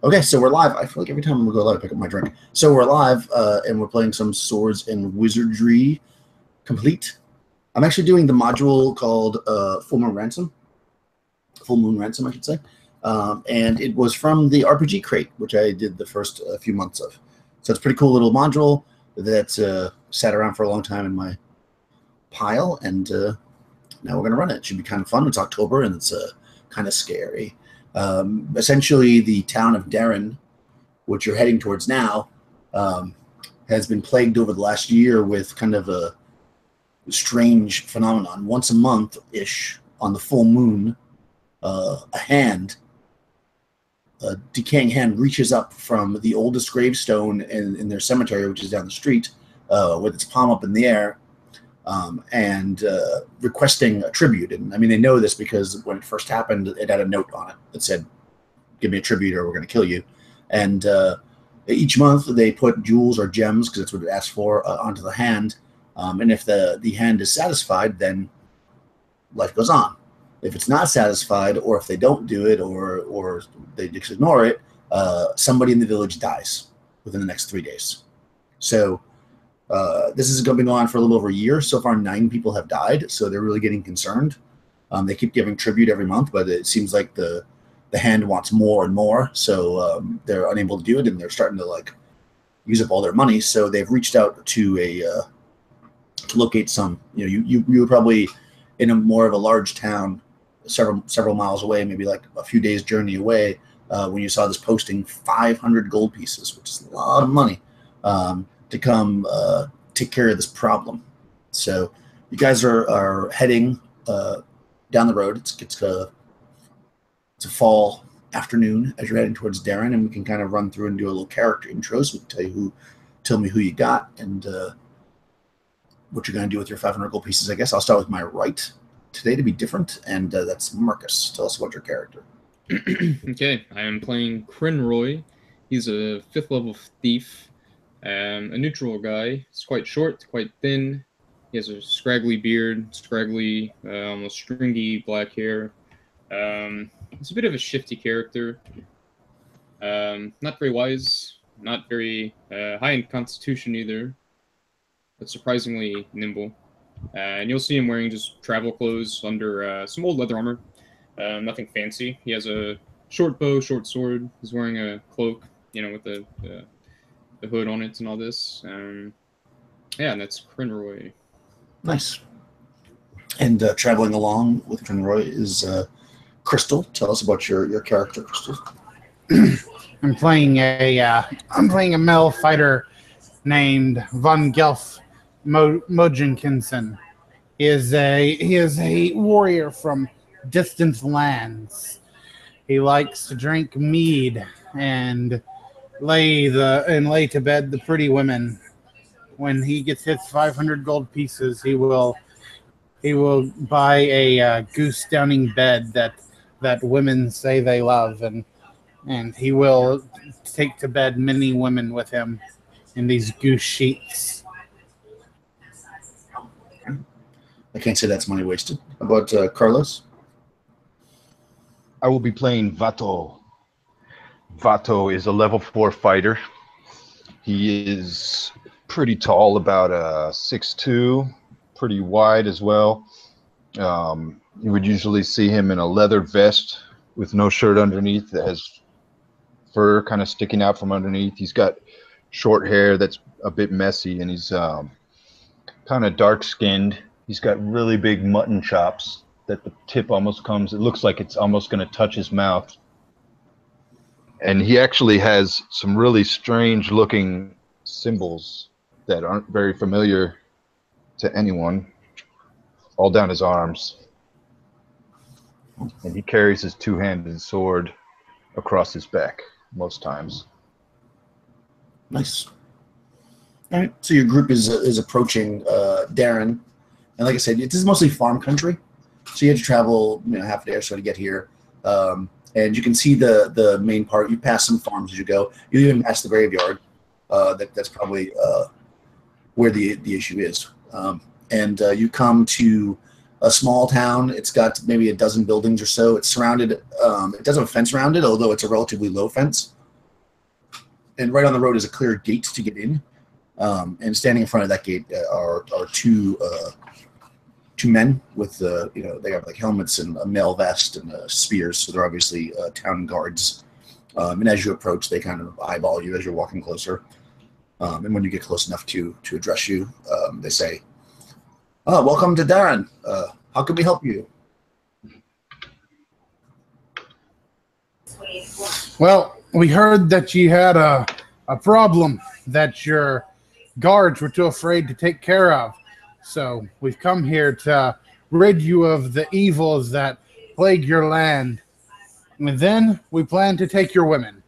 Okay, so we're live. I feel like every time we go live, I pick up my drink. So we're live, and we're playing some Swords and Wizardry Complete. I'm actually doing the module called Full Moon Ransom. Full Moon Ransom, I should say. And it was from the RPG crate, which I did the first few months of. So it's a pretty cool little module that sat around for a long time in my pile, and now we're going to run it. It should be kind of fun. It's October, and it's kind of scary. Essentially, the town of Deren, which you're heading towards now, has been plagued over the last year with kind of a strange phenomenon. Once a month-ish, on the full moon, a decaying hand reaches up from the oldest gravestone in their cemetery, which is down the street, with its palm up in the air, and requesting a tribute. And I mean, they know this because when it first happened, it had a note on it that said, "Give me a tribute or we're going to kill you." And each month they put jewels or gems, because that's what it asks for, onto the hand. And if the hand is satisfied, then life goes on. If it's not satisfied, or if they don't do it, or they just ignore it, somebody in the village dies within the next 3 days. So this has been going on for a little over a year. So far, 9 people have died, so they're really getting concerned. They keep giving tribute every month, but it seems like the hand wants more and more, so they're unable to do it, and they're starting to use up all their money. So they've reached out to to locate some. You were probably in a more of a large town, several miles away, maybe like a few days' journey away, when you saw this posting, 500 gold pieces, which is a lot of money, to come take care of this problem. So you guys are heading down the road. It's a fall afternoon as you're heading towards Daeron, and we can kind of run through and do a little character intros. We can tell me who you got and what you're going to do with your 500 gold pieces. I guess I'll start with my right today to be different, and that's Marcus. Tell us about your character. Okay, I am playing Crinroy. He's a 5th level thief, a neutral guy. He's quite short, quite thin. He has a scraggly beard, scraggly, almost stringy black hair. He's a bit of a shifty character. Not very wise, not very high in constitution either, but surprisingly nimble. And you'll see him wearing just travel clothes under some old leather armor. Nothing fancy. He has a short bow, short sword. He's wearing a cloak, with the hood on it and all this. Yeah, and that's Crinroy. Nice. And traveling along with Crinroy is Crystal. Tell us about your character, Crystal. I'm playing a male fighter named Von Gelf Mojenkinson. He is a warrior from distant lands. He likes to drink mead and lay to bed the pretty women. When he gets his 500 gold pieces, he will buy a goose downing bed that women say they love, and he will take to bed many women with him in these goose sheets. I can't say that's money wasted. How about Carlos? I will be playing Vato. Vato is a level 4 fighter. He is pretty tall, about 6'2", pretty wide as well. You would usually see him in a leather vest with no shirt underneath that has fur kind of sticking out from underneath. He's got short hair that's a bit messy, and he's kind of dark-skinned. He's got really big mutton chops that the tip almost comes, it looks like it's almost going to touch his mouth. And he actually has some really strange-looking symbols that aren't very familiar to anyone, all down his arms. And he carries his two-handed sword across his back most times. Nice. All right. So your group is approaching Daeron, and like I said, this is mostly farm country. So you had to travel half a day or so to get here. And you can see the main part. You pass some farms as you go. You even pass the graveyard. That's probably where the issue is. And you come to a small town. It's got maybe a dozen buildings or so. It's surrounded. It doesn't have a fence around it, although it's a relatively low fence. and right on the road is a clear gate to get in. And standing in front of that gate are two men with they have like helmets and a mail vest and spears, so they're obviously town guards. And as you approach, they kind of eyeball you as you're walking closer. And when you get close enough to address you, they say, "Oh, welcome to Deren. How can we help you?" Well, we heard that you had a problem that your guards were too afraid to take care of. So we've come here to rid you of the evils that plague your land. And then we plan to take your women.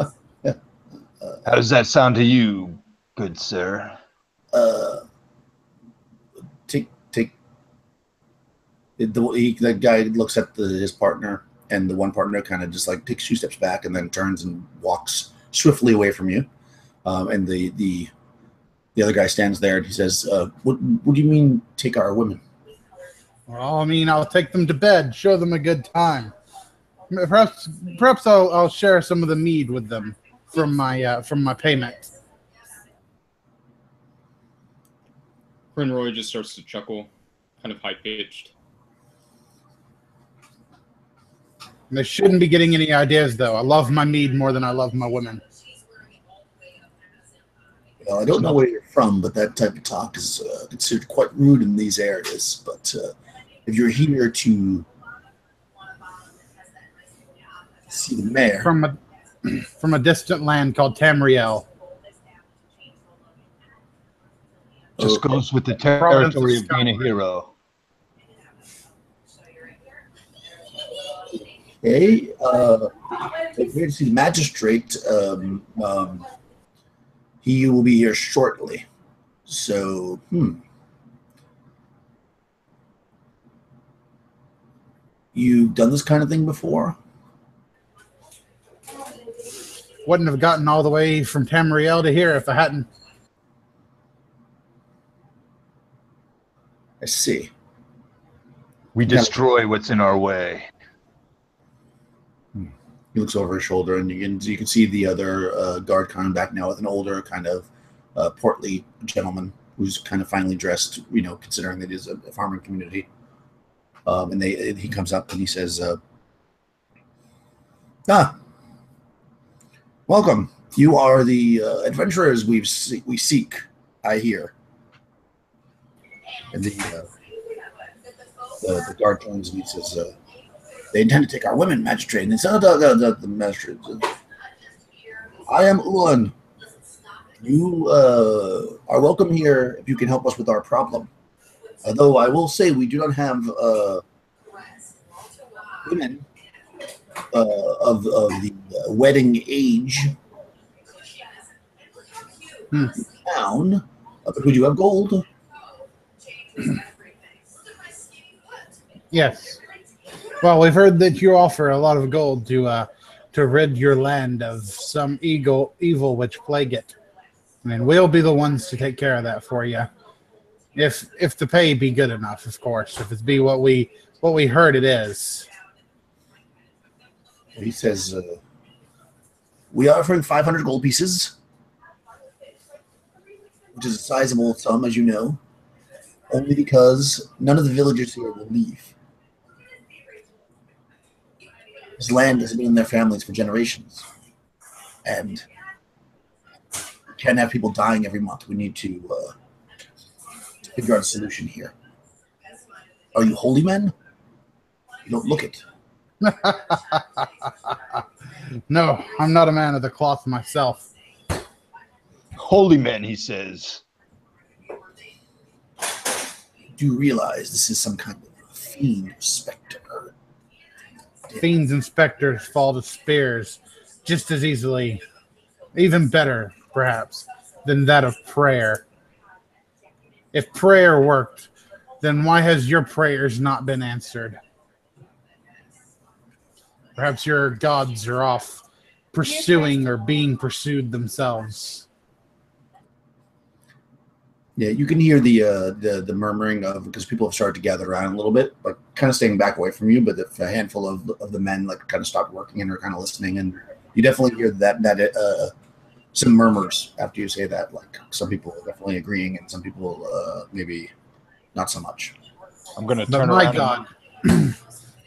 How does that sound to you, good sir? The guy looks at his partner, and the one partner kind of just like takes 2 steps back and then turns and walks swiftly away from you. And the other guy stands there and he says, what do you mean take our women? Well, I mean, I'll take them to bed, show them a good time. Perhaps I'll share some of the mead with them from my payment. Roy just starts to chuckle, kind of high-pitched. They shouldn't be getting any ideas, though. I love my mead more than I love my women. Well, I don't know where you're from, but that type of talk is considered quite rude in these areas. But if you're here to see the mayor... From a distant land called Tamriel. Just goes with the territory of being a hero. Okay, if you're to see the magistrate, he will be here shortly. So, You've done this kind of thing before? Wouldn't have gotten all the way from Tamriel to here if I hadn't. I see. We destroy what's in our way. He looks over his shoulder, and you can see the other guard coming back now with an older, kind of portly gentleman who's kind of finely dressed, considering that it is a farming community. And he comes up and he says, welcome. You are the adventurers we seek, I hear. And the guard turns and he says, they intend to take our women, Magistrate. And they said, the Magistrate. I am Ulan. You are welcome here if you can help us with our problem. Although I will say we do not have women of the wedding age down, but we do have gold. Yes. Well, we've heard that you offer a lot of gold to rid your land of some evil which plague it. I mean, we'll be the ones to take care of that for you. If the pay be good enough, of course. If it be what we heard it is. He says, we are offering 500 gold pieces, which is a sizable sum, as you know, only because none of the villagers here will leave. This land has been in their families for generations, and we can't have people dying every month. We need to figure out a solution here. Are you holy men? You don't look it. No, I'm not a man of the cloth myself. Holy men, he says. Do you realize this is some kind of fiend or specter? Fiends and specters fall to spears just as easily, even better, perhaps, than that of prayer. If prayer worked, then why has your prayers not been answered? Perhaps your gods are off pursuing or being pursued themselves. Yeah, you can hear the murmuring of, because people have started to gather around a little bit, but kind of staying back away from you. But if a handful of the men kind of stopped working and are kind of listening, and You definitely hear that some murmurs after you say that. Like some people are definitely agreeing, and some people maybe not so much. I'm going to But turn my around. God,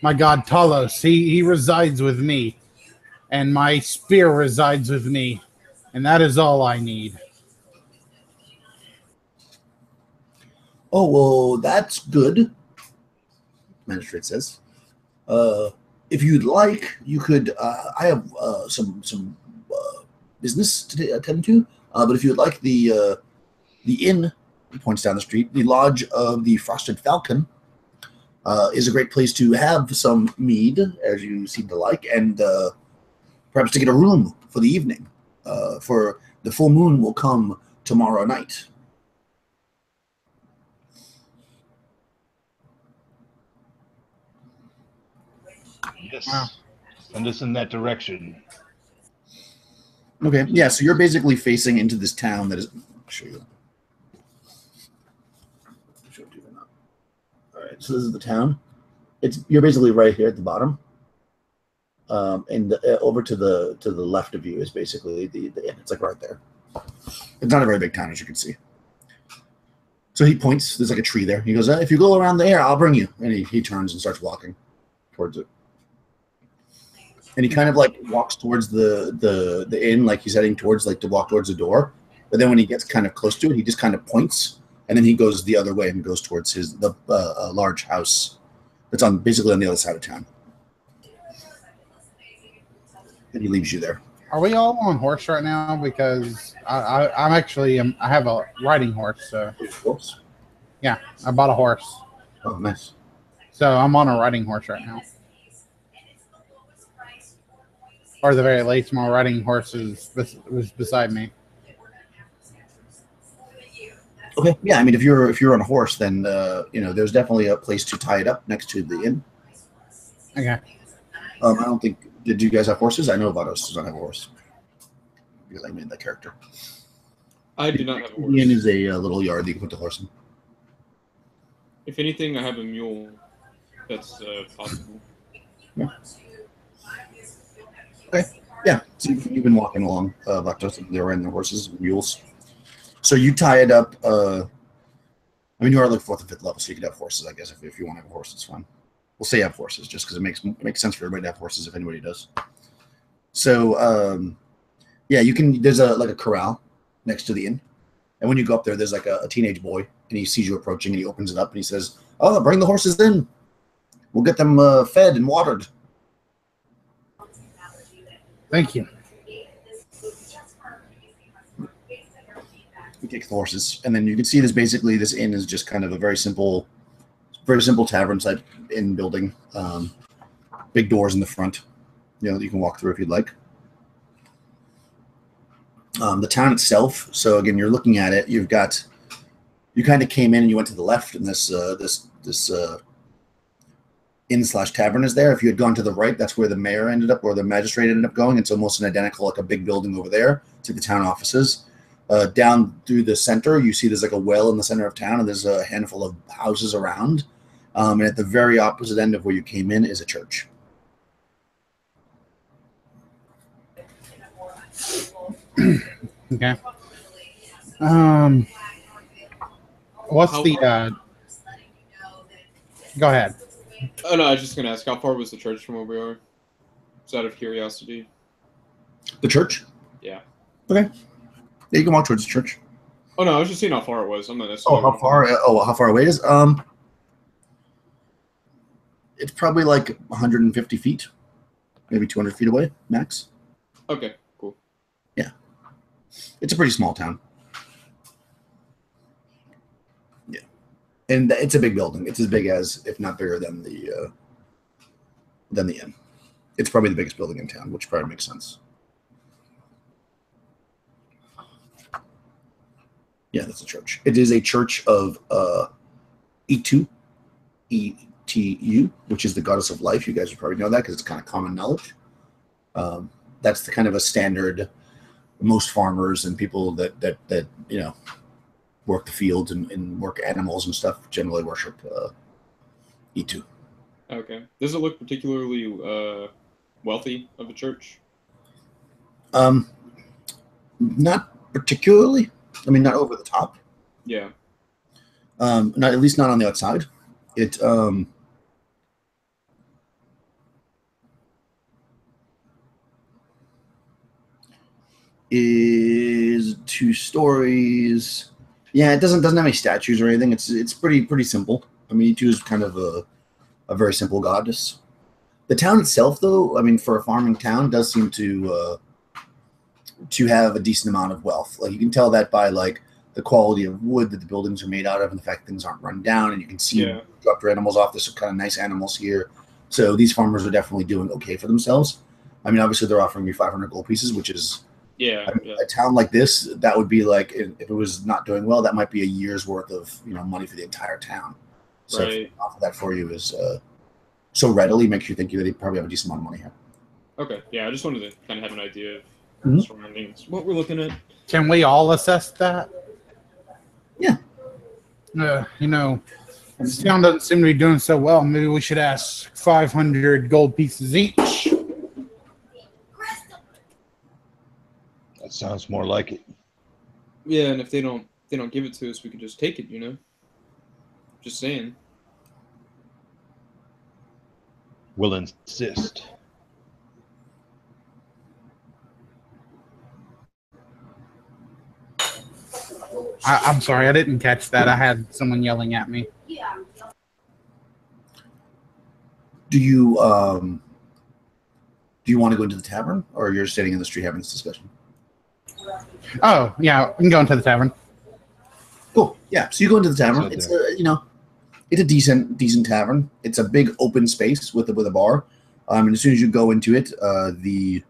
my God, Talos, he resides with me, and my spear resides with me, and that is all I need. Oh, well, that's good, Magistrate says. If you'd like, you could. I have some business to attend to. But if you'd like, the inn, he points down the street, the Lodge of the Frosted Falcon, is a great place to have some mead, as you seem to like, and perhaps to get a room for the evening. For the full moon will come tomorrow night. Yes. Wow. Send us in that direction. Okay, yeah, so you're basically facing into this town that is. I'll show you. All right, so this is the town. You're basically right here at the bottom, and over to the left of you is basically the inn. It's like right there. It's not a very big town, as you can see. So he points. There's like a tree there. He goes, "If you go around there, I'll bring you." And he turns and starts walking towards it. And he kind of like walks towards the inn, like he's heading towards to walk towards the door. But then when he gets kind of close to it, he just kind of points, and then he goes the other way and goes towards the large house that's basically on the other side of town. And he leaves you there. Are we all on horse right now? Because I'm actually I have a riding horse, so Whoops. yeah, I bought a horse, Oh, nice. so I'm on a riding horse right now. Or at the very least, my riding horse was beside me. Okay, yeah. I mean, if you're on a horse, then there's definitely a place to tie it up next to the inn. Okay. I don't think. Did you guys have horses? I know Vados does not have a horse because I made that character. I do not have a horse. The inn is a little yard that you can put the horse in. If anything, I have a mule. That's possible. Yeah. Okay. Yeah. So you've been walking along, Vados, and they're riding their horses and mules. So you tie it up. I mean, you are like 4th and 5th level, so you could have horses, I guess. If you want to have a horse, it's fine. We'll say you have horses, just because it makes sense for everybody to have horses if anybody does. So, yeah, you can. There's a corral next to the inn, and when you go up there, there's like a teenage boy, and he sees you approaching, and he opens it up, and he says, "Oh, bring the horses in. We'll get them fed and watered." Thank you. He takes the horses, and then you can see this inn is just kind of a very simple tavern type inn building. Big doors in the front, that you can walk through if you'd like. The town itself. So again, you're looking at it. You kind of came in and you went to the left, and this inn/tavern is there. If you had gone to the right, that's where the mayor ended up, or the magistrate ended up going. It's almost an identical, like a big building over there. It's like the town offices. Down through the center, you see there's like a well in the center of town, and there's a handful of houses around. And at the very opposite end of where you came in is a church. Okay. What's the? Go ahead. Oh no, I was just gonna ask, how far was the church from where we are? Just out of curiosity. The church? Yeah. Okay. Yeah, you can walk towards the church. Oh no, I was just seeing how far it was. I'm not Oh, necessarily. how far away it is? It's probably like 150 feet, maybe 200 feet away, max. Okay, cool. Yeah, it's a pretty small town. Yeah, and it's a big building. It's as big as, if not bigger than the inn. It's probably the biggest building in town, which probably makes sense. Yeah, that's a church. It is a church of Etu, E-T-U, which is the goddess of life. You guys would probably know that because it's kind of common knowledge. That's the kind of a standard. Most farmers and people that work the fields and work animals and stuff generally worship Etu. Okay. Does it look particularly wealthy of a church? Not particularly. I mean, not over the top. Yeah. Not at least not on the outside. It is 2 stories. Yeah, it doesn't have any statues or anything. It's pretty simple. I mean, Itu is kind of a very simple goddess. The town itself, though, I mean, for a farming town, does seem to have a decent amount of wealth. Like, you can tell that by like the quality of wood that the buildings are made out of, and the fact things aren't run down, and you can see drop your animals off. There's some kind of nice animals here, so these farmers are definitely doing okay for themselves. I mean, obviously they're offering you 500 gold pieces, which is a town like this, that would be like, if it was not doing well, that might be a year's worth of money for the entire town. So to offer that for you is so readily makes you think that they probably have a decent amount of money here. Okay, yeah, I just wanted to kind of have an idea of surroundings, what we're looking at. Can we all assess that? Yeah. This town doesn't seem to be doing so well. Maybe we should ask 500 gold pieces each. That sounds more like it. Yeah, and if they don't give it to us, we could just take it, Just saying. Will insist. I'm sorry, I didn't catch that. I had someone yelling at me. Do you want to go into the tavern, or you're sitting in the street having this discussion? Oh, yeah, we can go into the tavern. Cool. Yeah. So you go into the tavern. It's it's a decent tavern. It's a big open space with a bar. And as soon as you go into it, the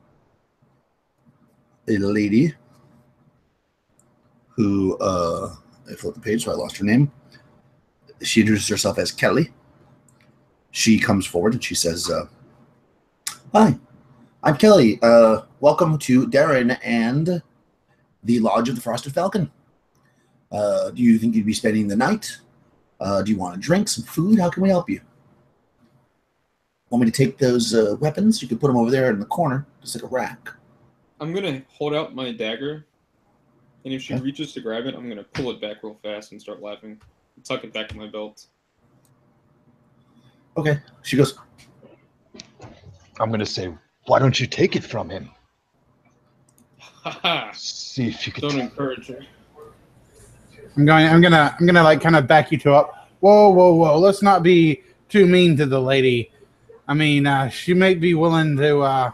lady who I flipped the page, so I lost her name. She introduces herself as Kelly. She comes forward and she says, "Hi, I'm Kelly. Welcome to Deren and the Lodge of the Frosted Falcon. Do you think you'd be spending the night? Do you want a drink, some food? How can we help you? Want me to take those weapons? You can put them over there in the corner, just like a rack." I'm going to hold out my dagger, and if she reaches to grab it, I'm going to pull it back real fast and start laughing. Tuck it back in my belt. Okay. She goes, I'm going to say, why don't you take it from him? Haha. See if you can. Don't encourage her. I'm gonna like kind of back you two up. Whoa. Let's not be too mean to the lady. I mean, she may be willing to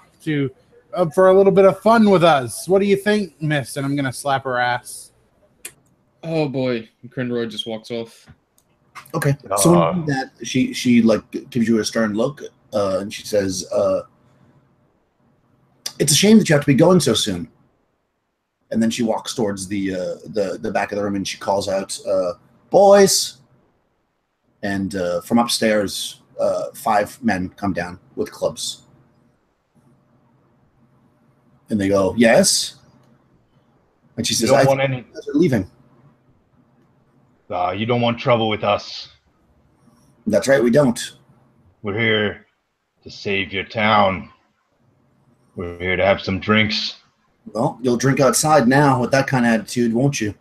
for a little bit of fun with us. What do you think, miss? And I'm gonna slap her ass. Oh boy, Crinroy just walks off. Okay. So when you do that, she like gives you a stern look, and she says, "It's a shame that you have to be going so soon." And then she walks towards the back of the room and she calls out, "Boys!" And from upstairs, 5 men come down with clubs. And they go, "Yes." And she says, "I think you guys are leaving." You don't want trouble with us. That's right, we don't. We're here to save your town. We're here to have some drinks. Well, you'll drink outside now with that kind of attitude, won't you?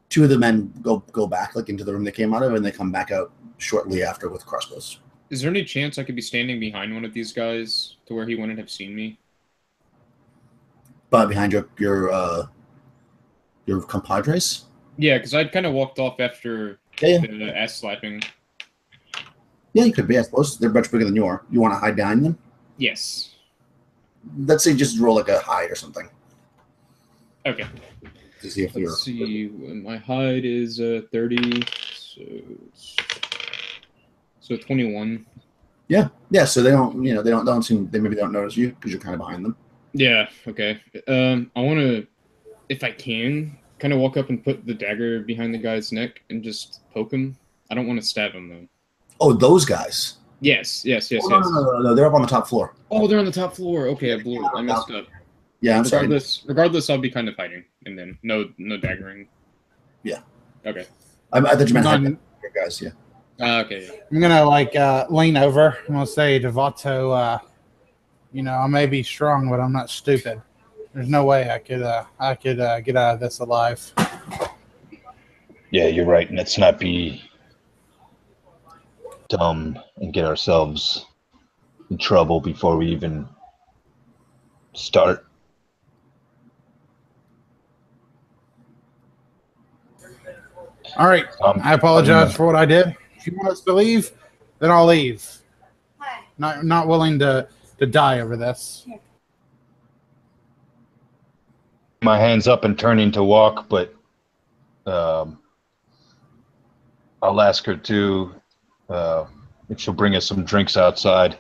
2 of the men go back like into the room they came out of, and they come back out shortly after with crossbows. Is there any chance I could be standing behind one of these guys to where he wouldn't have seen me? But behind your compadres? Yeah, because I'd kind of walked off after the ass slapping. Yeah, you could be, I suppose. They're much bigger than you are. You want to hide behind them? Yes. Let's say just roll like a hide or something. Okay. To see if Let's see. My hide is 30, so 21. Yeah. So they don't, they maybe don't notice you because you're kind of behind them. Yeah. Okay. I want to, if I can, kind of walk up and put the dagger behind the guy's neck and just poke him. I don't want to stab him though. Oh, those guys. Yes. No, they're up on the top floor. Oh, they're on the top floor. Okay, I messed up. Yeah, I'm sorry. Regardless, I'll be kind of hiding, and then no daggering. Yeah. Okay. I thought you meant hiding, guys. Yeah. Okay. I'm gonna lean over. I'm gonna say to Vato, I may be strong, but I'm not stupid. There's no way I could get out of this alive. Yeah, you're right. Let's not be dumb and get ourselves in trouble before we even start. All right. I apologize for what I did. If you want us to leave, then I'll leave. Not willing to die over this. My hands up and turning to walk, but I'll ask her to if she'll bring us some drinks outside.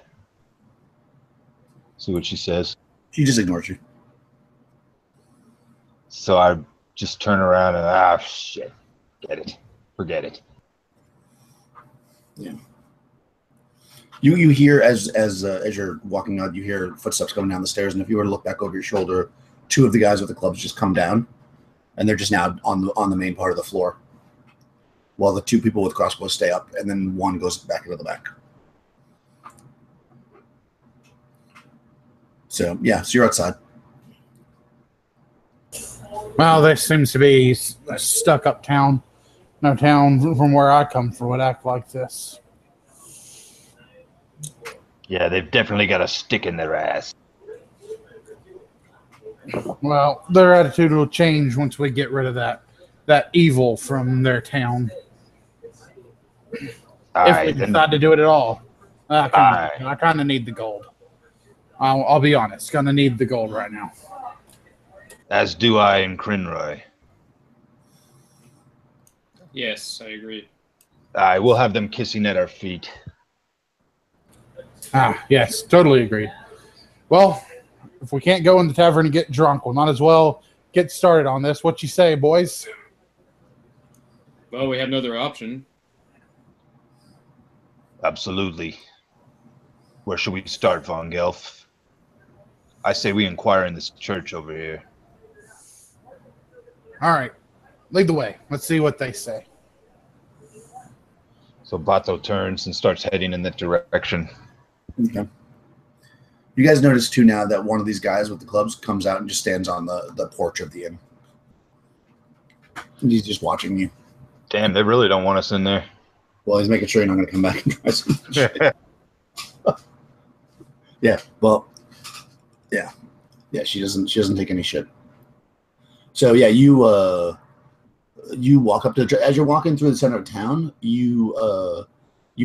See what she says. She just ignores you. So I just turn around and shit, get it, forget it. Yeah. You hear as you're walking out, you hear footsteps coming down the stairs, and if you were to look back over your shoulder, two of the guys with the clubs just come down, and they're just now on the main part of the floor, while the two people with crossbows stay up, and then one goes back into the back. So yeah, so you're outside. Well, there seems to be a stuck-up town. No town from where I come from would act like this. Yeah, they've definitely got a stick in their ass. Well, their attitude will change once we get rid of that evil from their town. If we decide to do it at all. I kind of need the gold. I'll be honest. Gonna need the gold right now. As do I and Crinroy. Yes, I agree. I will have them kissing at our feet. Yes, totally agreed. Well, if we can't go in the tavern and get drunk, we'll might as well get started on this. What you say, boys? Well, we have no other option. Absolutely. Where should we start, Von Gelf? I say we inquire in this church over here. All right. Lead the way. Let's see what they say. So Bato turns and starts heading in that direction. Okay. You guys notice too now that one of these guys with the clubs comes out and just stands on the porch of the inn. And he's just watching you. Damn, they really don't want us in there. Well, he's making sure you're not going to come back and try some shit. Yeah. Well. Yeah. Yeah. She doesn't take any shit. So yeah, you walk up to as you're walking through the center of town. You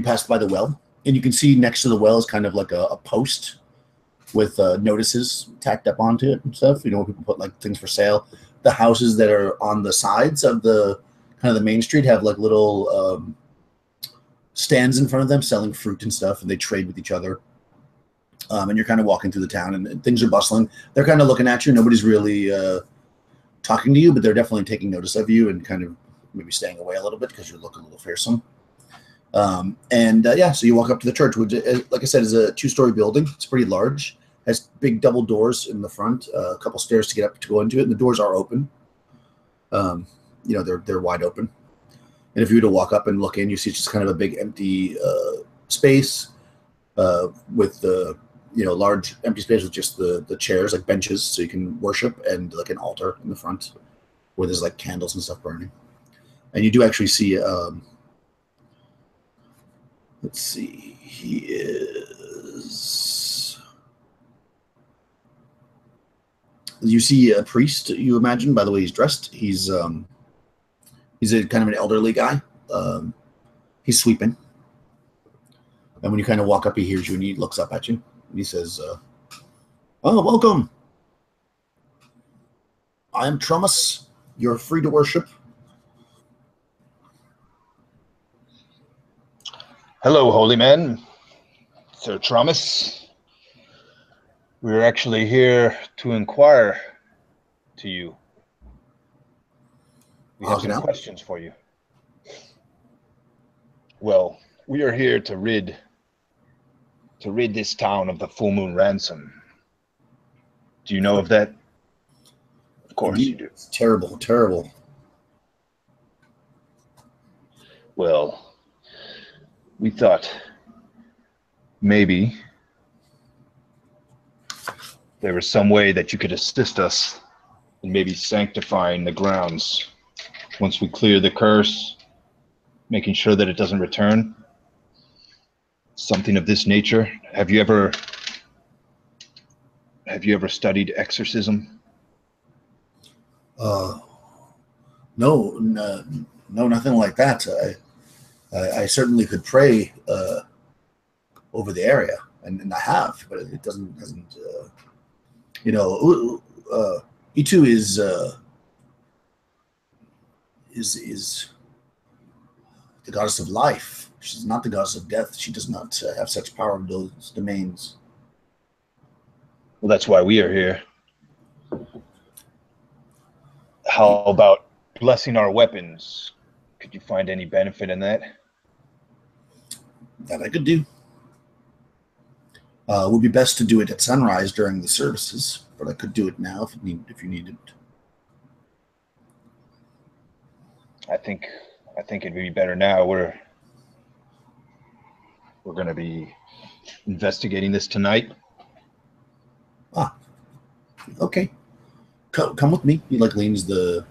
pass by the well, and you can see next to the well is kind of like a post with notices tacked up onto it and stuff. You know, where people put like things for sale. The houses that are on the sides of the kind of the main street have like little stands in front of them selling fruit and stuff, and they trade with each other. And you're kind of walking through the town, and things are bustling. They're kind of looking at you. Nobody's really talking to you, but they're definitely taking notice of you and kind of maybe staying away a little bit because you're looking a little fearsome. So you walk up to the church, which, like I said, is a 2-story building. It's pretty large. Has big double doors in the front, a couple stairs to get up to go into it, and the doors are open. They're wide open. And if you were to walk up and look in, you see it's just kind of a big empty space with the large empty space with just the chairs, like benches, so you can worship, and like an altar in the front where there's like candles and stuff burning. And you do actually see, let's see, he is, you see a priest, you imagine, by the way he's dressed. He's a kind of an elderly guy. He's sweeping. And when you kind of walk up, he hears you and he looks up at you. And he says, "Oh, welcome. I am Trumus. You're free to worship." Hello, holy man. Sir Trumus. We're actually here to inquire to you. We have some questions for you. Well, we are here to rid this town of the full Moon Ransom. Do you know of that? Of course you do. It's terrible, terrible. Well, we thought maybe there was some way that you could assist us in maybe sanctifying the grounds once we clear the curse, making sure that it doesn't return. Something of this nature. Have you ever studied exorcism? No, nothing like that. I certainly could pray over the area, and I have, but it hasn't. E2 is the goddess of life. She's not the goddess of death. She does not have such power in those domains. Well, that's why we are here. How about blessing our weapons? Could you find any benefit in that? That I could do. It would be best to do it at sunrise during the services, but I could do it now if you needed. I think it'd be better now. We're going to be investigating this tonight. Okay. Come with me. He leans the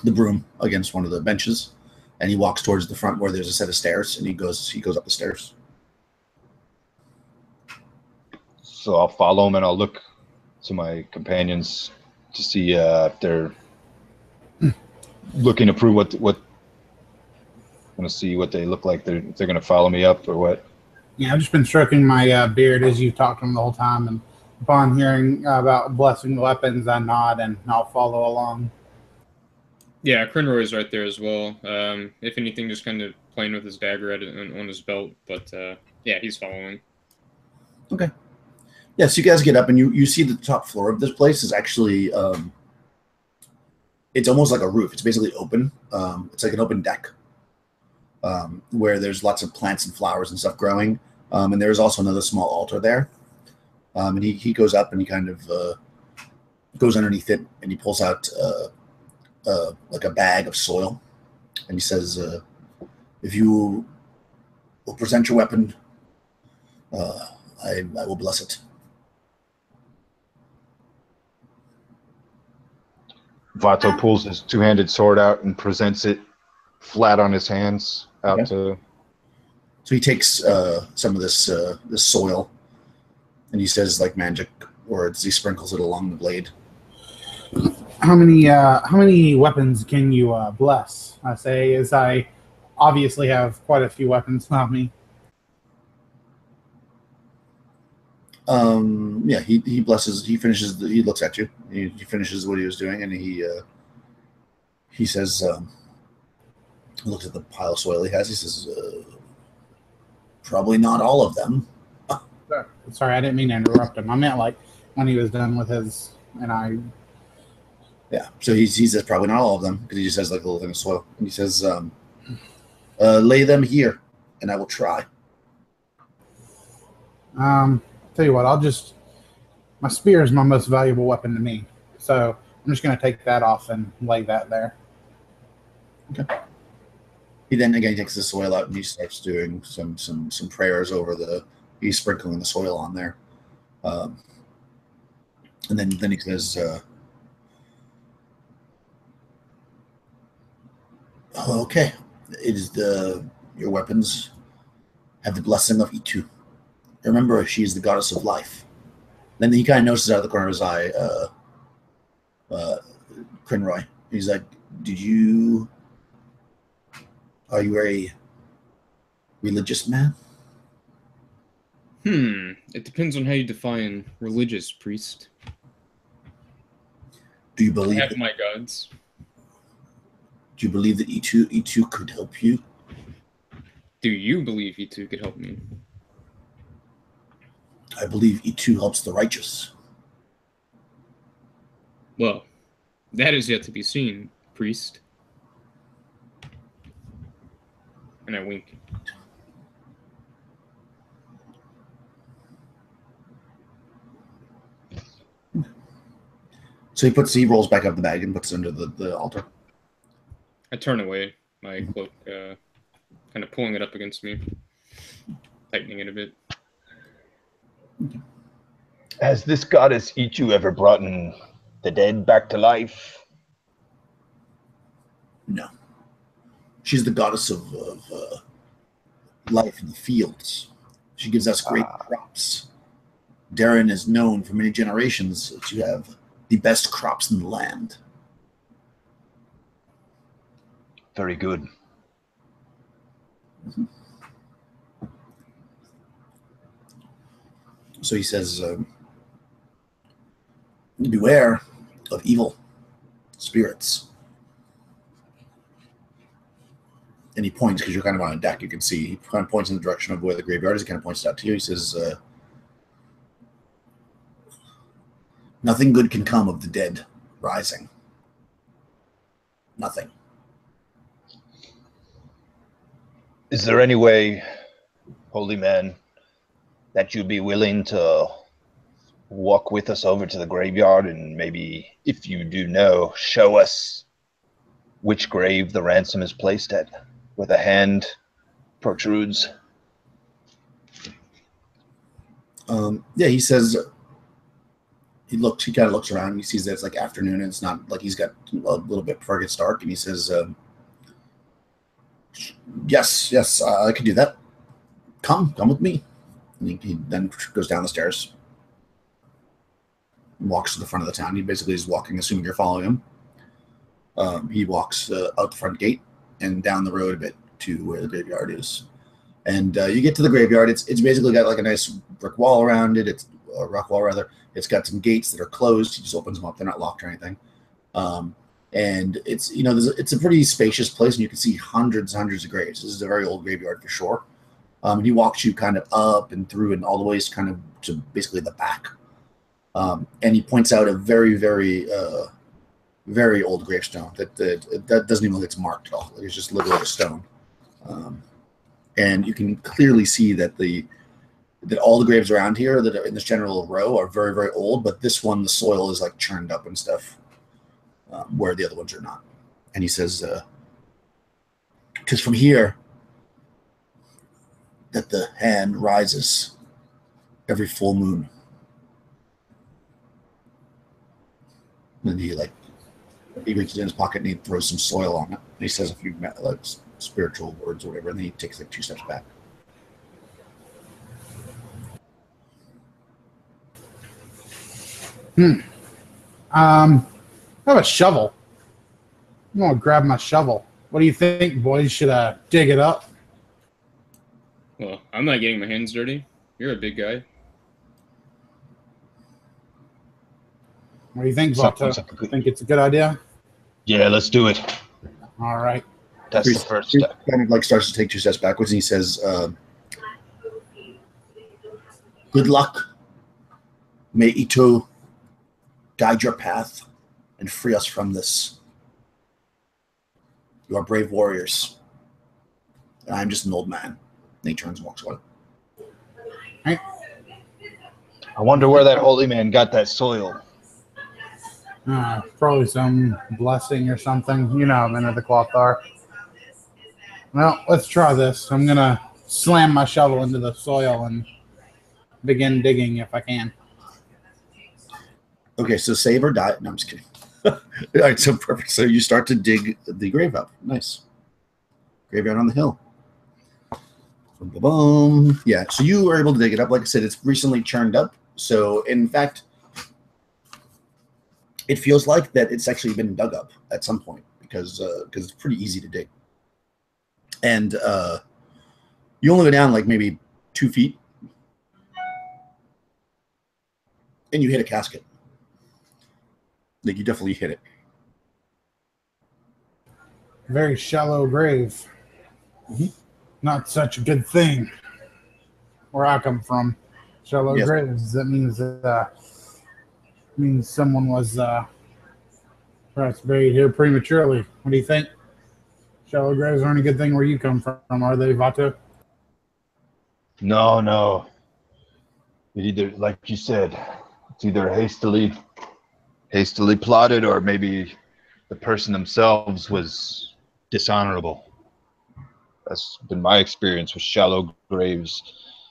broom against one of the benches, and he walks towards the front where there's a set of stairs, and he goes up the stairs. So I'll follow him, and I'll look to my companions to see if they're looking to prove what. I'm gonna see what they look like. If they're gonna follow me up or what. Yeah, I've just been stroking my beard as you talked to him the whole time, and upon hearing about blessing weapons, I nod and I'll follow along. Yeah, Crinroy's right there as well. If anything, just kind of playing with his dagger on his belt, but yeah, he's following. Okay. Yeah, so you guys get up and you see the top floor of this place is actually it's almost like a roof. It's basically open. It's like an open deck where there's lots of plants and flowers and stuff growing. And there's also another small altar there. And he goes up and he kind of goes underneath it and he pulls out like a bag of soil. And he says, if you will present your weapon, I will bless it. Vato pulls his two-handed sword out and presents it flat on his hands out to. So he takes some of this soil, and he says like magic words. He sprinkles it along the blade. How many weapons can you bless? I say, as I obviously have quite a few weapons on me. Yeah, he blesses. He finishes. He looks at you. He finishes what he was doing, and he says, he looks at the pile of soil he has. He says, probably not all of them. Sorry, I didn't mean to interrupt him. I meant like when he was done with his, and I. Yeah, so he says probably not all of them because he just has like a little thing of soil, and he says, lay them here, and I will try. Tell you what, my spear is my most valuable weapon to me. So I'm just going to take that off and lay that there. Okay. He then again takes the soil out and he starts doing some prayers over he's sprinkling the soil on there. And then he says, okay, it is your weapons have the blessing of E2. Remember, she is the goddess of life. Then he kind of notices out of the corner of his eye, Crinroy. He's like, are you a religious man? It depends on how you define religious, priest. Do you believe I have my gods. Do you believe that E2 could help you? Do you believe E2 could help me? I believe E2 helps the righteous. Well, that is yet to be seen, priest. And I wink. So he rolls back up the bag and puts it under the altar. I turn away, my cloak kind of pulling it up against me, tightening it a bit. Okay. Has this goddess Ichu ever brought in the dead back to life? No. She's the goddess of life in the fields. She gives us great crops. Deren is known for many generations to have the best crops in the land. Very good. Mm-hmm. So he says, beware of evil spirits. And he points, because you're kind of on a deck, you can see, he kind of points in the direction of where the graveyard is. He kind of points it out to you. He says, nothing good can come of the dead rising. Nothing. Is there any way, holy man, that you'd be willing to walk with us over to the graveyard and maybe, if you do know, show us which grave the ransom is placed at, where the hand protrudes? Yeah, he says, he kind of looks around and he sees that it's like afternoon and it's not like he's got a little bit before it gets dark, and he says, yes, I can do that. Come with me. And he then goes down the stairs, walks to the front of the town. He basically is walking, assuming you're following him. He walks out the front gate and down the road a bit to where the graveyard is. And you get to the graveyard. It's basically got like a nice brick wall around it. It's a rock wall, rather. It's got some gates that are closed. He just opens them up. They're not locked or anything. And it's, it's a pretty spacious place, and you can see hundreds of graves. This is a very old graveyard for sure. And he walks you kind of up and through and all the way kind of to basically the back. And he points out a very, very, very old gravestone that doesn't even look like it's marked at all. It's just literally a stone. And you can clearly see that that all the graves around here that are in this general row are very, very old, but this one, the soil is like churned up and stuff, where the other ones are not. And he says, "'Tis from here that the hand rises every full moon." And he reaches in his pocket and he throws some soil on it. And he says a few spiritual words or whatever, and then he takes like 2 steps back. I have a shovel. I'm gonna grab my shovel. What do you think, boys? Should I dig it up? Well, I'm not getting my hands dirty. You're a big guy. What do you think, Vato? Think it's a good idea? Yeah, let's do it. All right. That's the first step. He kind of starts to take 2 steps backwards, and he says, "Good luck. May Ito guide your path and free us from this. You are brave warriors. And I'm just an old man." And he turns and walks away. Right. I wonder where that holy man got that soil. Probably some blessing or something. You know how men of the cloth are. Well, let's try this. I'm going to slam my shovel into the soil and begin digging if I can. Okay, so save or die. No, I'm just kidding. All right, so perfect. So you start to dig the grave up. Nice. Graveyard on the hill. Boom, boom, boom. Yeah, so you were able to dig it up. Like I said, it's recently churned up. So, in fact, it feels like that it's actually been dug up at some point because it's pretty easy to dig. And you only go down like maybe 2 feet, and you hit a casket. Like, you definitely hit it. Very shallow grave. Mm-hmm. Not such a good thing. Where I come from, shallow graves. That means someone was perhaps buried here prematurely. What do you think? Shallow graves aren't a good thing where you come from, are they, Vato? No. Either, like you said, it's either hastily plotted, or maybe the person themselves was dishonorable. That's been my experience with shallow graves,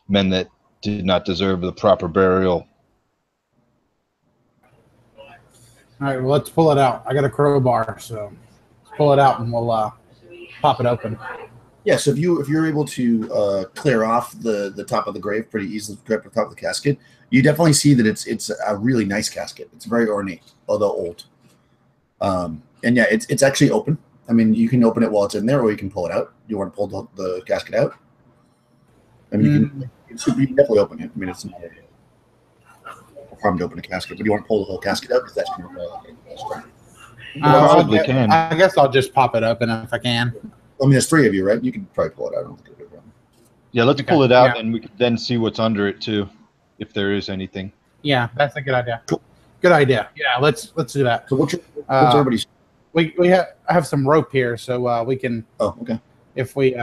men that did not deserve the proper burial. All right, well, let's pull it out. I got a crowbar, so let's pull it out and we'll pop it open. Yeah, so if you're able to clear off the top of the grave pretty easily, grab the top of the casket, you definitely see that it's a really nice casket. It's very ornate, although old. And yeah, it's actually open. I mean, you can open it while it's in there, or you can pull it out. You want to pull the casket out? I mean, you can definitely open it. I mean, it's not a problem to open a casket, but you want to pull the whole casket out because that's kind of Probably can. I guess I'll just pop it open if I can. I mean, there's 3 of you, right? You can probably pull it out. I don't think it'll be a problem. Yeah, let's pull it out, and we can then see what's under it too, if there is anything. Yeah, that's a good idea. Cool. Good idea. Yeah, let's do that. So what's everybody's? I have some rope here, so we can. Oh, okay. If we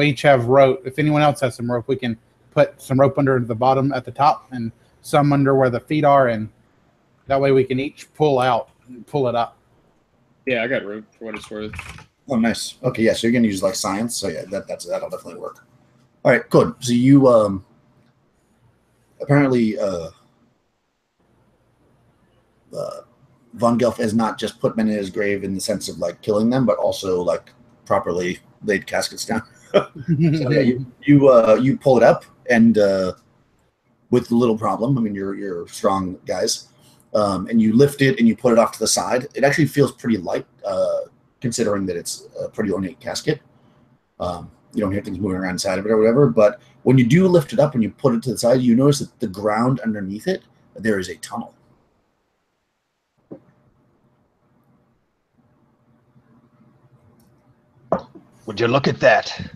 each have rope, if anyone else has some rope, we can put some rope under the bottom at the top and some under where the feet are, and that way we can each pull out and pull it up. Yeah, I got rope for what it's worth. Oh, nice. Okay, yeah. So you're gonna use like science. So yeah, that'll definitely work. All right, good. So you apparently Von Gelf has not just put men in his grave in the sense of like killing them, but also like properly laid caskets down. So yeah, you pull it up, and with little problem. I mean, you're strong guys, and you lift it and you put it off to the side. It actually feels pretty light, considering that it's a pretty ornate casket. You don't hear things moving around inside of it or whatever. But when you do lift it up and you put it to the side, you notice that the ground underneath it, there is a tunnel. Would you look at that?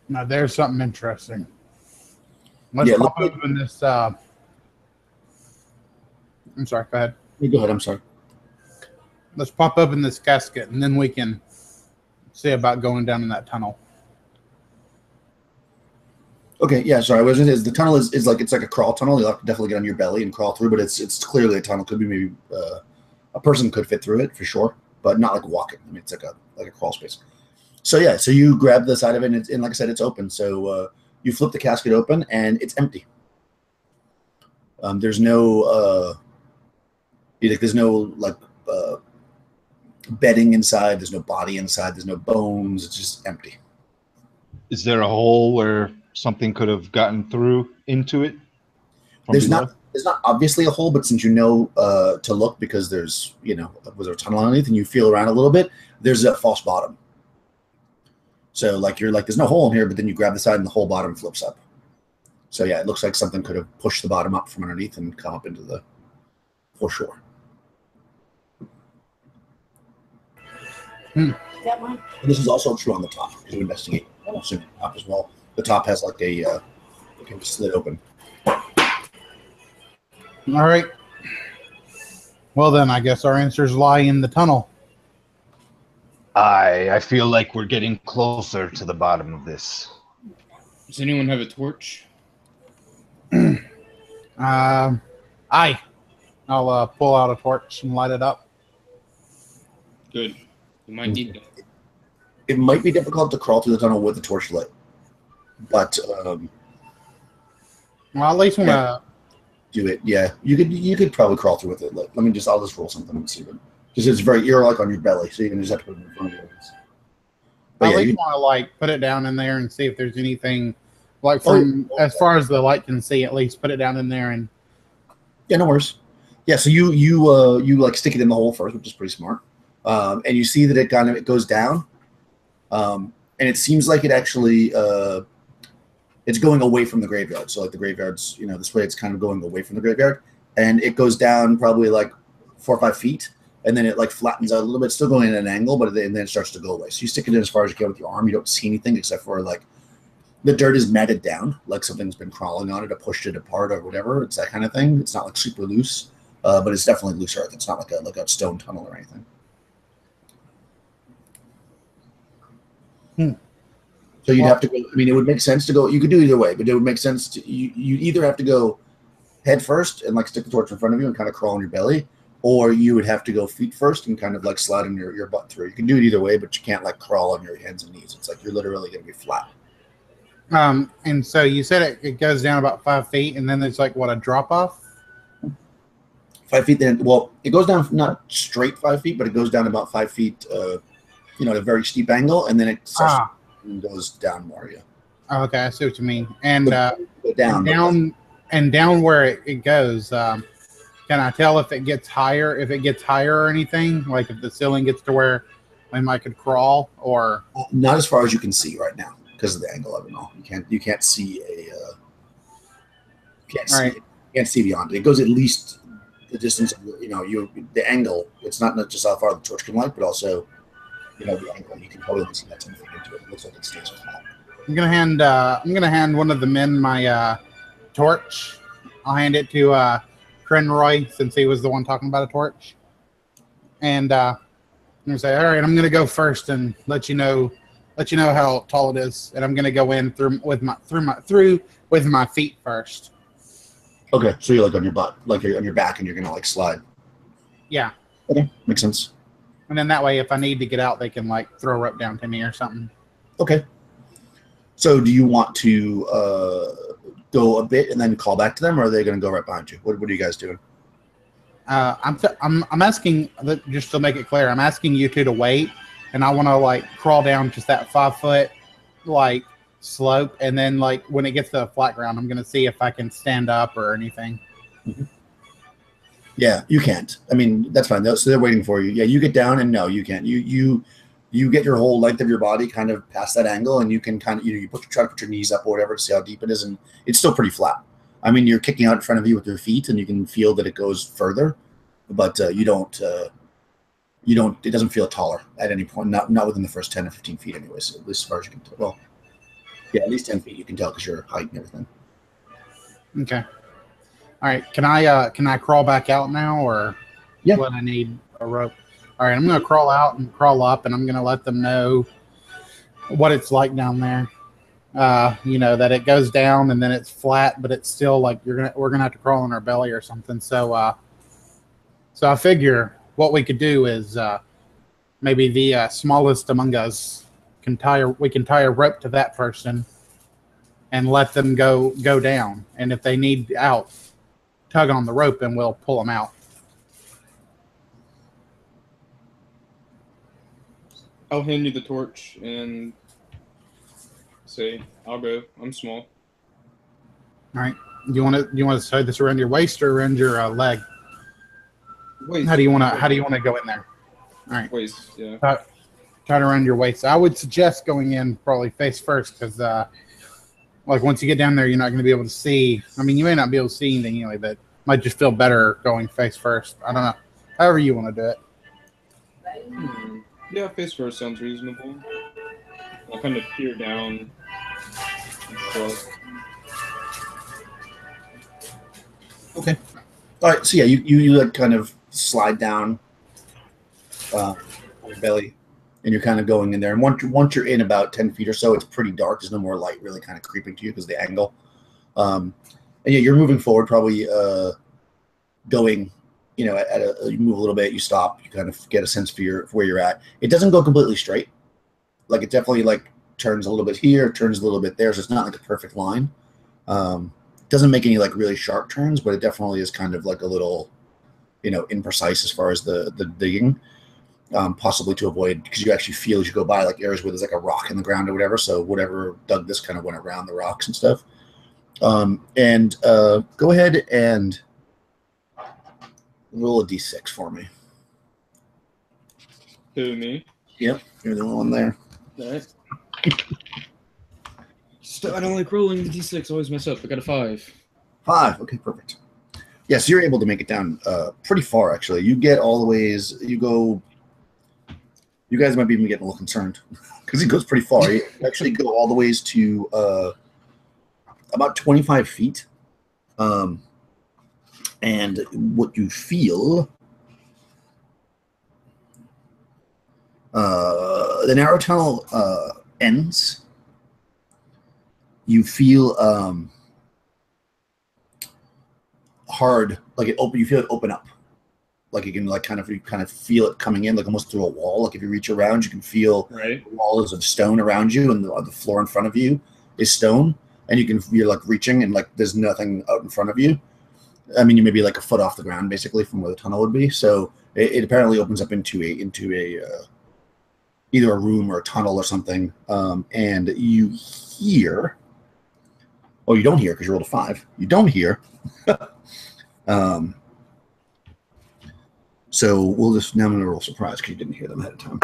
Now there's something interesting. Let's pop open this. I'm sorry. Go ahead. Go ahead. I'm sorry. Let's pop open this casket, and then we can see about going down in that tunnel. Okay. Yeah. Sorry. What it is, the tunnel is like, it's like a crawl tunnel. You'll have to definitely get on your belly and crawl through, but it's clearly a tunnel. Could be maybe a person could fit through it for sure, but not like walking. I mean, it's like a crawl space. So yeah, so you grab the side of it, and like I said, it's open. So you flip the casket open, and it's empty. There's no bedding inside. There's no body inside. There's no bones. It's just empty. Is there a hole where something could have gotten through into it? There's not obviously a hole, but since you know to look, because there's was there a tunnel underneath, and you feel around a little bit, there's a false bottom. So like you're like, there's no hole in here, but then you grab the side and the whole bottom flips up. So yeah, it looks like something could have pushed the bottom up from underneath and come up into the foreshore. And this is also true on the top. You investigate also the top as well. The top has like it can be slid open. All right. Well then, I guess our answers lie in the tunnel. I feel like we're getting closer to the bottom of this. Does anyone have a torch? I'll pull out a torch and light it up. Good. You might need that. It might be difficult to crawl through the tunnel with the torch lit, but well, at least when do it. Yeah, you could probably crawl through with it lit. I'll just roll something and see. Because it's you're like on your belly, so you can just have to put it in front of you. I at least want to like put it down in there and see if there's anything like from as far as the light can see. At least put it down in there and. Yeah, no worries. Yeah, so you like stick it in the hole first, which is pretty smart, and you see that it goes down, and it seems like it actually it's going away from the graveyard. So like the graveyard's this way, it's kind of going away from the graveyard, and it goes down probably like 4 or 5 feet. And then it like flattens out a little bit, still going at an angle, but then it starts to go away. So you stick it in as far as you can with your arm. You don't see anything except for like the dirt is matted down, like something's been crawling on it or pushed it apart or whatever. It's that kind of thing. It's not like super loose, but it's definitely loose earth. It's not like a stone tunnel or anything. So you'd have to go. I mean, it would make sense to go. You could do either way, but it would make sense to you either have to go head first and like stick the torch in front of you and kind of crawl on your belly. Or you would have to go feet first and kind of like slide in your butt through. You can do it either way, but you can't like crawl on your hands and knees. It's like you're literally going to be flat. And so you said it goes down about 5 feet, and then there's like what, a drop off? 5 feet. Then, well, it goes down not straight 5 feet, but it goes down about 5 feet. At a very steep angle, and then it goes down more. Yeah. Oh, okay, I see what you mean. And down where it goes. Can I tell if it gets higher? If it gets higher or anything, like if the ceiling gets to where I could crawl, or not as far as you can see right now because of the angle of it all. You can't see can't see beyond it. It goes at least the distance of, the angle. It's not just how far the torch can light, but also the angle. You can probably see that 10 feet into it. It looks like it stays flat. I'm gonna hand one of the men my torch. I'll hand it to Crenroy, since he was the one talking about a torch. And I'm gonna say, all right, I'm gonna go first and let you know how tall it is, and I'm gonna go in through with my feet first. Okay, so you're like on your butt, like you're on your back, and you're gonna like slide. Yeah. Okay, makes sense. And then that way, if I need to get out, they can like throw a rope down to me or something. Okay. So do you want to go a bit and then call back to them, or are they going to go right behind you? What are you guys doing? I'm asking, just to make it clear, I'm asking you two to wait, and I want to like crawl down just that 5 foot like slope, and then like when it gets to the flat ground, I'm going to see if I can stand up or anything. Mm-hmm. Yeah, you can't. I mean, that's fine. So they're waiting for you. Yeah, you get down, and no, you can't. You get your whole length of your body kind of past that angle, and you can kind of try to put your knees up or whatever to see how deep it is, and it's still pretty flat. I mean, you're kicking out in front of you with your feet, and you can feel that it goes further, but you don't. It doesn't feel taller at any point. Not within the first 10 or 15 feet, anyways. At least as far as you can tell. Well, yeah, at least 10 feet you can tell because your height and everything. Okay. All right. Can I crawl back out now, or will I need a rope? All right, I'm going to crawl out and crawl up, and I'm going to let them know what it's like down there. That it goes down and then it's flat, but it's still like we're going to have to crawl on our belly or something. So I figure what we could do is maybe the smallest among us we can tie a rope to that person and let them go down. And if they need out, tug on the rope and we'll pull them out. I'll hand you the torch and say, "I'll go. I'm small." All right. You want to tie this around your waist or around your leg? Waist. How do you want to go in there? All right. Waist. Yeah. Tie it around your waist. I would suggest going in probably face first, because like once you get down there, you're not going to be able to see. I mean, you may not be able to see anything anyway, but it might just feel better going face first. I don't know. However you want to do it. Yeah, face first sounds reasonable. I'll kind of peer down. Okay. All right. So yeah, you like kind of slide down on your belly, and you're kind of going in there. And once you're in about 10 feet or so, it's pretty dark. There's no more light really kind of creeping to you because of the angle. And yeah, you're moving forward, probably going. You move a little bit, you stop, you kind of get a sense for where you're at. It doesn't go completely straight. Like it definitely like turns a little bit here, turns a little bit there. So it's not like a perfect line. Doesn't make any like really sharp turns, but it definitely is kind of like a little, imprecise as far as the digging, possibly to avoid, because you actually feel as you go by like areas where there's like a rock in the ground or whatever. So whatever dug this kind of went around the rocks and stuff. Go ahead and roll a d6 for me. Who, me? Yep, you're the only one there. All right. I don't like rolling the d6. Always mess up. I got a 5. 5. Okay, perfect. Yeah, so you're able to make it down pretty far, actually. You get all the ways. You guys might be even getting a little concerned because it goes pretty far. You actually go all the ways to about 25 feet. And what you feel, the narrow tunnel ends. You feel hard, like it open. You feel it open up, like you can like kind of feel it coming in, like almost through a wall. Like if you reach around, you can feel the walls of stone around you, and the floor in front of you is stone, and you're like reaching, and like there's nothing out in front of you. I mean, you may be like a foot off the ground, basically, from where the tunnel would be. So it apparently opens up into a either a room or a tunnel or something. And you hear. Oh, you don't hear because you rolled a 5. You don't hear. So we'll just now I'm gonna roll surprise because you didn't hear them ahead of time.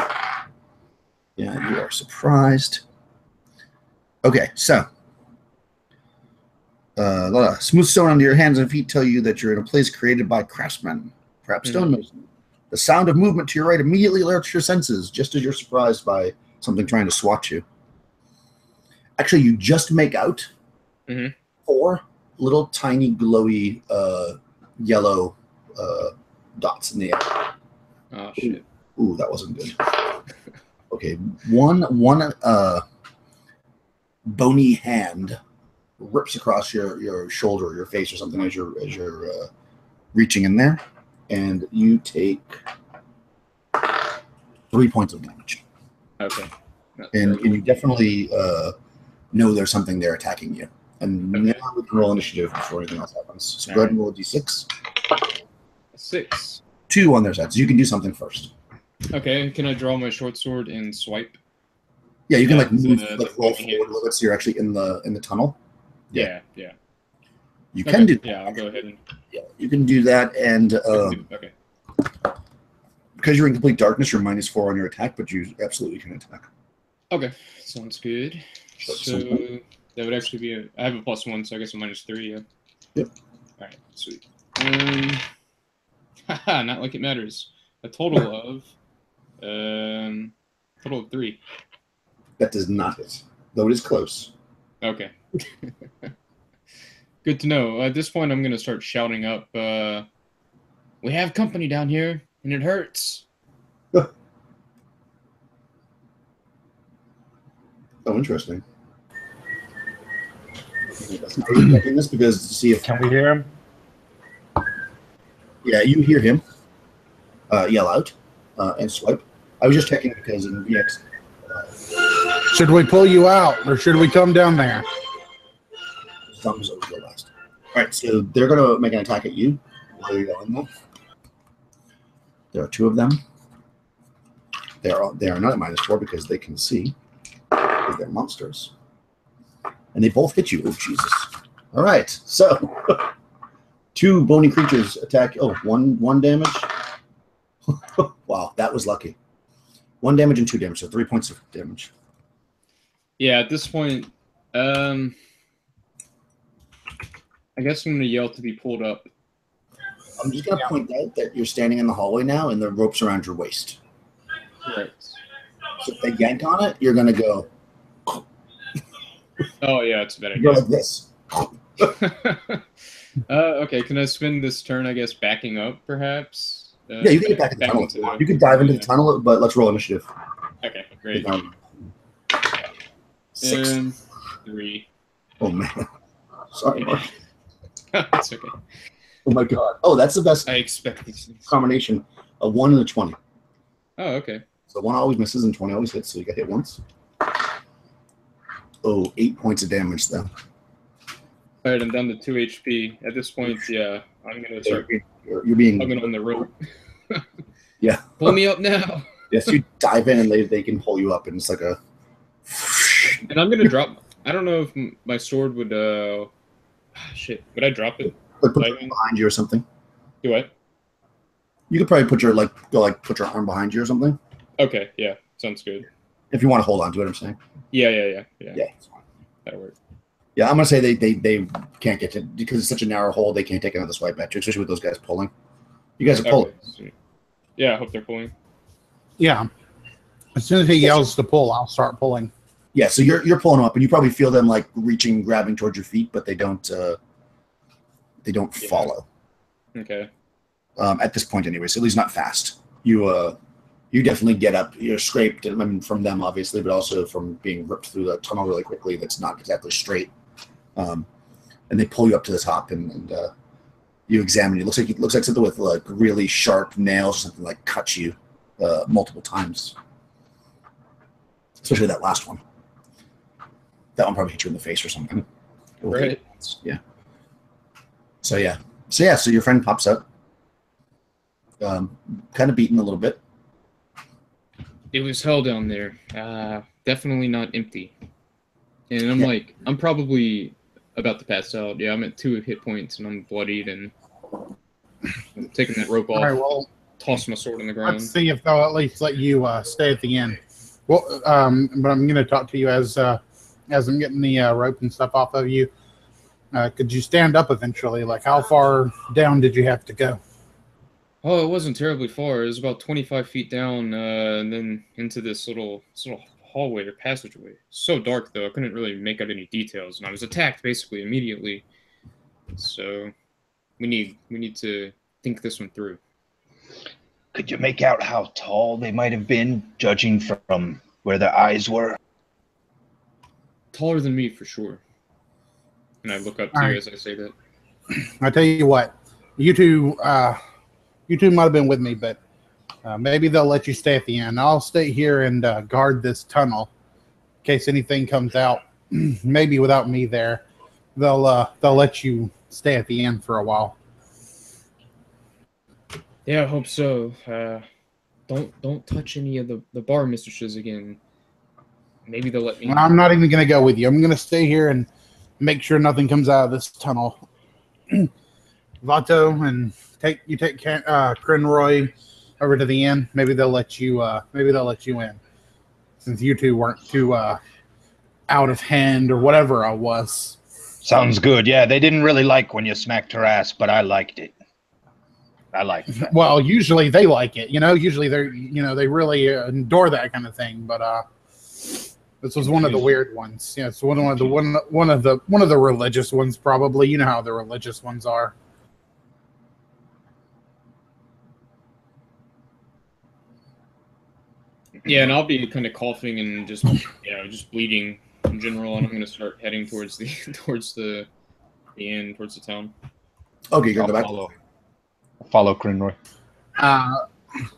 Yeah, you are surprised. Okay, so smooth stone under your hands and feet tell you that you're in a place created by craftsmen, perhaps stonemason. The sound of movement to your right immediately alerts your senses, just as you're surprised by something trying to swat you. Actually, you just make out 4 little tiny glowy yellow dots in the air. Oh shit! Ooh, that wasn't good. Okay, one bony hand rips across your shoulder, or your face, or something as you're reaching in there, and you take 3 points of damage. Okay. And you definitely know there's something there attacking you. And now we can roll initiative before anything else happens. So go ahead and roll a d6. 6. 2 on their side, so you can do something first. Okay, can I draw my short sword and swipe? Yeah, you can like move, roll forward a little bit, so you're actually in the tunnel. Yeah. You can do that. Yeah, I'll go ahead and. Yeah, you can do that, and Okay. because you're in complete darkness, you're -4 on your attack, but you absolutely can attack. Okay, sounds good. So that would actually be I have a +1, so I guess a -3. Yeah. Yep. All right, sweet. Haha, not like it matters. A total of 3. That does not hit, though it is close. Okay. Good to know. At this point, I'm gonna start shouting up. We have company down here, and it hurts. Oh, interesting. Checking this because to see if Can we hear him? Yeah, you hear him yell out and swipe. I was just checking because in VX. Should we pull you out, or should we come down there? Thumbs always go last. All right, so they're going to make an attack at you. Where are you going there? There are 2 of them. They are not at -4 because they can see. Because they're monsters. And they both hit you. Oh, Jesus. All right, so 2 bony creatures attack. Oh, one damage. Wow, that was lucky. 1 damage and 2 damage, so 3 points of damage. Yeah, at this point, I guess I'm going to yell to be pulled up. I'm just going to point out that you're standing in the hallway now, and the rope's around your waist. Right. So if they yank on it, you're going to go. Oh, yeah, it's a better Go like this. Okay, can I spend this turn, I guess, backing up, perhaps? Yeah, you can get back in the tunnel. You can dive into the tunnel, but let's roll initiative. Okay, great. 6. And 3. Oh, man. Sorry, Mark. It's okay. Oh, my God. Oh, that's the best I expect these things. combination. A 1 and a 20. Oh, okay. So 1 always misses and 20 always hits, so you got hit once. Oh, 8 points of damage, though. All right, I'm down to 2 HP. At this point, yeah, I'm going to start You're being... hugging on the rope. Yeah. Pull me up now. Yes, you dive in and they can pull you up, and it's like a... And I'm going to drop... I don't know if my sword would... Shit, would I drop it? Like put it behind you or something. Do what? You could probably put your put your arm behind you or something. Okay, yeah, sounds good. If you want to hold on to it, I'm saying. Yeah. Yeah, it's fine. That'll work. Yeah, I'm gonna say they can't get to because it's such a narrow hole. They can't take another swipe at you, especially with those guys pulling. You guys are pulling. Okay, yeah, I hope they're pulling. Yeah. As soon as he yells to pull, I'll start pulling. Yeah, so you're pulling them up, and you probably feel them like reaching, grabbing towards your feet, but they don't follow. Okay. At this point, anyways, at least not fast. You definitely get up. You're scraped, I mean, from them, obviously, but also from being ripped through the tunnel really quickly. That's not exactly straight. And they pull you up to the top, and you examine. It looks like something with like really sharp nails or something like cut you multiple times. Especially that last one. That one probably hit you in the face or something. Right. Yeah. So yeah, So yeah, so your friend pops out, kind of beaten a little bit. It was hell down there. Definitely not empty. And I'm like, I'm probably about to pass out. Yeah, I'm at 2 hit points and I'm bloodied and I'm taking that rope off. All right, well, toss my sword on the ground. let's see if they'll at least let you stay at the end. Well, but I'm going to talk to you as I'm getting the rope and stuff off of you. Could you stand up eventually? Like, how far down did you have to go? Oh, it wasn't terribly far. It was about 25 feet down, and then into this little hallway or passageway. So dark, though, I couldn't really make out any details, and I was attacked basically immediately. So we need to think this one through. Could you make out how tall they might have been, judging from where their eyes were? Taller than me, for sure. And I look up to you as I say that. I tell you what, you two might have been with me, but maybe they'll let you stay at the end. I'll stay here and guard this tunnel in case anything comes out. Maybe without me there, they'll let you stay at the end for a while. Yeah, I hope so. Don't touch any of the bar mistresses again. Maybe they'll let me. I'm not even going to go with you. I'm going to stay here and make sure nothing comes out of this tunnel. Vato, and take Crinroy over to the end. Maybe they'll let you. Maybe they'll let you in, since you two weren't too out of hand or whatever I was. Sounds good. Yeah, they didn't really like when you smacked her ass, but I liked it. I liked that. Well, usually they like it. Usually they really adore that kind of thing. But this was one of the weird ones. Yeah, it's one of the religious ones, probably. You know how the religious ones are. Yeah, and I'll be kind of coughing and just bleeding in general, and I'm going to start heading towards the end, towards the town. Okay, you're going to go back. Follow Crinroy.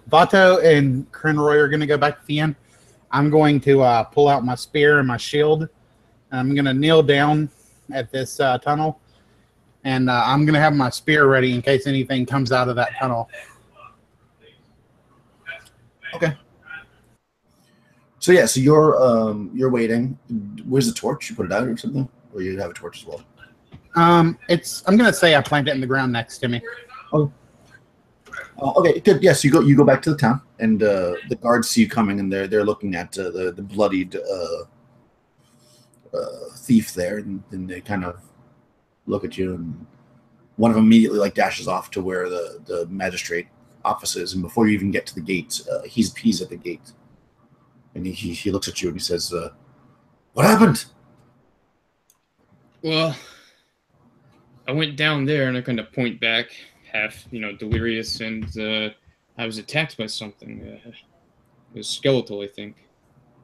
Vato and Crinroy are going to go back to the end. I'm going to pull out my spear and my shield. I'm going to kneel down at this tunnel, and I'm going to have my spear ready in case anything comes out of that tunnel. Okay. So yeah, so you're waiting. Where's the torch? You put it out or something, or you have a torch as well? I'm going to say I planted it in the ground next to me. Oh. Okay, good. Yes, you go back to the town, and the guards see you coming, and they're looking at the bloodied thief there, and they kind of look at you, and one of them immediately dashes off to where the magistrate office is, and before you even get to the gate, he's at the gate, and he looks at you and he says, "What happened?" Well, I went down there and I kind of point back, half, delirious, and I was attacked by something. It was skeletal, I think.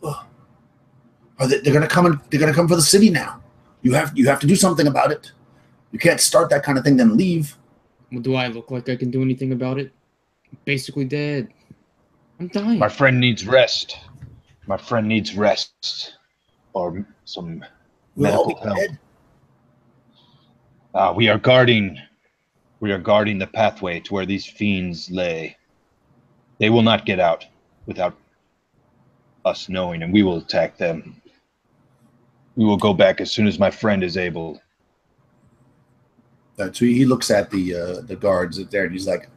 They're gonna come they're gonna come for the city now. You have to do something about it. You can't start that kind of thing then leave. Well, do I look like I can do anything about it? I'm basically dead. I'm dying. My friend needs rest. Or some medical help. We are guarding the pathway to where these fiends lay. They will not get out without us knowing, and we will attack them. We will go back as soon as my friend is able. So he looks at the guards there, and he's like,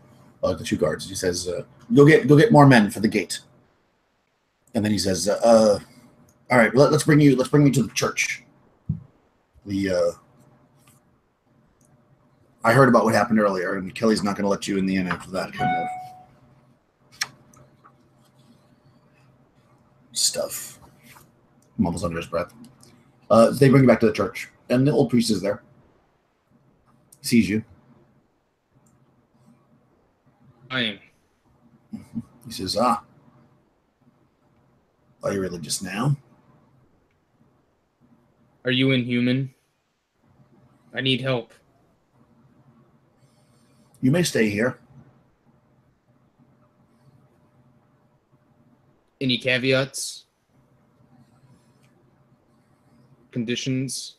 the two guards. He says, "Go get more men for the gate." And then he says, "All right, let's bring you to the church. I heard about what happened earlier, and Kelly's not going to let you in the inn after that kind of stuff." Mumbles under his breath. They bring you back to the church, and the old priest is there. He sees you. I am. He says, "Are you religious now?" Are you inhuman? I need help. "You may stay here." Any caveats? Conditions?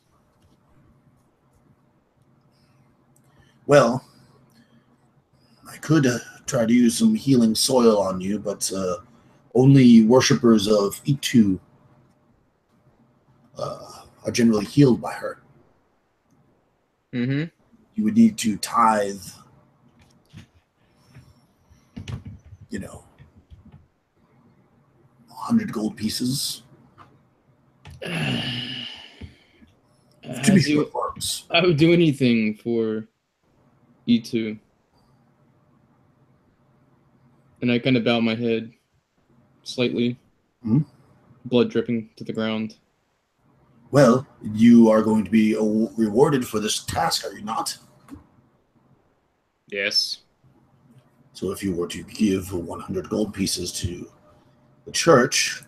"Well, I could try to use some healing soil on you, but only worshippers of Itu are generally healed by her. Mm-hmm. You would need to tithe, 100 gold pieces. To be sure it works. I would do anything for E2. And I kind of bow my head slightly, blood dripping to the ground. Well, you are going to be rewarded for this task, are you not? Yes. So if you were to give 100 gold pieces to the church...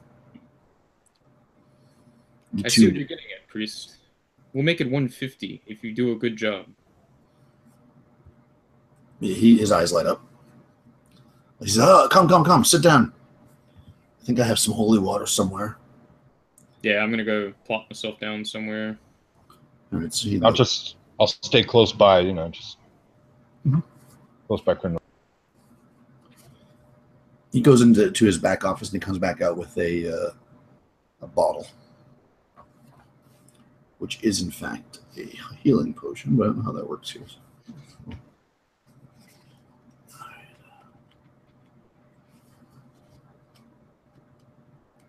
I see what you're getting at, priest. We'll make it 150 if you do a good job. His eyes light up. He says, come, sit down. I think I have some holy water somewhere. Yeah, I'm gonna go plop myself down somewhere. All right, so I'll stay close by, close by Quinn. He goes into his back office and he comes back out with a bottle, which is in fact a healing potion, but I don't know how that works here.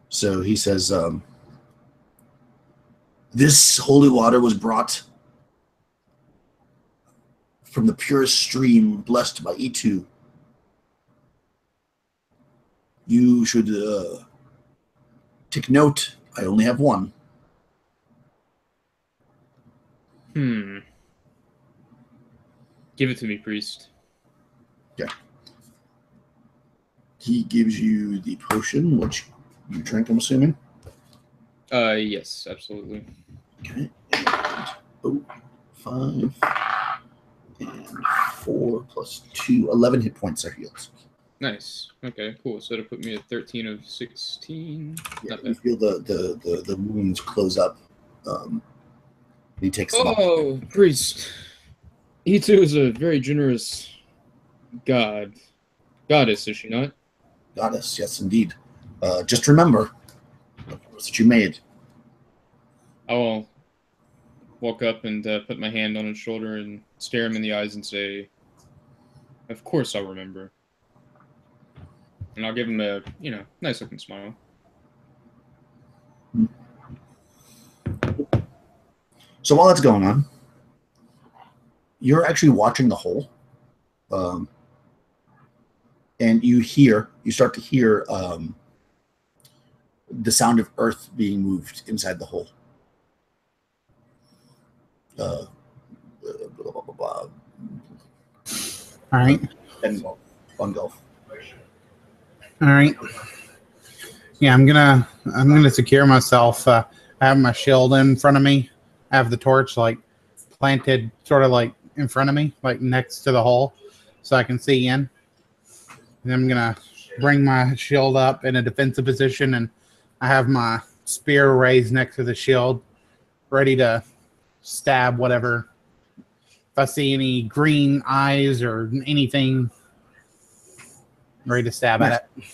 So he says, this holy water was brought from the purest stream blessed by Itu. You should take note. I only have one. Give it to me, priest. Yeah. He gives you the potion, which you drink, I'm assuming? Yes, absolutely. Okay. And, 5 and 4 plus 2. 11 hit points are healed. Nice. Okay, cool. So that'll put me at 13 of 16. Yeah, you feel the wounds close up. He takes them off. Oh, priest. E2 is a very generous goddess, is she not? Goddess, yes, indeed. Just remember the promise that you made. I will walk up and put my hand on his shoulder and stare him in the eyes and say, "Of course I'll remember." And I'll give him a, nice looking smile. So while that's going on, you're actually watching the hole. And you start to hear the sound of earth being moved inside the hole. All right. And on golf. All right. Yeah, I'm gonna secure myself. I have my shield in front of me. I have the torch planted sort of in front of me, next to the hole, so I can see in. And I'm gonna bring my shield up in a defensive position, and I have my spear raised next to the shield, ready to stab whatever. If I see any green eyes or anything, ready to stab at it.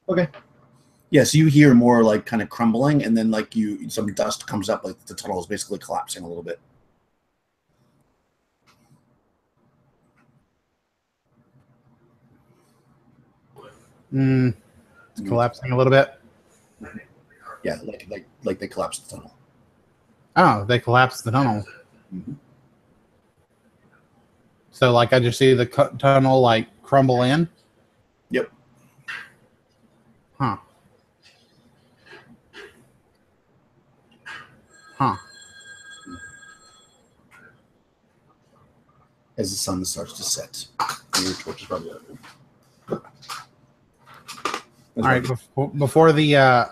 Okay. Yeah, so you hear more kind of crumbling, and then some dust comes up, the tunnel is basically collapsing a little bit. It's collapsing a little bit. Yeah, like they collapsed the tunnel. Oh, they collapsed the tunnel. Mm-hmm. So I just see the tunnel crumble in. Yep. Huh. As the sun starts to set, your torch is probably over. All right, before the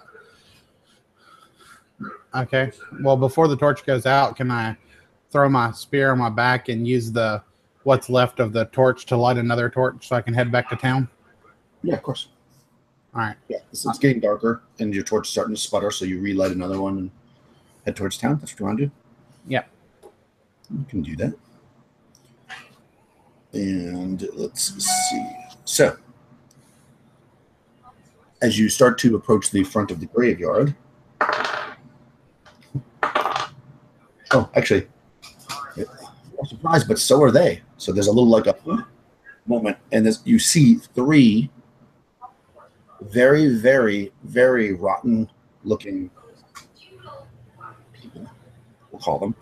okay. Well, before the torch goes out, can I throw my spear on my back and use what's left of the torch to light another torch so I can head back to town? Yeah, of course. All right. Yeah, so it's getting darker, and your torch is starting to sputter, so you relight another one and head towards town. That's what you want to do? Yeah. You can do that. And let's see. So, as you start to approach the front of the graveyard. Oh, actually, I'm surprised, but so are they. So there's a little like a moment, and you see 3 very, very, very rotten-looking people, we'll call them,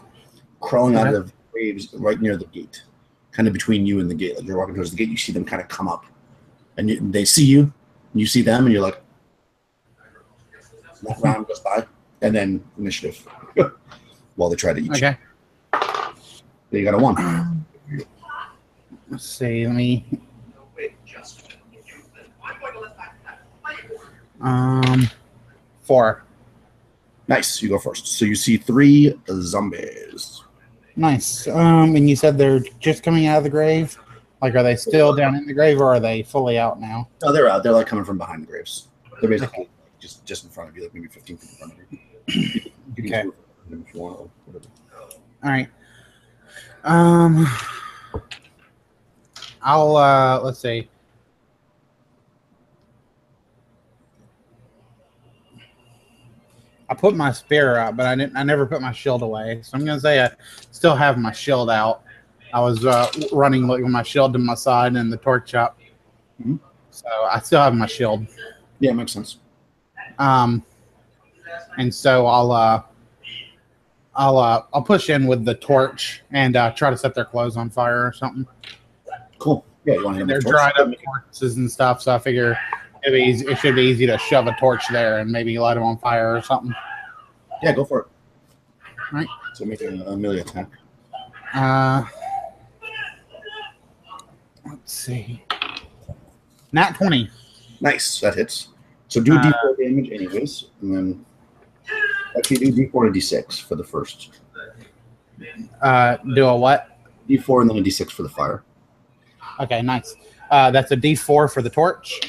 crawling out of graves right near the gate, kind of between you and the gate. Like you're walking towards the gate, you see them kind of come up, and they see you, and you see them, and you're like, that round goes by, and then initiative while they try to eat you. Okay. You got a 1. Let's see. Let me. 4. Nice. You go first. So you see 3 zombies. Nice. And you said they're just coming out of the grave? Like, are they still down in the grave, or are they fully out now? No, they're out. They're like coming from behind the graves. They're basically just in front of you, like maybe 15 feet in front of you. You can Okay. move them if you want. Or whatever. All right. I'll let's see. I put my spear out, but I never put my shield away. So I'm gonna say I still have my shield out. I was running with my shield to my side and the torch up. Mhm. So I still have my shield. Yeah, makes sense. And so I'll push in with the torch and try to set their clothes on fire or something. Cool. Yeah, you want to hit them They're with dried torch? up corpses and stuff, so I figure it should be easy to shove a torch there and maybe light them on fire or something. Yeah, go for it. All right. So make a melee attack. Let's see. Nat 20. Nice. That hits. So do D4 damage anyways, and then actually do D4 and D6 for the first. Do a what? D4 and then a D6 for the fire. Okay, nice. That's a D4 for the torch,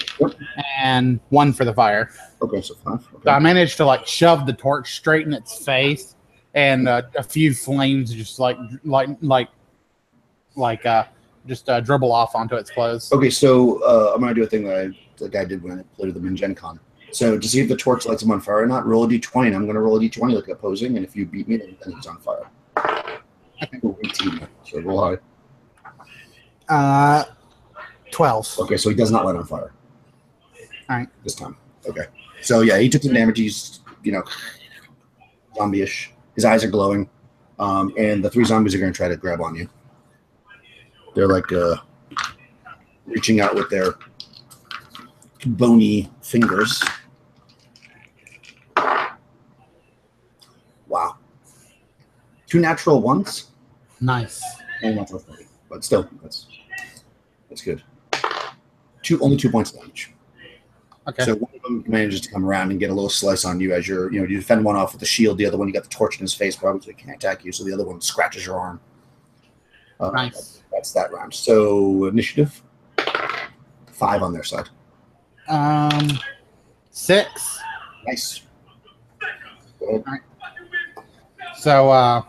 and 1 for the fire. Okay, so 5. Okay. So I managed to like shove the torch straight in its face, and a few flames just dribble off onto its clothes. Okay, so I'm gonna do a thing that the guy did when I played with them in Gen Con. So to see if the torch lights him on fire or not, roll a d20, and I'm gonna roll a d20 like opposing, and if you beat me, then he's on fire. Ooh, 18. So roll high. 12. Okay, so he does not light on fire. All right. This time. Okay. So yeah, he took some damage. He's zombie-ish. His eyes are glowing, and the 3 zombies are gonna try to grab on you. They're like reaching out with their bony fingers. Wow. 2 natural ones. Nice. And natural 30. But still, that's good. Only 2 points of damage. Okay. So one of them manages to come around and get a little slice on you as you defend one off with the shield. The other one, you got the torch in his face, probably so he can't attack you. So the other one scratches your arm. Nice. That's that round. So initiative. 5 on their side. 6. Nice. Go ahead. All right. So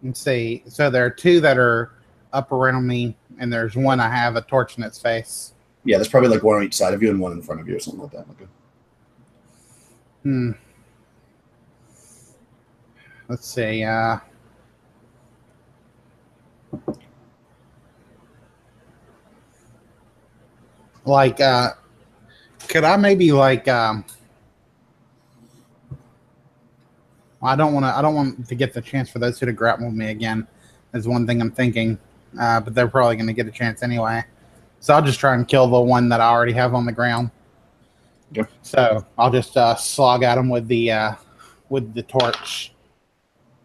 let's see. So there are 2 that are up around me, and there's 1 I have a torch in its face. Yeah, there's probably like 1 on each side of you and 1 in front of you or something like that. Let's see. Could I maybe I don't want to get the chance for those 2 to grapple me again. Is one thing I'm thinking, but they're probably going to get a chance anyway. So I'll just try and kill the one that I already have on the ground. Okay. So I'll just slog at him with the torch.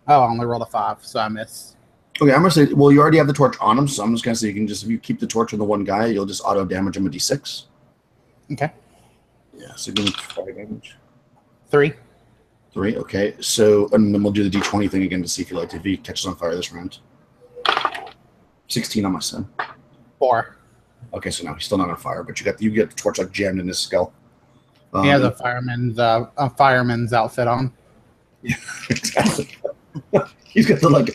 Oh, I only rolled a 5, so I miss. Okay, I'm gonna say. Well, you already have the torch on him, so I'm just gonna say if you keep the torch on the one guy, you'll just auto damage him a d6. Okay. Yeah. So give me 5 damage. 3. 3. Okay. So and then we'll do the d20 thing again to see if he catches on fire this round. 16 on my son. 4. Okay, so now he's still not on fire, but you get the torch like jammed in his skull. He has a fireman's outfit on. Yeah, exactly. He's got the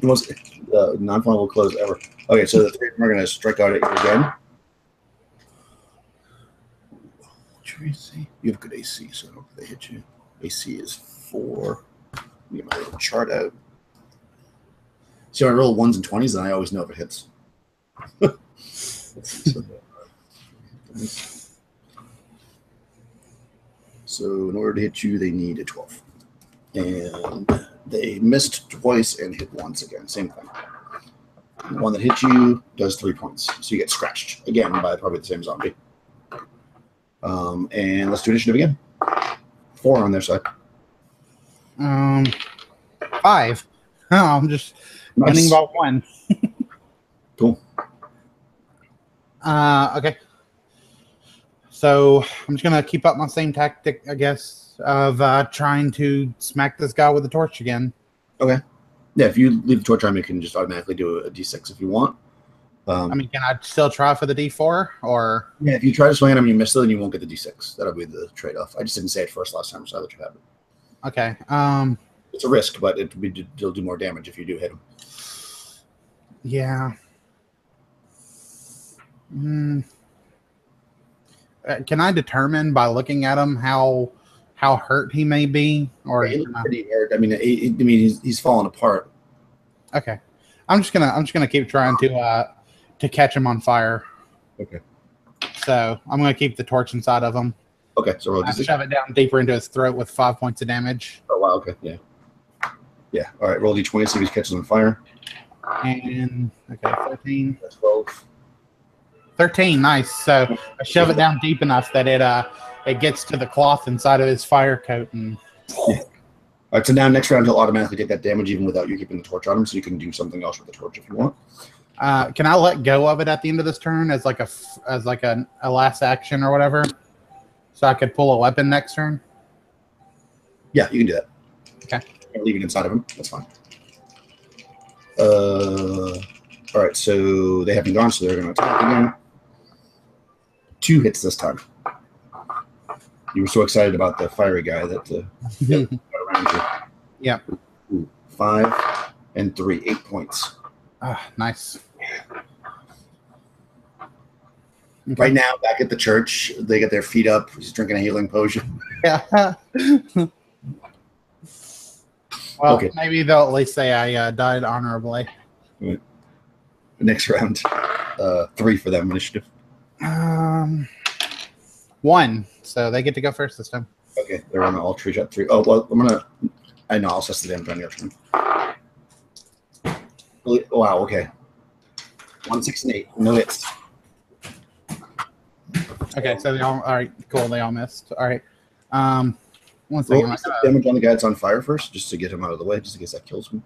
most Non-flammable clothes ever. Okay, so the three of them are going to strike out at you again. What's your AC? You have good AC, so I don't know if they hit you. AC is 4. Let me get my little chart out. See, when I roll 1s and 20s, then I always know if it hits. So in order to hit you, they need a 12. And they missed twice and hit once again. Same thing. The one that hits you does 3 points. So you get scratched again by probably the same zombie. And let's do initiative again. 4 on their side. 5. Oh, I'm just winning by 1. Cool. Okay. So I'm just gonna keep up my same tactic, I guess, of trying to smack this guy with a torch again. Okay. Yeah, if you leave the torch on, you can just automatically do a D6 if you want. I mean, can I still try for the D4 or? Yeah, if you try to swing at him, you miss it, then you won't get the D6. That'll be the trade-off. I just didn't say it first last time, so I let you have it. Okay. It's a risk, but it'll do more damage if you do hit him. Yeah. Can I determine by looking at him how hurt he may be, or he looks pretty hurt. I mean, he's falling apart. Okay, I'm just gonna keep trying to catch him on fire. Okay. So I'm gonna keep the torch inside of him. Okay, so roll D6. Shove it down deeper into his throat with 5 points of damage. Oh wow. Okay. Yeah. Yeah. All right. Roll D20. See if he catches on fire. And okay, 13. That's 12. 13, nice. So I shove it down deep enough that it gets to the cloth inside of his fire coat. And yeah. All right, so now next round he'll automatically take that damage even without you keeping the torch on him, so you can do something else with the torch if you want. Can I let go of it at the end of this turn as like a last action or whatever, so I could pull a weapon next turn? Yeah, you can do that. Okay. Leave it inside of him. That's fine. All right, so they haven't gone, so they're going to attack again. 2 hits this time. You were so excited about the fiery guy that got around you. Yeah. 5 and 3, 8 points. Nice. Okay. Right now, back at the church, they get their feet up. He's drinking a healing potion. Yeah. Well, okay. Maybe they'll at least say I died honorably. Right. Next round, 3 for them initiative. 1, so they get to go first this time. Okay, they're on all tree shot 3. Oh well, I know I'll assess the damage on your turn. Wow. Okay. 1, 6, and 8. No hits. Okay, so they all right. Cool, they all missed. All right. 1 second. Roll damage on the guy that's on fire first, just to get him out of the way, just in case that kills him.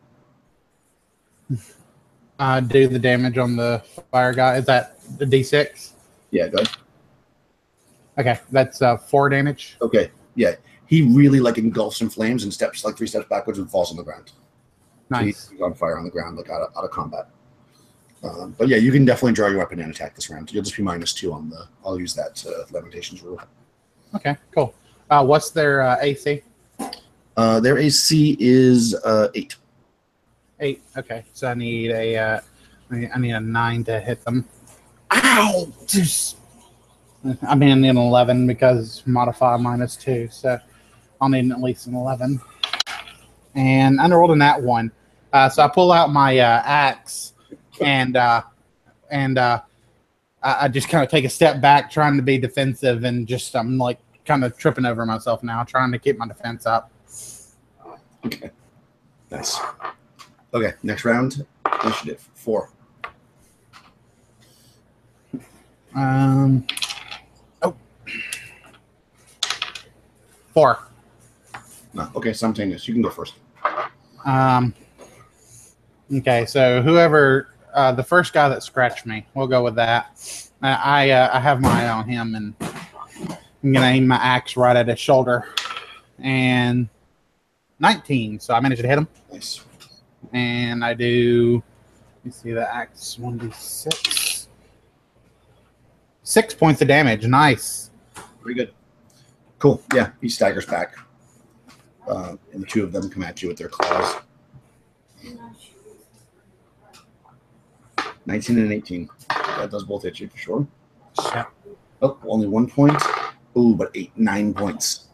Do the damage on the fire guy. Is that the D6? Yeah, go ahead. Okay, that's 4 damage. Okay, yeah. He really engulfs in flames and steps 3 steps backwards and falls on the ground. Nice. So he's on fire on the ground, out of combat. But yeah, you can definitely draw your weapon and attack this round. You'll just be -2 on the. I'll use that Lamentations rule. Okay, cool. What's their AC? Their AC is 8. 8. Okay, so I need a 9 to hit them. Ow! I mean, I need an 11 because modify -2, so I'll need at least an 11. And I rolled a nat 1, so I pull out my axe and I just kind of take a step back, trying to be defensive, and I'm kind of tripping over myself now, trying to keep my defense up. Okay, nice. Okay, next round, initiative 4. Oh. 4. No, okay, simultaneous. You can go first. Okay, so whoever the first guy that scratched me, we'll go with that. I have my eye on him, and I'm gonna aim my axe right at his shoulder. And 19, so I managed to hit him. Nice. And I do. Let me see the axe 1d6. 6 points of damage. Nice. Very good. Cool. Yeah, he staggers back, and the 2 of them come at you with their claws. 19 and 18. That does both hit you for sure. Yeah. Oh, only 1 point. Ooh, but 9 points.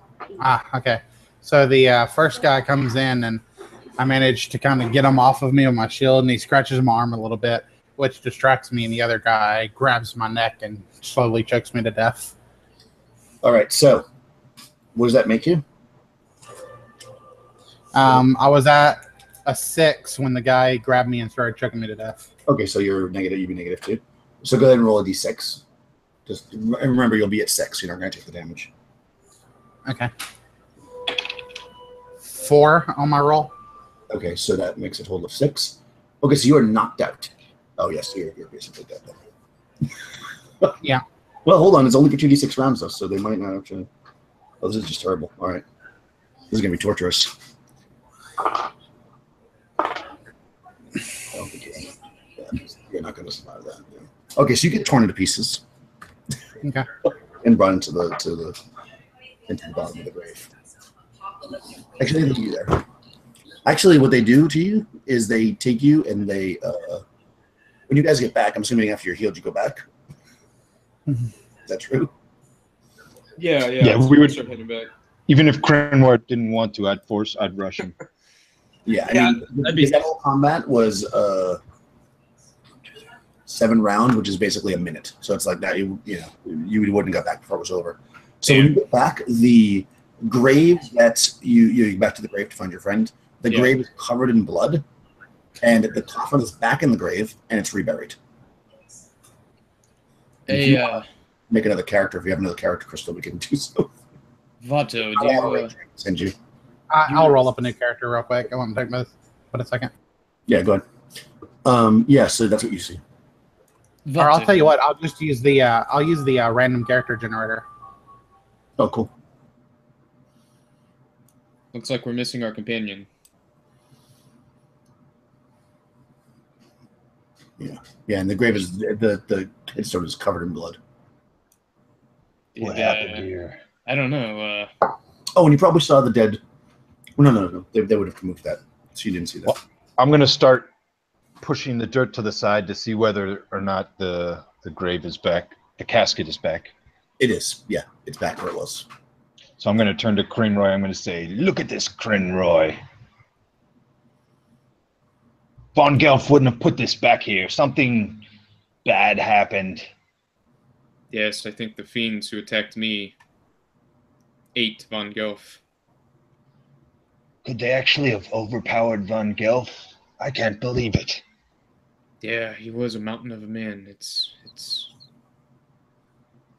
Okay. So the first guy comes in, and I manage to kind of get him off of me with my shield, and he scratches my arm a little bit, which distracts me, and the other guy grabs my neck and slowly chokes me to death. All right, so what does that make you? I was at a 6 when the guy grabbed me and started choking me to death. Okay, so you're negative. You'd be negative 2. So go ahead and roll a d6. Just remember, you'll be at 6. You're not going to take the damage. Okay. 4 on my roll. Okay, so that makes a total of 6. Okay, so you are knocked out. Oh, yes, you're basically dead then. Yeah. Well, hold on. It's only for 2d6 rounds, though, so they might not actually... Oh, this is just terrible. All right. This is going to be torturous. I don't think you're not going to survive that. Yeah. Okay, so you get torn into pieces. Okay. And brought into the bottom of the grave. Actually, they leave you there. Actually, what they do to you is they take you and they... when you guys get back, I'm assuming after you're healed, you go back. Is that true? Yeah, we would start heading back. Even if Crenward didn't want to, I'd rush him. Yeah, I mean, that whole combat was 7 rounds, which is basically a minute. So it's like that. You wouldn't have got back before it was over. So when you get back, the grave that you get back to the grave to find your friend. The grave is covered in blood, and the coffin is back in the grave, and it's reburied. Make another character. If you have another character crystal, we can do so. Vato, send you. I'll roll up a new character real quick. I want to take this. But a second. Yeah, go ahead. Yeah, so that's what you see. Vato. Or I'll tell you what. I'll just use the random character generator. Oh, cool. Looks like we're missing our companion. Yeah, and the grave is the headstone is covered in blood. What happened here? I don't know. Oh, and you probably saw the dead. Well, no. They would have removed that, so you didn't see that. Well, I'm going to start pushing the dirt to the side to see whether or not the grave is back. The casket is back. It is. Yeah, it's back where it was. So I'm going to turn to Crinroy. I'm going to say, "Look at this, Crinroy. Von Gelf wouldn't have put this back here. Something bad happened." Yes, I think the fiends who attacked me ate Von Gelf. Could they actually have overpowered Von Gelf? I can't believe it. Yeah, he was a mountain of a man. It's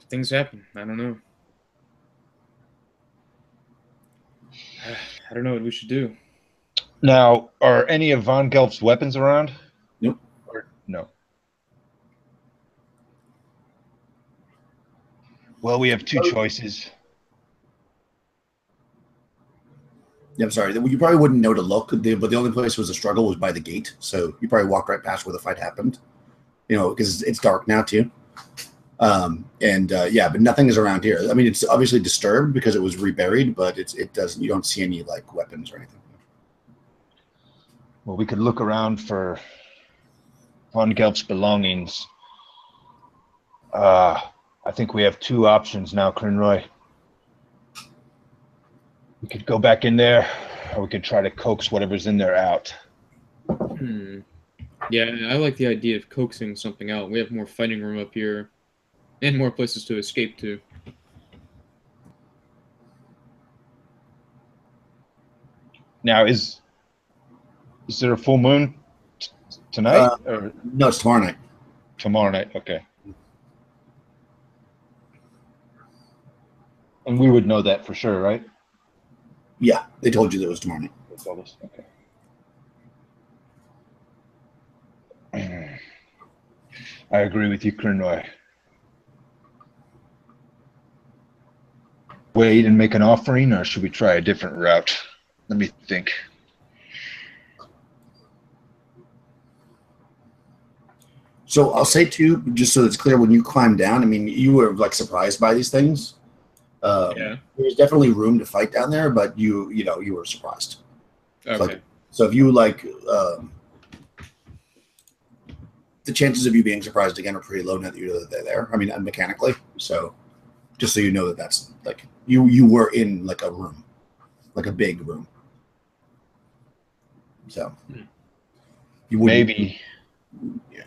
things happen. I don't know. I don't know what we should do. Now, are any of Von Gelf's weapons around? Nope. Or, no. Well, we have two choices. Yeah, I'm sorry. You probably wouldn't know to look, but the only place was a struggle was by the gate. So you probably walked right past where the fight happened. Because it's dark now too. But nothing is around here. I mean, it's obviously disturbed because it was reburied, but it doesn't. You don't see any like weapons or anything. Well, we could look around for Von Gelf's belongings. I think we have two options now, Crinroy. We could go back in there, or we could try to coax whatever's in there out. Yeah, I like the idea of coaxing something out. We have more fighting room up here, and more places to escape to. Now, is there a full moon tonight? Or? No, it's tomorrow night. Tomorrow night, okay. And we would know that for sure, right? Yeah, they told you that it was tomorrow night. They told us, okay. I agree with you, Crinroy. Wait and make an offering, or should we try a different route? Let me think. So I'll say too, just so it's clear, when you climb down, I mean, you were like surprised by these things. There's definitely room to fight down there, but you were surprised. Okay. So if you the chances of you being surprised again are pretty low now that you know that they're there. I mean, mechanically. So, just so you know that that's like you were in like a room, like a big room. So, you wouldn't. Maybe. Yeah.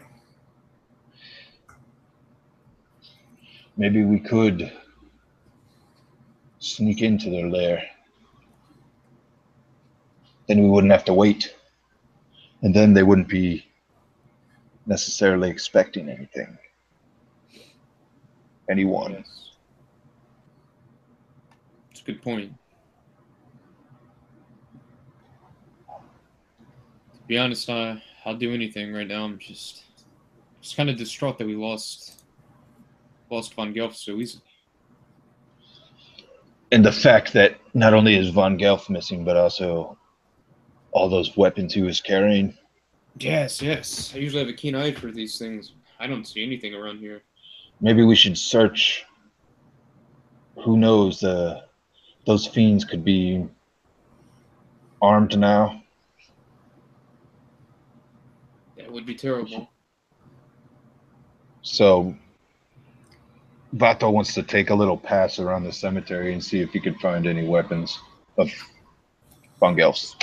Maybe we could sneak into their lair. Then we wouldn't have to wait. And then they wouldn't be necessarily expecting anything. Anyone. Yes. It's a good point. To be honest, I'll do anything right now. I'm just kind of distraught that we lost Von Gelf so easily. And the fact that not only is Von Gelf missing, but also all those weapons he was carrying. Yes. I usually have a keen eye for these things. I don't see anything around here. Maybe we should search. Who knows? Those fiends could be armed now. That would be terrible. So Vato wants to take a little pass around the cemetery and see if he could find any weapons of Von Gelf's.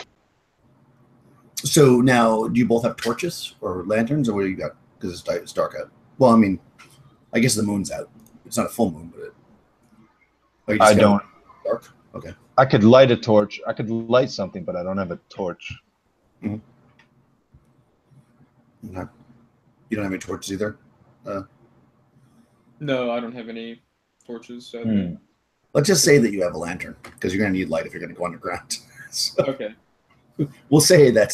So now, do you both have torches or lanterns, or what do you got? Because it's dark out. Well, I mean, I guess the moon's out. It's not a full moon, but I don't. Dark. Okay. I could light a torch. I could light something, but I don't have a torch. Mm-hmm. You don't have any torches either. No, I don't have any torches. So Let's just say that you have a lantern, because you're going to need light if you're going to go underground. So okay. We'll say that.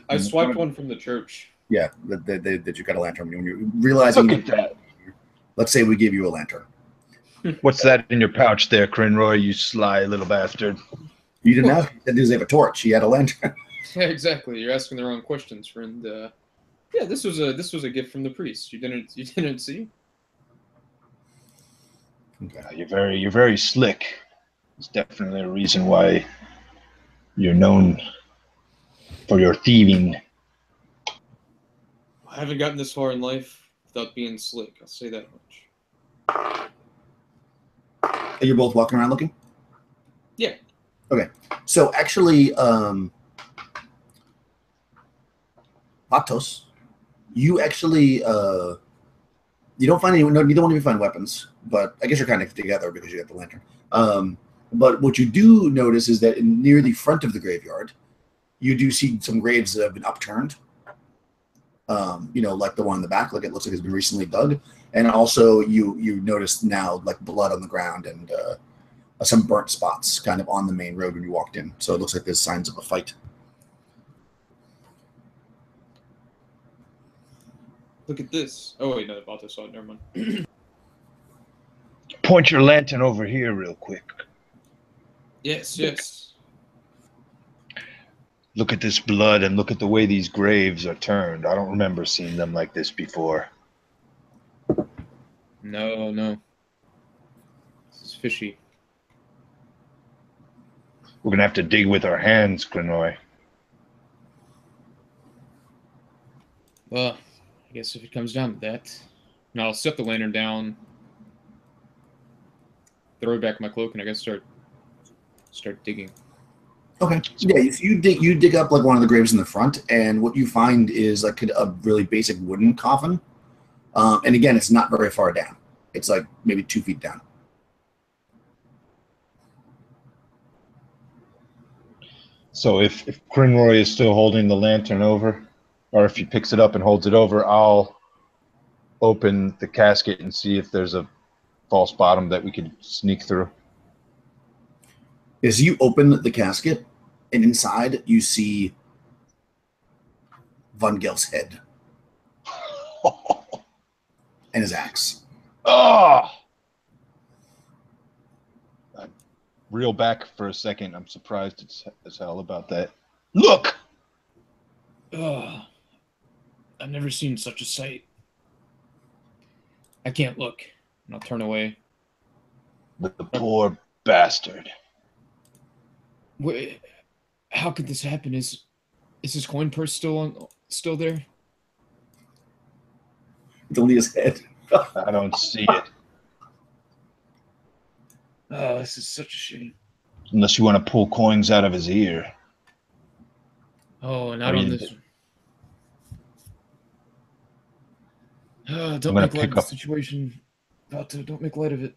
I swiped one from the church. Yeah, that you got a lantern. When you realizing Look at that. Let's say we give you a lantern. What's that in your pouch there, Crinroy, you sly little bastard? You didn't ask. That dude have a torch. He had a lantern. Yeah, exactly. You're asking the wrong questions, friend. Yeah, this was a gift from the priest. You didn't see? Okay. You're very slick. It's definitely a reason why you're known for your thieving. I haven't gotten this far in life without being slick. I'll say that much. And you're both walking around looking? Yeah. Okay. So actually, Vatos, you actually you don't find any. No, you don't even find weapons. But I guess you're kind of together because you got the lantern. But what you do notice is that near the front of the graveyard, you do see some graves that have been upturned. Like the one in the back, like it looks like it's been recently dug. And also you notice now like blood on the ground and some burnt spots kind of on the main road when you walked in. So it looks like there's signs of a fight. Look at this. Oh wait, no, the Balto saw it. Never mind. Point your lantern over here real quick. Yes. Look at this blood and look at the way these graves are turned. I don't remember seeing them like this before. No. This is fishy. We're gonna have to dig with our hands, Crinroy. Well, I guess if it comes down to that. No, I'll set the lantern down, throw it back in my cloak, and I guess start digging. Okay. Yeah, you dig up like one of the graves in the front, and what you find is like a really basic wooden coffin. And again, it's not very far down. It's like maybe 2 feet down. So if Crinroy is still holding the lantern over, or if he picks it up and holds it over, I'll open the casket and see if there's a false bottom that we could sneak through. As you open the casket, and inside you see Von Gelf's head and his axe. Oh! I reel back for a second. I'm surprised as hell about that. Look! Ugh. I've never seen such a sight. I can't look, and I'll turn away. The poor bastard. Wait, how could this happen? Is his coin purse still there? It's only his head. I don't see it. Oh, this is such a shame. Unless you want to pull coins out of his ear. Oh, not I on mean, this one. Don't gonna make light pick of the up- situation. Vato, don't make light of it.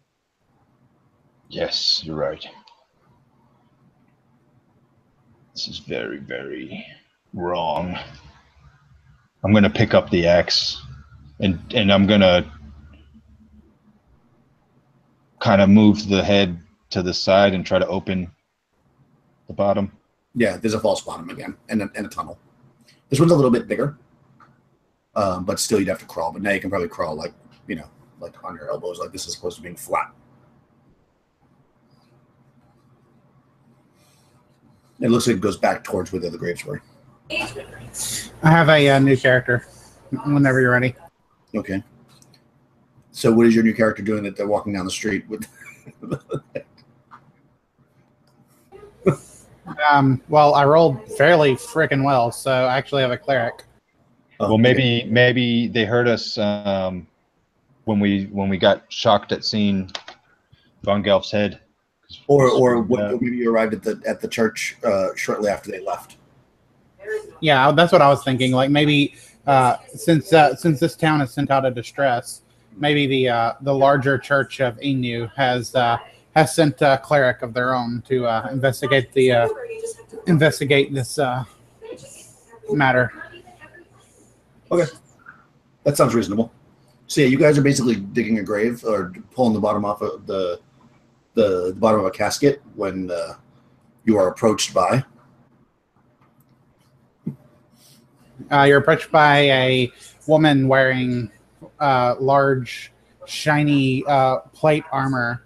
Yes, you're right. This is very, very wrong. I'm going to pick up the axe and I'm going to kind of move the head to the side and try to open the bottom. Yeah, there's a false bottom again and a tunnel. This one's a little bit bigger, but still you'd have to crawl. But now you can probably crawl like on your elbows, like this is supposed to be flat. It looks like it goes back towards where the other graves were. I have a new character. Whenever you're ready. Okay. So what is your new character doing that they're walking down the street with? Well, I rolled fairly freaking well, so I actually have a cleric. Well, maybe they heard us when we got shocked at seeing Von Gelf's head. Or maybe you arrived at the church shortly after they left. Yeah, that's what I was thinking. Like maybe since this town has sent out a distress, maybe the larger church of Inu has sent a cleric of their own to investigate this matter. Okay, that sounds reasonable. So yeah, you guys are basically digging a grave or pulling the bottom off of the bottom of a casket when you are approached by. You're approached by a woman wearing large, shiny plate armor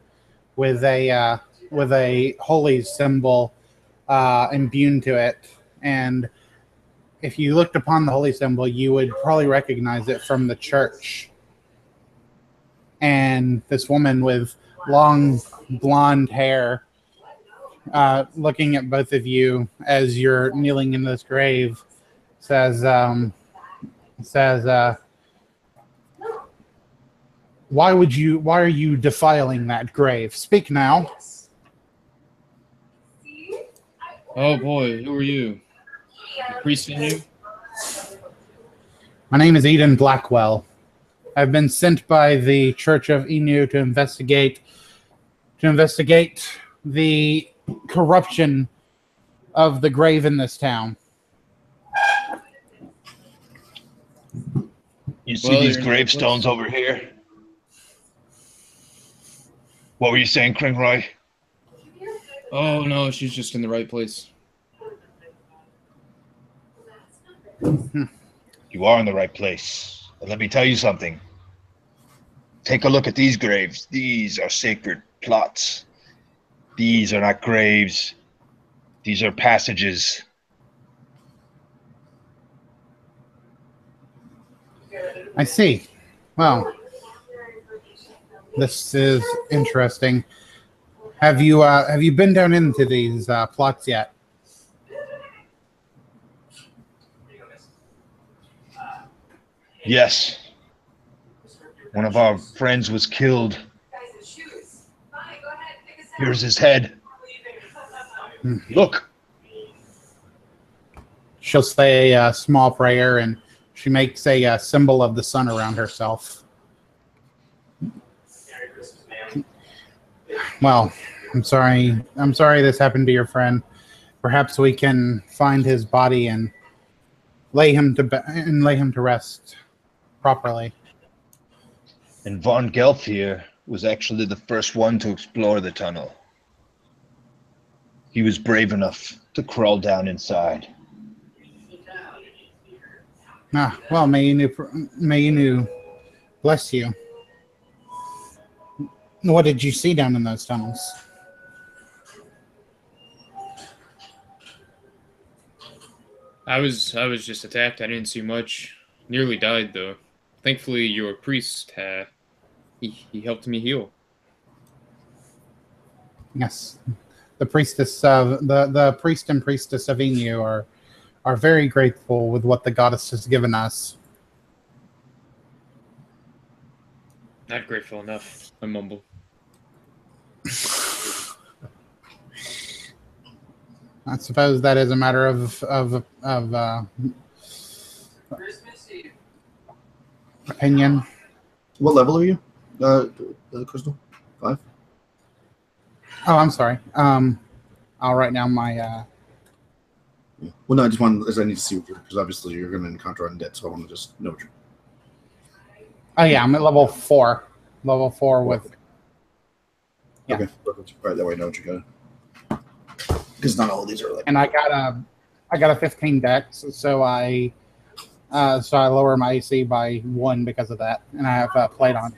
with a holy symbol imbued to it. And if you looked upon the holy symbol, you would probably recognize it from the church. And this woman with long blonde hair, looking at both of you as you're kneeling in this grave, says, why are you defiling that grave? Speak now. Oh boy, who are you? The priest in you? My name is Eden Blackwell. I've been sent by the Church of Inu to investigate the corruption of the grave in this town. You see these gravestones over here? What were you saying, Kringroy? Oh no, she's just in the right place. You are in the right place. But let me tell you something. Take a look at these graves. These are sacred plots. These are not graves. These are passages. I see. Well, this is interesting. Have you been down into these plots yet? Yes. One of our friends was killed. Here's his head. Look. She'll say a small prayer, and she makes a symbol of the sun around herself. Well, I'm sorry this happened to your friend. Perhaps we can find his body and lay him to rest properly. And Von Gelf here was actually the first one to explore the tunnel. He was brave enough to crawl down inside. Well, may Inu bless you. What did you see down in those tunnels? I was just attacked. I didn't see much. Nearly died though. Thankfully, your priest he helped me heal. Yes, the priestess, the priest and priestess of Inu are very grateful with what the goddess has given us. Not grateful enough, I mumble. I suppose that is a matter of opinion. What level are you, Crystal? 5? Oh, I'm sorry. I'll write down my. Yeah. Well, no, I just want, as I need to see, because obviously you're going to encounter undead, so I want to just know what you're. Oh yeah, I'm at level 4. Level 4 with. Yeah. Okay, perfect. All right, that way I know what you got. Because not all of these are like. And I got a 15 dex, so I lower my AC by 1 because of that, and I have plate on.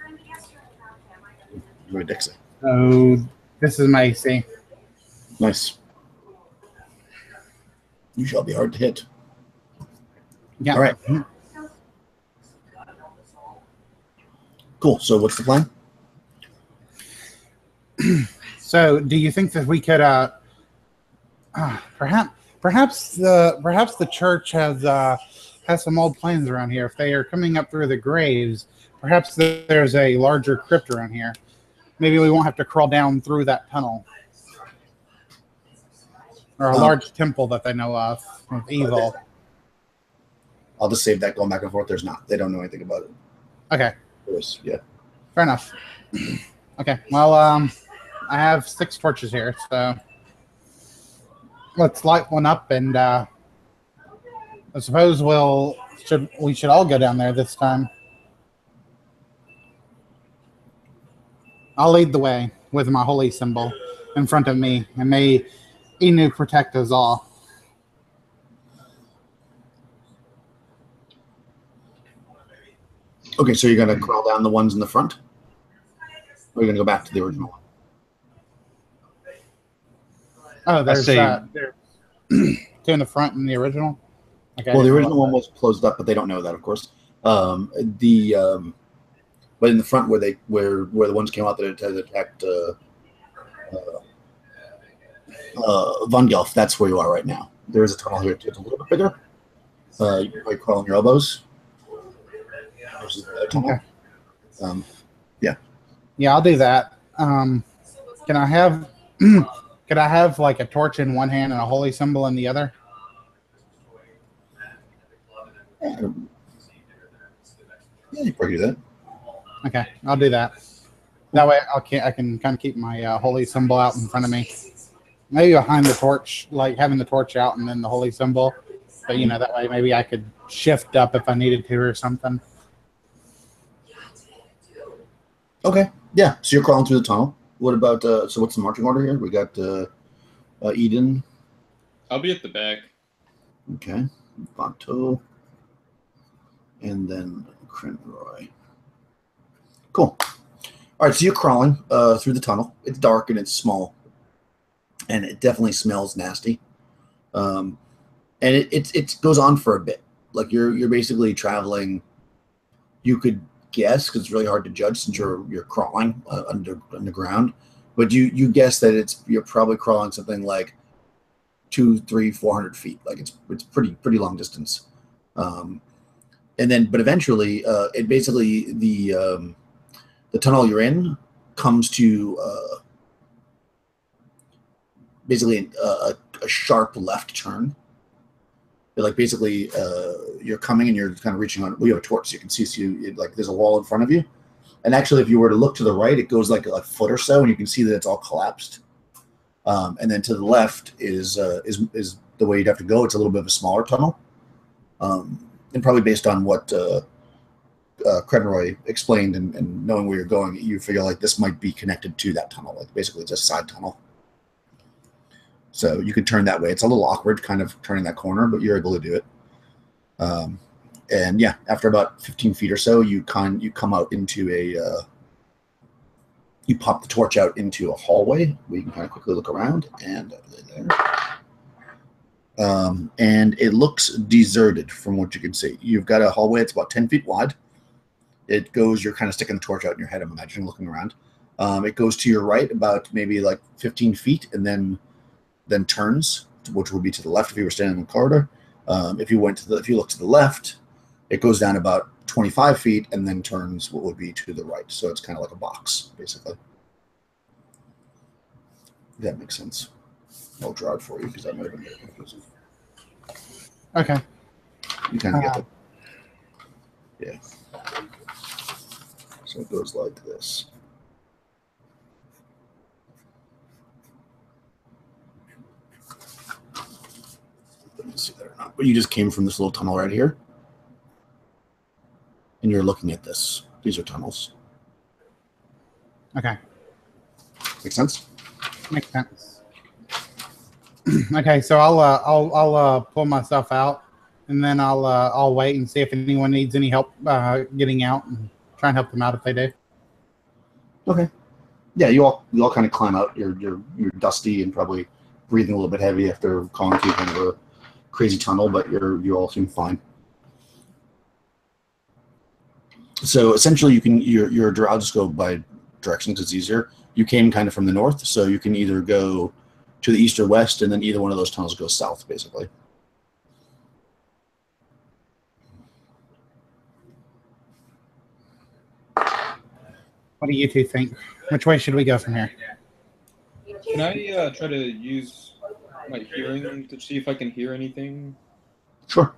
Very dexy. So this is my AC. Nice. You shall be hard to hit. Yeah. All right. Cool. So what's the plan? So do you think that we could perhaps the church has some old plans around here? If they are coming up through the graves, perhaps there's a larger crypt around here. Maybe we won't have to crawl down through that tunnel. Or a large temple that they know of evil. I'll just save that going back and forth. There's not. They don't know anything about it. Okay. Yeah. Fair enough. Okay. Well, I have 6 torches here, so let's light one up, and I suppose we should all go down there this time. I'll lead the way with my holy symbol in front of me, and may Inu protect us all. Okay, so you're going to crawl down the ones in the front? Or are you going to go back to the original one? Oh, there's 2 in the front and the original? Okay, well, the original one was closed up, but they don't know that, of course. But in the front where the ones came out that attacked Vungelf, that's where you are right now. There is a tunnel here. It's a little bit bigger. You can probably crawl on your elbows. Okay. Yeah. Yeah, I'll do that. Can I have could I have like a torch in one hand and a holy symbol in the other? Yeah, you probably do that. Okay, I'll do that. That way I can kind of keep my holy symbol out in front of me. Maybe behind the torch, like having the torch out and then the holy symbol. But, that way maybe I could shift up if I needed to or something. Okay. Yeah. So you're crawling through the tunnel. What about, so what's the marching order here? We got Eden. I'll be at the back. Okay. Vato. And then Crinroy. Cool. All right. So you're crawling through the tunnel. It's dark and it's small. And it definitely smells nasty. And it goes on for a bit. Like you're basically traveling, you could guess, because it's really hard to judge since you're crawling underground, but you guess that you're probably crawling something like 200, 300, 400 feet. Like it's pretty long distance. But eventually it basically the tunnel you're in comes to basically a sharp left turn. Like basically you're coming and you're kind of reaching on. We have a torch, so you can see like there's a wall in front of you, and actually if you were to look to the right, it goes like a foot or so, and you can see that it's all collapsed. And then to the left is the way you'd have to go. It's a little bit of a smaller tunnel, and probably based on what Crenroy explained and knowing where you're going, you figure like this might be connected to that tunnel. Like basically it's a side tunnel. So you could turn that way. It's a little awkward kind of turning that corner, but you're able to do it. And yeah, after about 15 feet or so, you come out into you pop the torch out into a hallway where you can kind of quickly look around, and it looks deserted from what you can see. You've got a hallway. It's about 10 feet wide. It goes, you're kind of sticking the torch out in your head, I'm imagining, looking around. It goes to your right about maybe like 15 feet and then turns, which would be to the left if you were standing in the corridor. If you look to the left, it goes down about 25 feet and then turns what would be to the right. So it's kind of like a box, basically. That makes sense. I'll draw it for you because that might have been very confusing. Okay. You kind of get the... Yeah. So it goes like this. Let me see that or not. But you just came from this little tunnel right here. And you're looking at this. These are tunnels. Okay. Make sense? Makes sense. Okay, so I'll pull myself out, and then I'll wait and see if anyone needs any help getting out, and try and help them out if they do. Okay. Yeah, you all kind of climb out. You're dusty and probably breathing a little bit heavy after calling through kind of a crazy tunnel, but you all seem fine. So essentially, your drow just go by directions. It's easier. You came kind of from the north, so you can either go to the east or west, and then either one of those tunnels goes south, basically. What do you two think? Which way should we go from here? Can I try to use my hearing to see if I can hear anything? Sure.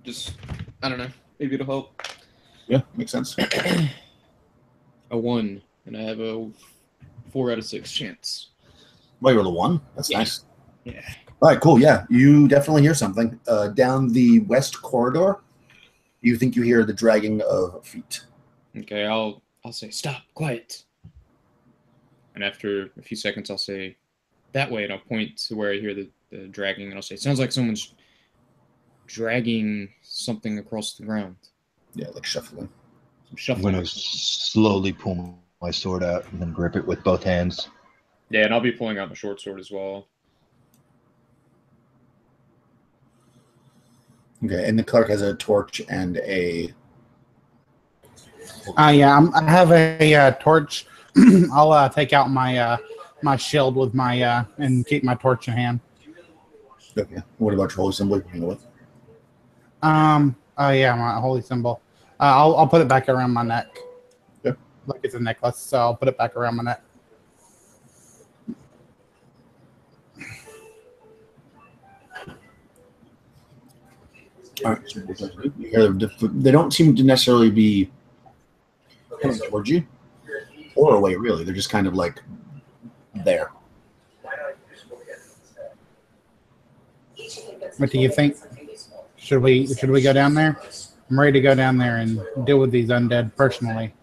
Just, I don't know. Maybe it'll help. Yeah, makes sense. A 1, and I have a 4 out of 6 chance. Well, you rolled a 1? That's nice. Yeah. All right, cool. Yeah, you definitely hear something. Down the west corridor, you think you hear the dragging of feet. Okay, I'll say, stop, quiet. And after a few seconds, I'll say, that way, and I'll point to where I hear the dragging, and I'll say, sounds like someone's dragging something across the ground. Yeah, like shuffling. Shuffling. I'm going to slowly pull my sword out and then grip it with both hands. Yeah, and I'll be pulling out my short sword as well. Okay, and the clerk has a torch and a... Yeah, I have a torch. I'll take out my my shield with my and keep my torch in hand. Okay. What about your holy symbol you're hanging with? Yeah, my holy symbol. I'll put it back around my neck. Yeah. Like it's a necklace, so I'll put it back around my neck. All right. So you hear they don't seem to necessarily be coming towards you or away, really. They're just kind of like there. What do you think? Should we go down there? I'm ready to go down there and deal with these undead personally.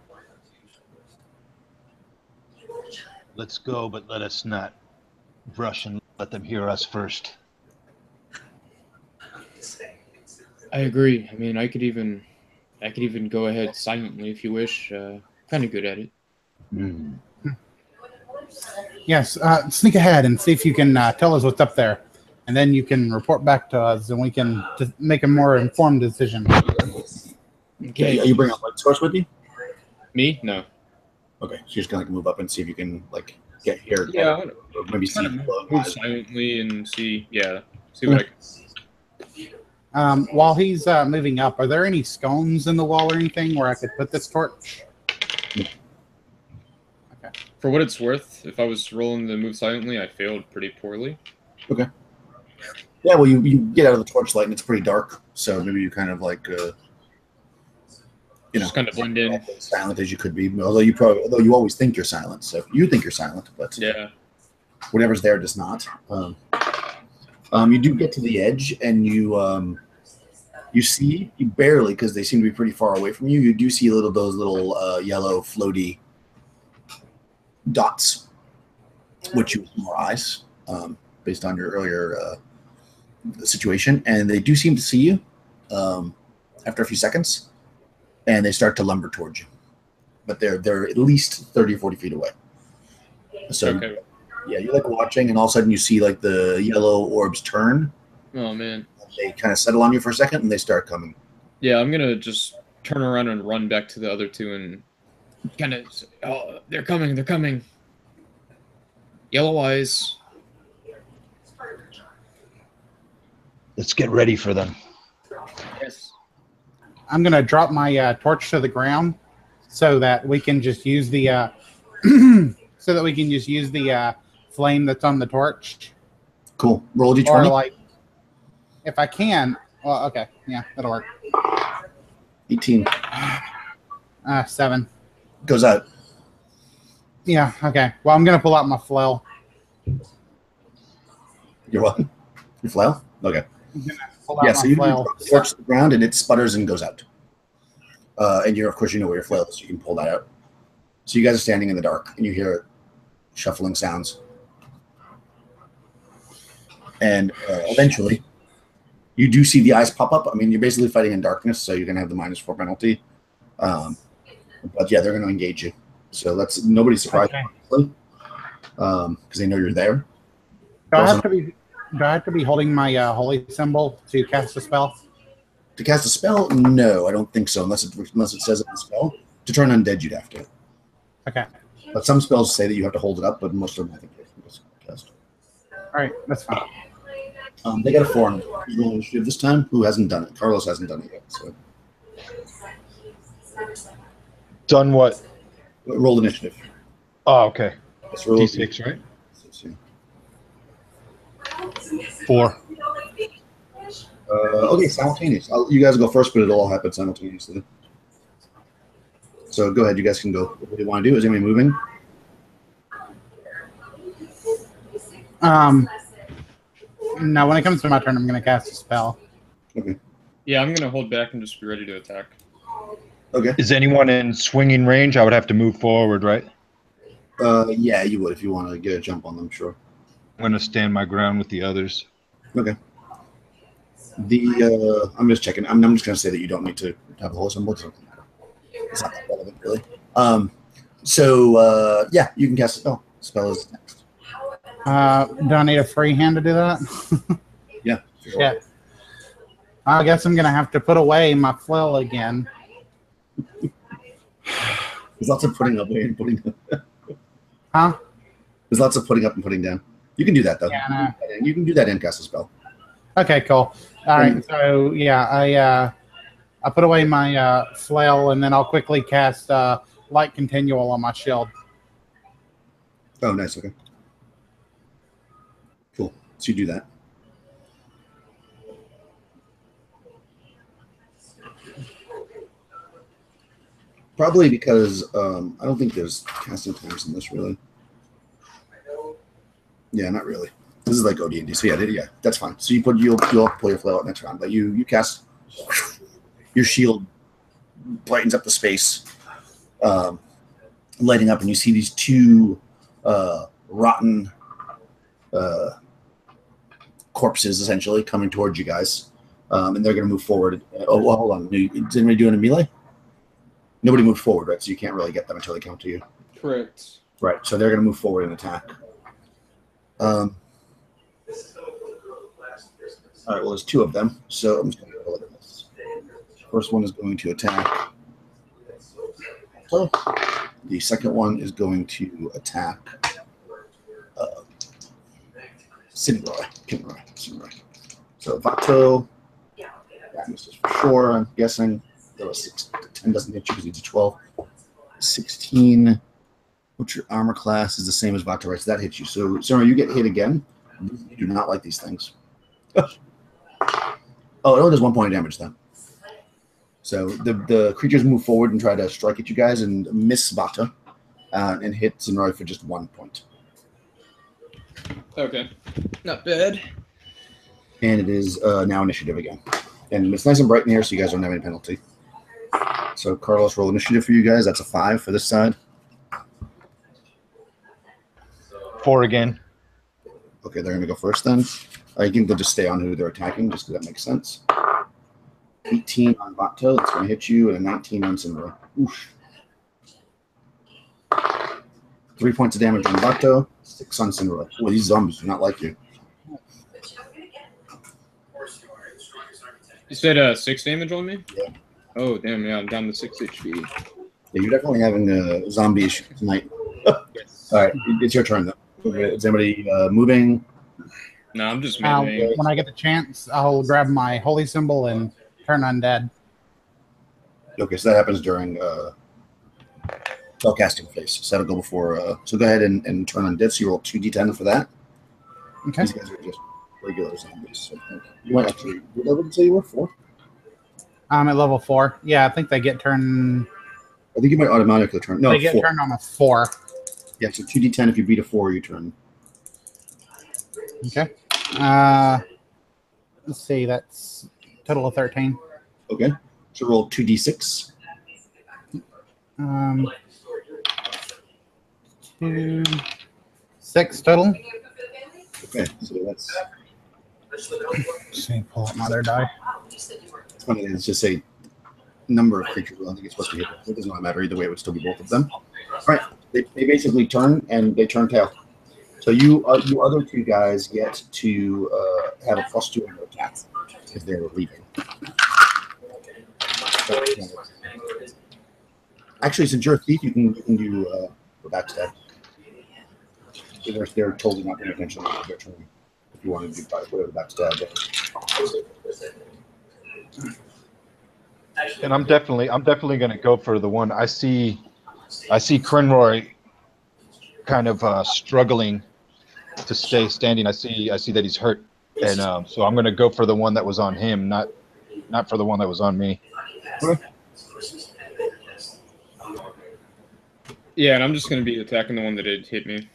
Let's go, but let us not rush and let them hear us first. I agree. I mean, I could even go ahead silently if you wish. Kind of good at it. Mm. Yes, sneak ahead and see if you can tell us what's up there, and then you can report back to us, and we can make a more informed decision. Okay. Are you bringing a light source with you? Me? No. Okay, so you're just gonna move up and see if you can like get here. Yeah, Or maybe see. move silently and see. Yeah, see what I can see. While he's moving up, are there any scones in the wall or anything where I could put this torch? Yeah. Okay. For what it's worth, if I was rolling to move silently, I failed pretty poorly. Okay. Yeah, well, you get out of the torchlight and it's pretty dark, so maybe you kind of like, Just kind of blend in. as silent as you could be. Although you always think you're silent, so you think you're silent, but Yeah. whatever's there does not. You do get to the edge, and you see barely because they seem to be pretty far away from you. You do see those little yellow floaty dots, which use more eyes based on your earlier situation, and they do seem to see you after a few seconds, and they start to lumber towards you, but they're at least 30 or 40 feet away. So Okay. yeah, you're like watching, and all of a sudden you see like the yellow orbs turn. Oh man. They kind of settle on you for a second, and they start coming. Yeah, I'm gonna just turn around and run back to the other two and kind of. Oh, they're coming! They're coming! Yellow eyes. Let's get ready for them. Yes. I'm gonna drop my torch to the ground so that we can just use the flame that's on the torch. Cool. Roll a d20. Or like, if I can. Well, okay, yeah, that'll work. 18. 7. Goes out. Yeah. Okay. Well, I'm gonna pull out my flail. You're what? Your flail? Okay. I'm gonna pull out Yeah, my so you flail. drop the torch to the ground and it sputters and goes out. And of course, you know where your flail is, so you can pull that out. So you guys are standing in the dark and you hear shuffling sounds. And eventually, you do see the eyes pop up. I mean, you're basically fighting in darkness, so you're going to have the -4 penalty. But yeah, they're going to engage you. So that's nobody's surprised, because they know you're there. Do I have to be holding my holy symbol to cast a spell? To cast a spell? No, I don't think so, unless it says it in the spell. To turn undead, you'd have to. Okay. But some spells say that you have to hold it up, but most of them, I think, you can just cast. All right, that's fine. They got a 4 initiative this time. Who hasn't done it? Carlos hasn't done it yet. So Done what? roll initiative. Oh, okay. Let's roll D6, right? 6, 4. okay, simultaneous. You guys will go first, but it'll all happen simultaneously. So go ahead. You guys can go. What do you want to do? Is anybody moving? No, when it comes to my turn, I'm going to cast a spell. Okay. Yeah, I'm gonna hold back and just be ready to attack. Okay. Is anyone in swinging range? I would have to move forward, right? Yeah, you would if you want to get a jump on them, sure. I'm going to stand my ground with the others. Okay. I'm just checking. I'm just going to say that you don't need to have a whole symbol. It's not that relevant, really. Yeah, you can cast a spell. Spell is next. Do I need a free hand to do that? Yeah. Sure. Yeah. I guess I'm going to have to put away my flail again. There's lots of putting up and putting down. Huh? There's lots of putting up and putting down. You can do that, though. Yeah, You can do that and cast a spell. Okay, cool. All right, so yeah, I put away my flail, and then I'll quickly cast light continual on my shield. Oh, nice. Okay. Cool. So you do that. Probably because I don't think there's casting times in this, really. Yeah, not really. This is like OD&D, so yeah, that's fine. So you'll pull your flail out next round, but you cast your shield, brightens up the space, lighting up, and you see these two rotten corpses essentially coming towards you guys, and they're going to move forward. Oh, well, hold on. Is anybody doing a melee? Nobody moved forward, right? So you can't really get them until they come to you. Correct. Right. So they're going to move forward and attack. All right. Well, there's 2 of them, so I'm just going to look at this. First one is going to attack. So the second one is going to attack Sinroy. So Vato, that misses for sure. I'm guessing. There was 10 doesn't hit you because he's a 12. 16. What's your armor class? Is the same as Vato, right? So that hits you. So Sinroy, you get hit again. You do not like these things. Oh, it only does 1 point of damage then. So the creatures move forward and try to strike at you guys and miss Vato and hit Sinroy for just 1 point. Okay. Not bad. And it is now initiative again. And it's nice and bright in here, so you guys don't have any penalty. So Carlos, roll initiative for you guys. That's a 5 for this side. 4 again. Okay, they're going to go first then. I think they'll just stay on who they're attacking, just because that makes sense. 18 on Vato, that's going to hit you, and a 19 on Sinroy. Oof. 3 points of damage on Vato, 6 on Sinroy. Well, these zombies do not like you. You said 6 damage on me? Yeah. Oh, damn, yeah, I'm down to 6 HP. Yeah, you're definitely having a zombie issue tonight. Yes. All right, it's your turn, though. Is anybody moving? No, I'm just moving. When I get the chance, I'll grab my holy symbol and turn undead. Okay, so that happens during spellcasting phase. So that'll go before. So go ahead and turn on diff. So you roll 2d10 for that. Okay. These guys are just regular zombies. So you might actually. What level did you say you were? 4? I'm at level 4. Yeah, I think they get turned. I think you might automatically turn. No, They get 4. turned on a 4. Yeah, so 2d10. If you beat a 4, you turn. Okay. Let's see. That's total of 13. Okay. So roll 2d6. 2, 6 total. Okay, so that's. Just need to pull up my other die. It's funny. It's just a number of creatures. I don't think it's supposed to hit. It does not matter either way. It would still be both of them. All right. They basically turn and they turn tail. So you other two guys get to have a +2 on your attack if they're leaving. Actually, since you're a thief, you can do a backstab. They're totally not paying attention to their turn. If you want to do whatever backstab. And I'm definitely going to go for the one I see Crinroy kind of struggling to stay standing. I see that he's hurt, and so I'm going to go for the one that was on him, not for the one that was on me. Yeah, and I'm just going to be attacking the one that had hit me.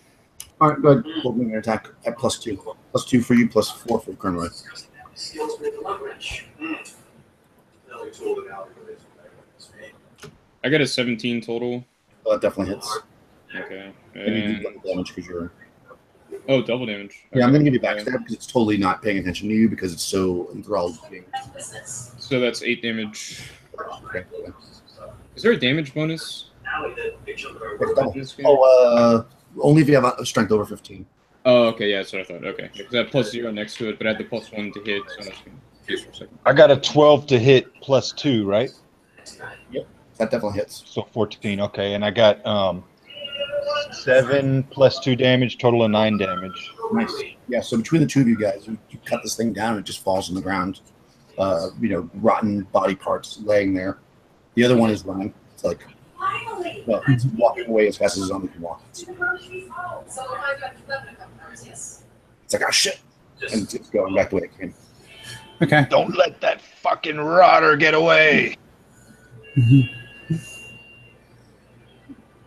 All right, go ahead. We'll bring an attack at +2. +2 for you, +4 for Crinroy. I got a 17 total. That definitely hits. Okay. And you do And, double damage because you're. oh, double damage. Yeah, I'm Okay. going to give you backstab because it's totally not paying attention to you because it's so enthralled. So that's 8 damage. Okay. Is there a damage bonus? This game? Only if you have a strength over 15. Oh, okay, yeah, that's what I thought. Okay, because I had +0 next to it, but I had the +1 to hit, so I was confused for a second. I got a 12 to hit +2, right? Yep, that definitely hits. So 14. Okay, and I got 7 +2 damage, total of 9 damage. Nice. Yeah, so between the two of you guys, you cut this thing down and it just falls on the ground. Rotten body parts laying there. The other one is running. It's like, well, it's walking away as fast as a zombie can walk. It's like, oh shit. And it's going back the way it came. Okay. Don't let that fucking rotter get away.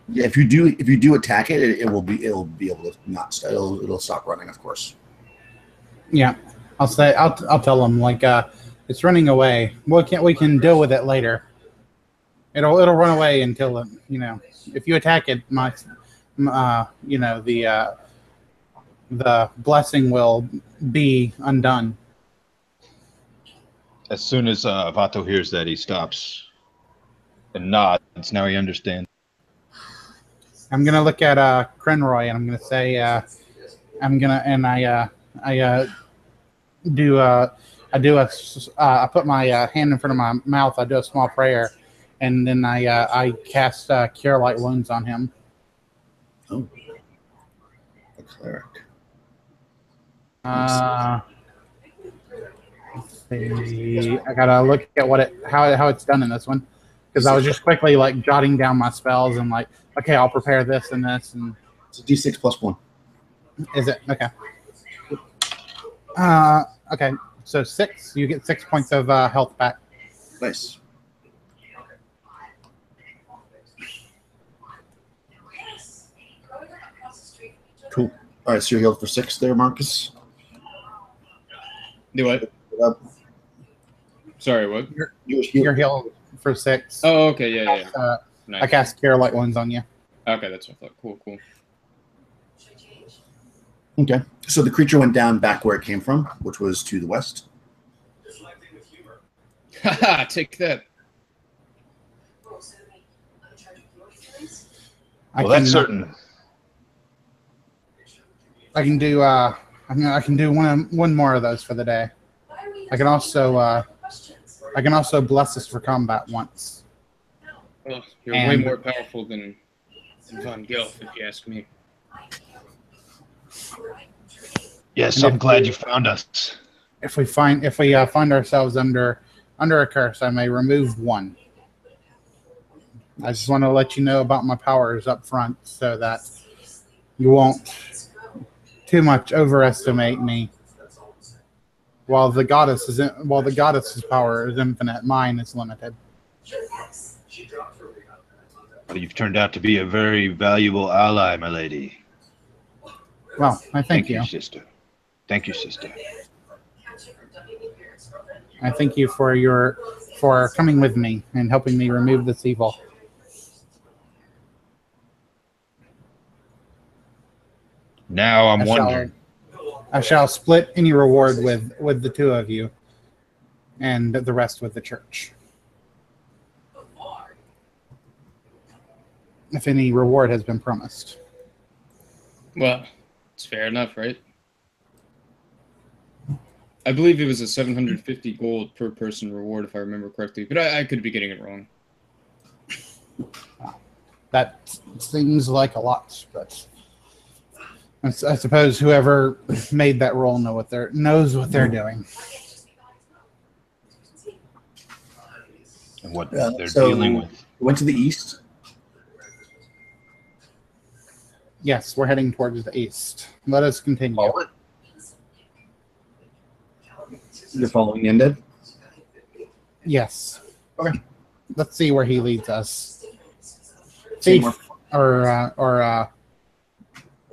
Yeah, if you do attack it, it'll be able to not stop. It'll stop running, of course. Yeah. I'll tell them like it's running away. We can deal with it later. It'll run away until if you attack it, the blessing will be undone. As soon as Vato hears that, he stops and nods. Now he understands. I'm gonna look at Crinroy and I'm gonna say I put my hand in front of my mouth. I do a small prayer, and then I cast Cure Light Wounds on him. Oh, a cleric. Let's see. I gotta look at how it's done in this one, because I was just quickly like jotting down my spells and like, okay, I'll prepare this and this and. It's a D6 +1. Is it okay? Okay. So 6. You get 6 points of health back. Nice. Cool. All right, so you're healed for 6 there, Marcus. Do what? Sorry, what? You're healed for 6. Oh, okay, yeah. Nice. I cast Cure Light Wounds on you. Okay, that's what I thought. Cool. Okay, so the creature went down back where it came from, which was to the west. Haha, take that. Well, that's certain. I can do one more of those for the day. I can also bless us for combat once. Oh, you're way more powerful than Von Gelf, if you ask me. Yes, I'm glad you found us. If we find ourselves under a curse, I may remove one. I just want to let you know about my powers up front so that you won't too much overestimate me. While the goddess's power is infinite, mine is limited. Well, you've turned out to be a very valuable ally, my lady. Well, I thank you. Sister. Thank you, sister. I thank you for coming with me and helping me remove this evil. Now I'm wondering. I shall split any reward with the two of you, and the rest with the church. If any reward has been promised. Well, it's fair enough, right? I believe it was a 750 gold per person reward, if I remember correctly, but I could be getting it wrong. That seems like a lot, but I suppose whoever made that roll knows what they're doing. And what they're dealing with. Went to the east. Yes, we're heading towards the east. Let us continue. You're following the undead? Yes. Okay. Let's see where he leads us. Same Thief,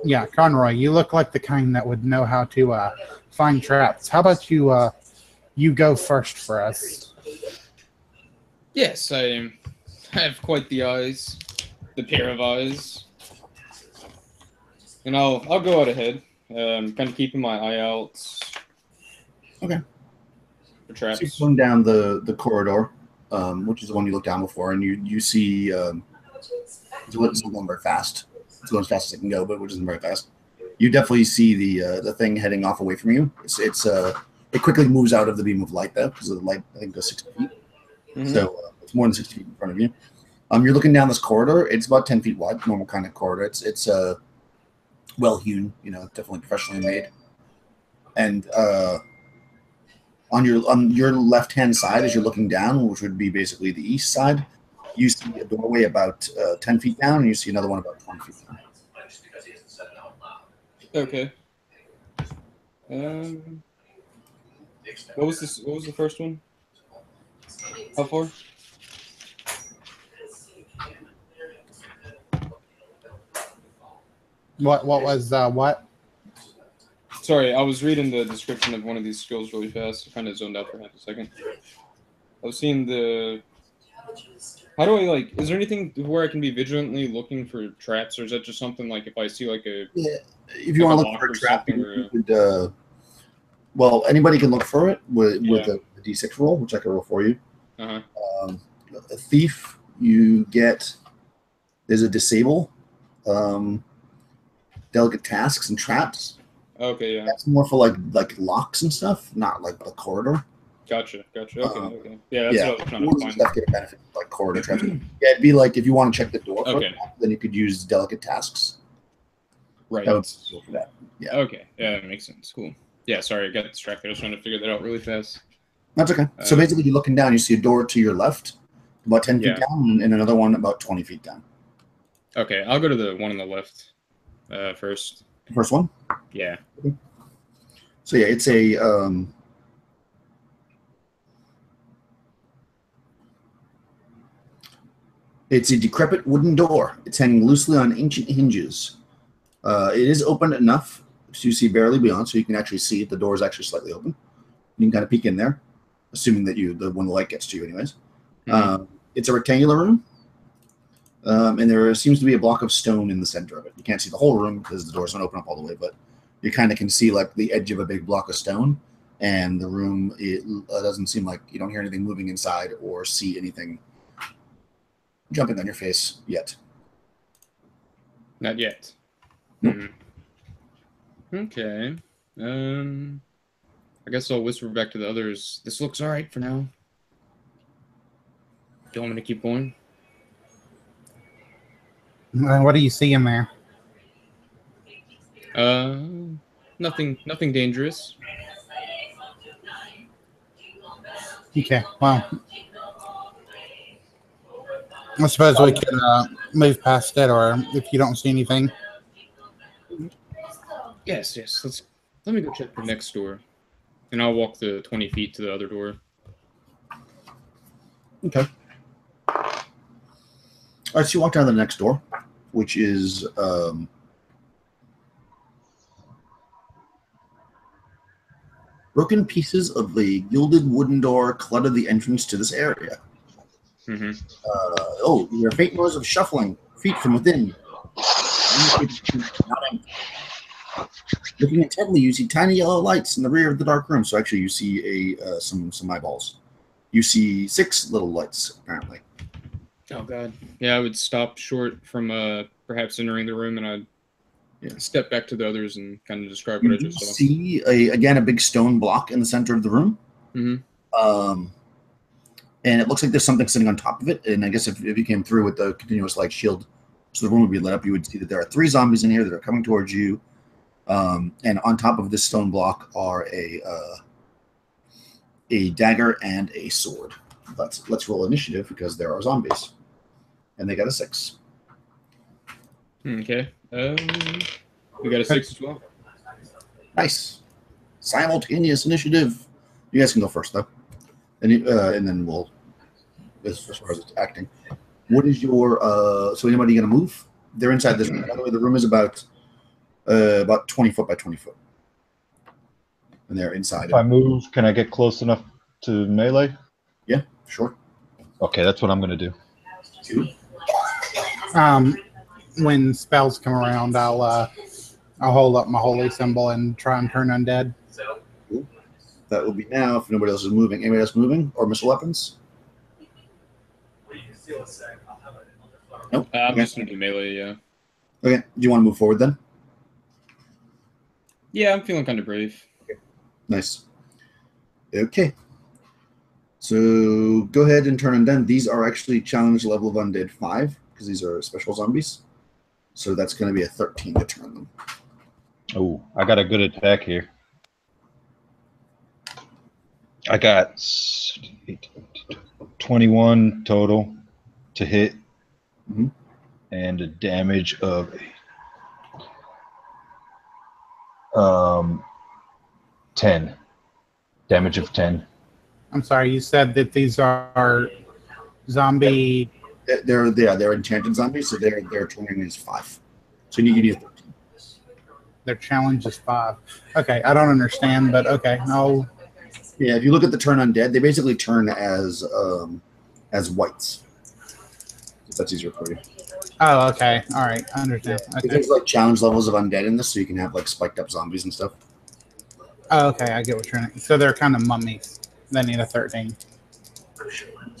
yeah, Conroy, you look like the kind that would know how to find traps. How about you go first for us? Yes, I have quite the eyes, the pair of eyes, and I'll go out ahead. Kind of keeping my eye out. Okay. For traps. So you're going down the corridor, which is the one you looked down before, and you see it's going very fast. It's going as fast as it can go, but which isn't very fast. You definitely see the thing heading off away from you. It quickly moves out of the beam of light though, because the light I think goes 60 feet. Mm-hmm. So it's more than 60 feet in front of you. You're looking down this corridor. It's about 10 feet wide, normal kind of corridor. It's well hewn, definitely professionally made. And on your left hand side, as you're looking down, which would be basically the east side, you see a doorway about 10 feet down, and you see another one about 20 feet down. Okay. What was this? What was the first one? How far? What was what? Sorry, I was reading the description of one of these skills really fast. I kind of zoned out for half a second. I was seeing the... How do I, is there anything where I can be vigilantly looking for traps, or is that just something like if I see a... Yeah, if you want to look for a trap, you could, well, anybody can look for it with a D6 roll, which I can roll for you. Uh-huh. A thief, you get... There's a disable, delicate tasks and traps. Okay, yeah. That's more for like locks and stuff, not like the corridor. Gotcha. Okay. Yeah, that's what I was trying to find. Stuff get a benefit, like corridor traps. Yeah, it'd be like if you want to check the door, then you could use delicate tasks. Right. That would go for that. Yeah. Okay. Yeah, that makes sense. Cool. Yeah, sorry, I got distracted. I was trying to figure that out really fast. That's okay. So basically, you're looking down, you see a door to your left, about 10 feet down, and another one about 20 feet down. Okay, I'll go to the one on the left first. The first one? Yeah. Okay. So yeah, it's a decrepit wooden door. It's hanging loosely on ancient hinges. It is open enough to see barely beyond, so you can actually see it. The door is actually slightly open. You can kind of peek in there, assuming that when the light gets to you, anyways. Mm-hmm. It's a rectangular room, and there seems to be a block of stone in the center of it. You can't see the whole room because the doors don't open up all the way, but you kind of can see like the edge of a big block of stone, and the room it doesn't seem like you don't hear anything moving inside or see anything jumping on your face yet. Not yet. Nope. Okay. I guess I'll whisper back to the others. This looks all right for now. Do you want me to keep going? What do you see in there? Nothing dangerous. Okay, well, I suppose we can move past it, or if you don't see anything. Yes. Let me go check the next door, and I'll walk the 20 feet to the other door. Okay. All right, so you walk down the next door, which is broken pieces of the gilded wooden door clutter the entrance to this area. Mm-hmm. You hear faint noise of shuffling feet from within. Looking intently, you see tiny yellow lights in the rear of the dark room. So actually, you see some eyeballs. You see 6 little lights, apparently. Oh, God. Yeah, I would stop short from perhaps entering the room, and I'd step back to the others and kind of describe what I just saw. You see, again, a big stone block in the center of the room. Mm-hmm. And it looks like there's something sitting on top of it. And I guess if you came through with the continuous light shield, so the room would be lit up, you would see that there are 3 zombies in here that are coming towards you. And on top of this stone block are a dagger and a sword. Let's roll initiative because there are zombies, and they got a 6. Okay. We got a 6 as well. Nice. Simultaneous initiative. You guys can go first though, and then we'll as far as it's acting. What is your so anybody gonna move? They're inside this room. By the way, the room is about 20 foot by 20 foot. And they're inside. If I move, can I get close enough to melee? Yeah, sure. Okay, that's what I'm going to do. 2. When spells come around, I'll hold up my holy symbol and try and turn undead. Cool. That will be now if nobody else is moving. Anybody else moving? Or missile weapons? Nope. I'm just going to do melee, yeah. Okay. Do you want to move forward then? Yeah, I'm feeling kind of brave. Okay. Nice. Okay. So go ahead and turn undead. These are actually challenge level of undead 5 because these are special zombies. So that's going to be a 13 to turn them. Oh, I got a good attack here. I got 21 total to hit, and a damage of 10. Damage of 10. I'm sorry, you said that these are zombie. They're enchanted zombies, so their turning is 5. So you need a 13. Their challenge is 5. Okay, I don't understand, but okay, no. Yeah, if you look at the turn undead, they basically turn as whites. If that's easier for you. Oh, okay, all right, I understand. Okay. There's like challenge levels of undead in this, so you can have like spiked up zombies and stuff. Oh, okay, I get what you're saying. So they're kind of mummies. They need a 13.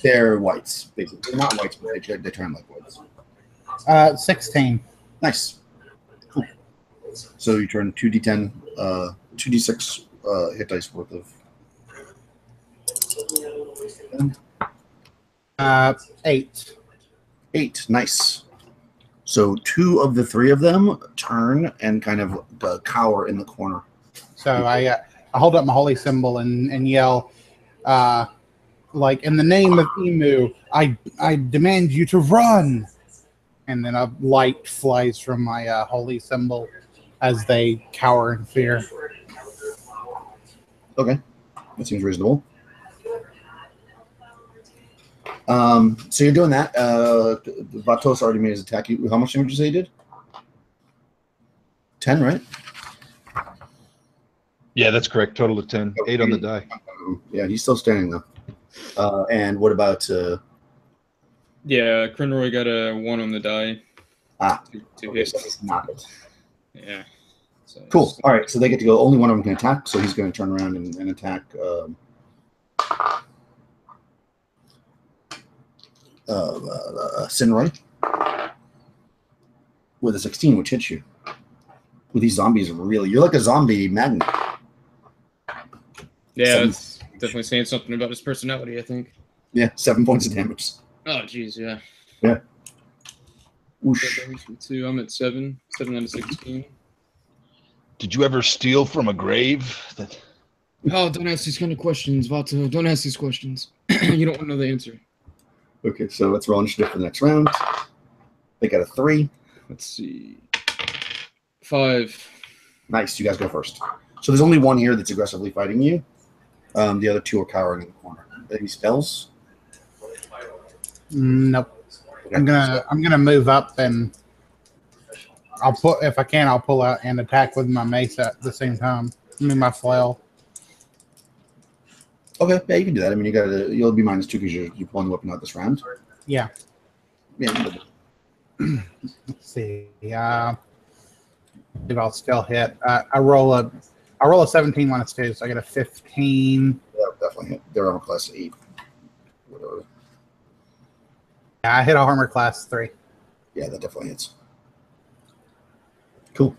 They're whites, basically. They're not whites, but they turn like whites. 16. Nice. Cool. So you turn 2d10, 2d6 hit dice worth of. 8. 8. Nice. So 2 of the 3 of them turn and kind of cower in the corner. So I hold up my holy symbol and yell, like, in the name of Emu, I demand you to run. And then a light flies from my holy symbol as they cower in fear. Okay. That seems reasonable. So you're doing that. Vatos already made his attack. How much damage did you say he did? 10, right? Yeah, that's correct. Total of 10. 8 on the die. Yeah, he's still standing though. And what about? Yeah, Crinroy got a 1 on the die. To hit. So he's not it. Yeah. So Cool. All right, so they get to go. Only one of them can attack, so he's going to turn around and attack. Sinroy with a 16, which hits you. With these zombies, you're like a zombie magnet. Yeah, it's definitely saying something about his personality, I think. Yeah, 7 points of damage. Oh, jeez, yeah. Yeah. Whoosh. So I'm at 7 out of 16. Did you ever steal from a grave? Oh, don't ask these kind of questions, Vato. Don't ask these questions. You don't want to know the answer. Okay, so let's roll initiative for the next round. They got a 3. Let's see. 5. Nice, you guys go first. So there's only one here that's aggressively fighting you. The other 2 are cowering in the corner. Any spells? Nope. Okay. I'm gonna move up and I'll pull out and attack with my mace at the same time. I mean my flail. Okay, yeah, you can do that. I mean, you'll be -2 because you're pulling the weapon out this round. Yeah. Yeah. Let's see. If I'll still hit. I roll a 17 when it's 2, so I get a 15. Yeah, definitely hit. They're armor class 8. Whatever. Yeah, I hit a armor class 3. Yeah, that definitely hits. Cool.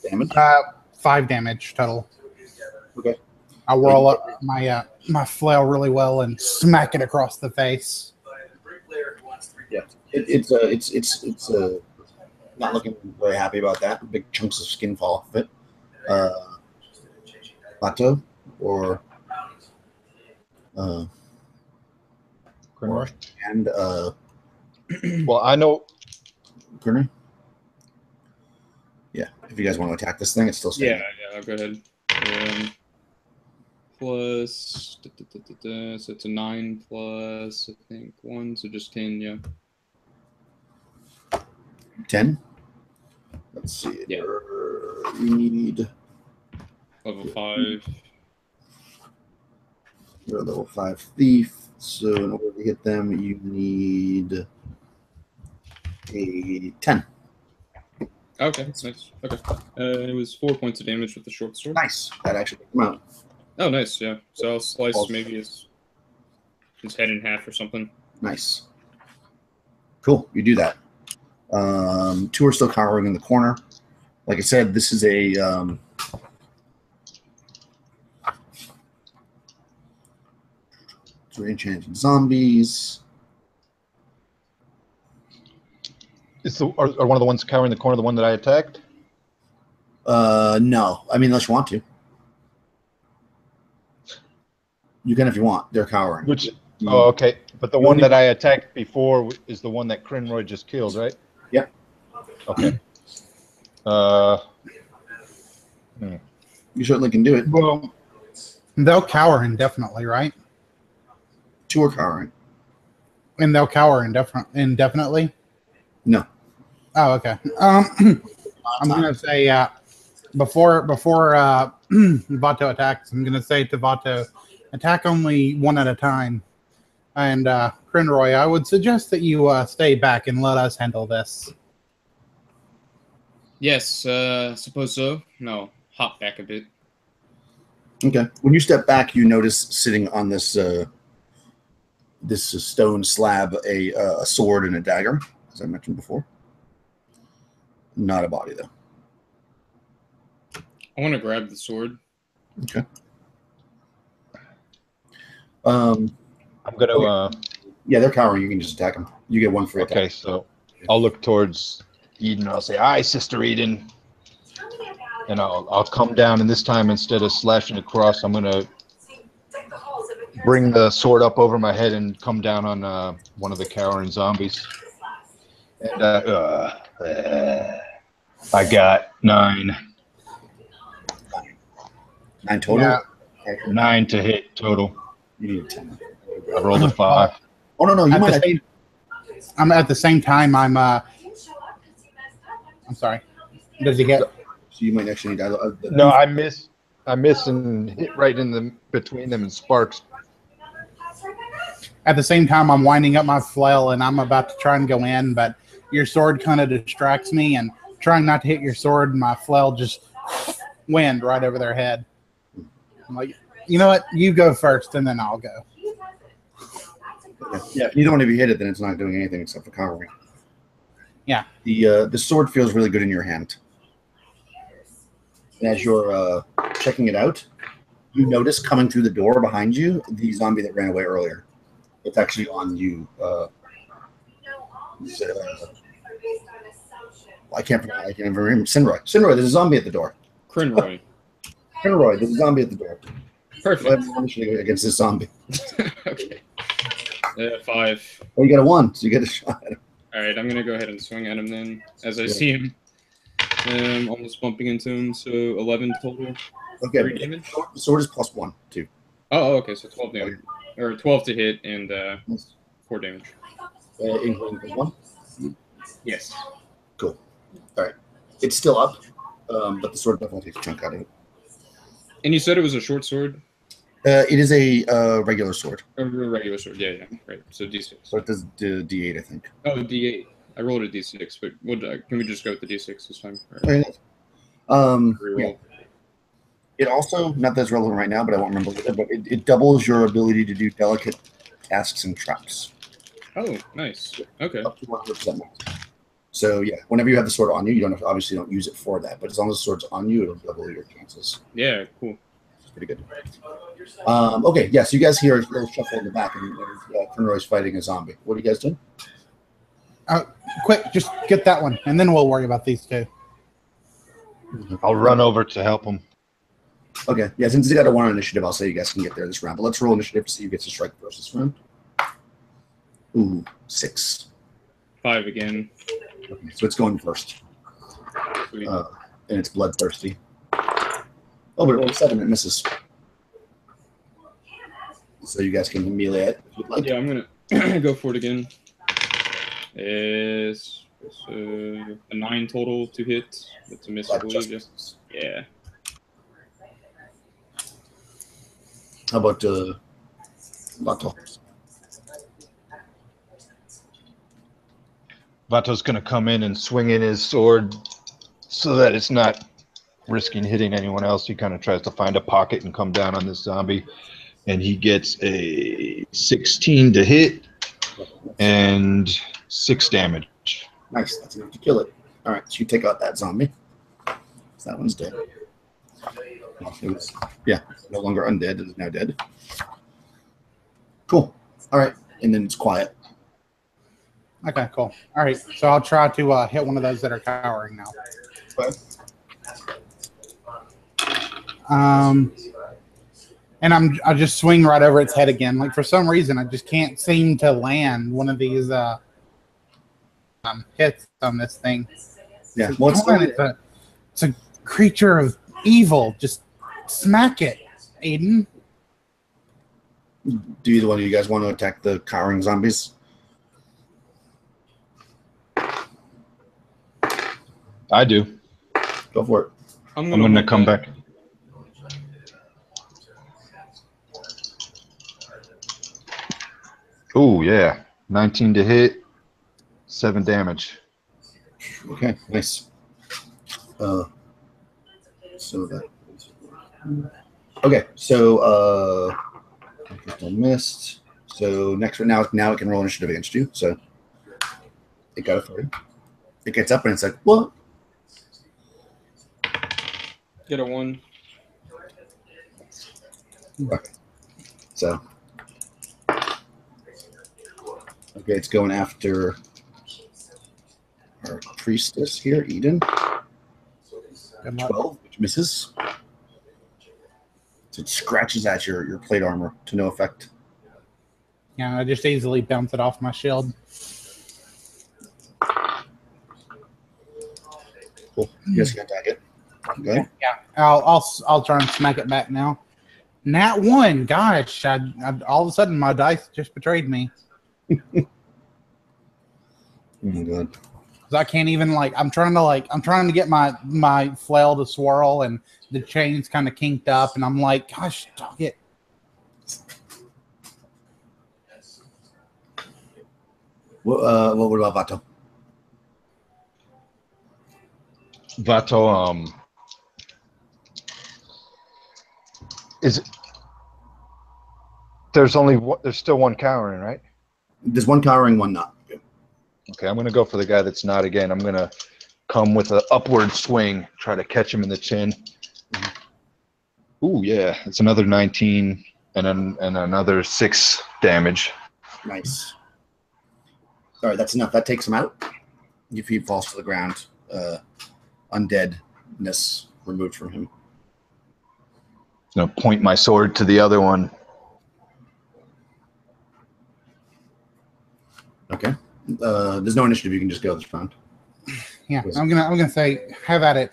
Damage? 5 damage total. Okay. I whirl up my flail really well and smack it across the face. Yeah, it's not looking very happy about that. Big chunks of skin fall off of it. Plateau or and well, I know. Gurney? Yeah, if you guys want to attack this thing, it's still standing. Yeah, I'll go ahead. Plus, so it's a 9 plus, I think, 1, so just 10, yeah. 10? Let's see. Yeah. You need... Level 5. You're a level 5 thief, so in order to hit them, you need a 10. Okay, nice. Okay. It was 4 points of damage with the short sword. Nice. That actually came out. Oh, nice, yeah. So I'll slice maybe his head in half or something. Nice. Cool. You do that. 2 are still cowering in the corner. Like I said, this is a 3 enchanted zombies. Are one of the ones cowering in the corner the one that I attacked? No. I mean, unless you want to. You can if you want. They're cowering. Which? Oh, okay. But the one that I attacked before is the one that Crinroy just killed, right? Yep. Okay. You certainly can do it. Well, they'll cower indefinitely, right? 2 are cowering. And they'll cower indefinitely? No. Oh, okay. I'm gonna say before Vato attacks, I'm gonna say to Vato, attack only one at a time. And Crinroy, I would suggest that you stay back and let us handle this. Yes, suppose so. No, hop back a bit. Okay. When you step back, you notice sitting on this this stone slab a sword and a dagger, as I mentioned before. Not a body, though. I want to grab the sword. Okay. I'm gonna. Okay. Yeah, they're cowering. You can just attack them. You get 1 free attack. Okay, so I'll look towards Eden. I'll say, "Aye, Sister Eden," and I'll come down. And this time, instead of slashing across, I'm gonna bring the sword up over my head and come down on one of the cowering zombies. And I got 9. 9 total? Yeah. 9 to hit total. You need a 10. I rolled a 5. Oh, no, you might. I'm at the same time. I'm sorry. Does he get? So you might actually need. No, I miss and hit right in the between them and sparks. At the same time, I'm winding up my flail and I'm about to try and go in, but your sword kind of distracts me, and trying not to hit your sword, my flail just wind right over their head. I'm like, you know what? You go first, and then I'll go. Yeah, you don't want to be hit it, then it's not doing anything except for cowering. Yeah. The sword feels really good in your hand. And as you're checking it out, you notice coming through the door behind you the zombie that ran away earlier. It's actually on you. I can't even remember. Sinroy, there's a zombie at the door. Crinroy. There's a zombie at the door. Perfect. Initially against this zombie. Okay. 5. Oh, you got a 1, so you get a shot at him. All right, I'm gonna go ahead and swing at him then, as I see him. Almost bumping into him, so 11 total. Okay. 3 damage. The sword is +1 too. Oh, okay, so 12 damage, or 12 to hit and 4 damage. Including +1. Yes. Cool. All right. It's still up, but the sword definitely takes a chunk out of it. And you said it was a short sword? It is a regular sword. A regular sword, yeah, right. So D6. So it does D8, I think. Oh, D8. I rolled a D6, but can we just go with the D6 this time? Okay. Reroll. Yeah. It also, not that it's relevant right now, but I won't remember later, but it doubles your ability to do delicate tasks and traps. Oh, nice. Okay. Up to 100% max. So yeah, whenever you have the sword on you, you obviously don't use it for that, but as long as the sword's on you, it'll double your chances. Yeah, cool. It's pretty good. Okay, yeah, so you guys hear a little shuffle in the back, and Conroy's fighting a zombie. What are you guys doing? Quick, just get that one, and then we'll worry about these two. I'll run over to help him. Okay, yeah, since you got a 1 on initiative, I'll say you guys can get there this round. But let's roll initiative to see who gets to strike first this round. Ooh, 6. 5 again. Okay, so it's going first. Sweet. And it's bloodthirsty. Oh, but it rolled a 7, it misses. So you guys can melee it if you'd like. Yeah, I'm gonna go for it again. It's a 9 total to hit. That's a miss, I believe. Yeah. How about Vato? Vato's going to come in and swing in his sword so that it's not risking hitting anyone else. He kind of tries to find a pocket and come down on this zombie. And he gets a 16 to hit and 6 damage. Nice, that's enough to kill it. All right, so you take out that zombie. So that one's dead. It was, yeah, no longer undead. It is now dead. Cool. All right, and then it's quiet. Okay, cool. All right, so I'll try to hit one of those that are cowering now. Okay. And I just swing right over its head again. Like for some reason, I just can't seem to land one of these hits on this thing. Yeah, it's a creature of evil. Just smack it, Aiden. Do either one of you guys want to attack the cowering zombies? I do. Go for it. I'm going to come back. Oh, yeah. 19 to hit, 7 damage. Okay, nice. So that. Okay, so I missed. So next one now it can roll initiative against you. So it got a 3. It gets up and it's like, what? Get a 1. Okay. So okay, it's going after our priestess here, Eden. 12, which misses. So it scratches at your plate armor to no effect. Yeah, I just easily bounce it off my shield. Cool. You guys can attack it. Okay. Yeah, I'll try and smack it back now. Nat 1, gosh! I all of a sudden my dice just betrayed me. Oh my god. Because I can't even I'm trying to get my flail to swirl and the chain's kind of kinked up and I'm like, gosh, dog it. What about Vato? Vato, there's still one cowering, right? There's one cowering, one not. Okay, I'm going to go for the guy that's not again. I'm going to come with an upward swing, try to catch him in the chin. Ooh, yeah, it's another 19 and another 6 damage. Nice. All right, that's enough. That takes him out. If he falls to the ground, undeadness removed from him. I'm going to point my sword to the other one. Okay. There's no initiative. You can just go this round. Yeah, I'm gonna say, have at it.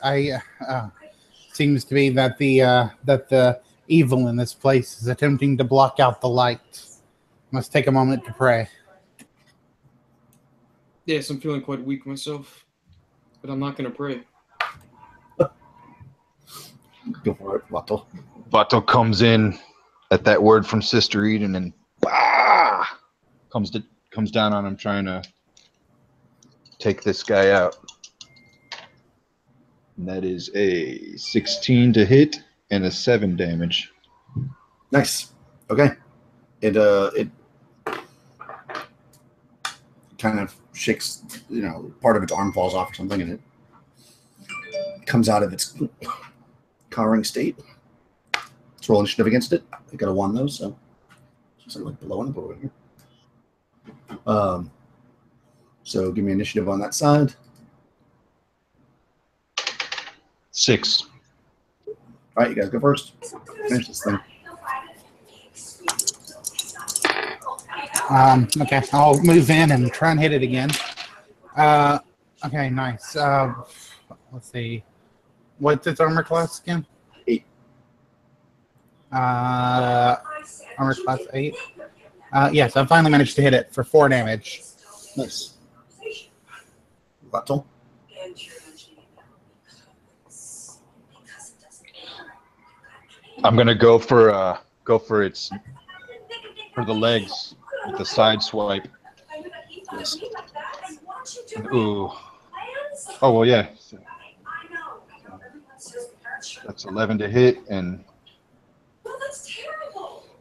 Seems to be that the evil in this place is attempting to block out the light. Must take a moment to pray. Yes, I'm feeling quite weak myself, but I'm not gonna pray. Go for it, Vato. Vato comes in at that word from Sister Eden and comes down on him, trying to take this guy out. And that is a 16 to hit and a 7 damage. Nice. Okay. It kind of shakes, part of its arm falls off or something, and it comes out of its cowering state. Let's roll initiative against it. I got a 1 though, so something like below and over here. So give me initiative on that side. 6. All right, you guys go first. Finish this thing. Okay, I'll move in and try and hit it again. Okay, nice. Let's see. What's its armor class again? 8. Armor class 8. Yes, I finally managed to hit it for 4 damage. Nice. Vato. I'm gonna go for the legs with the side swipe. Yes. Ooh. Oh well, yeah. That's 11 to hit and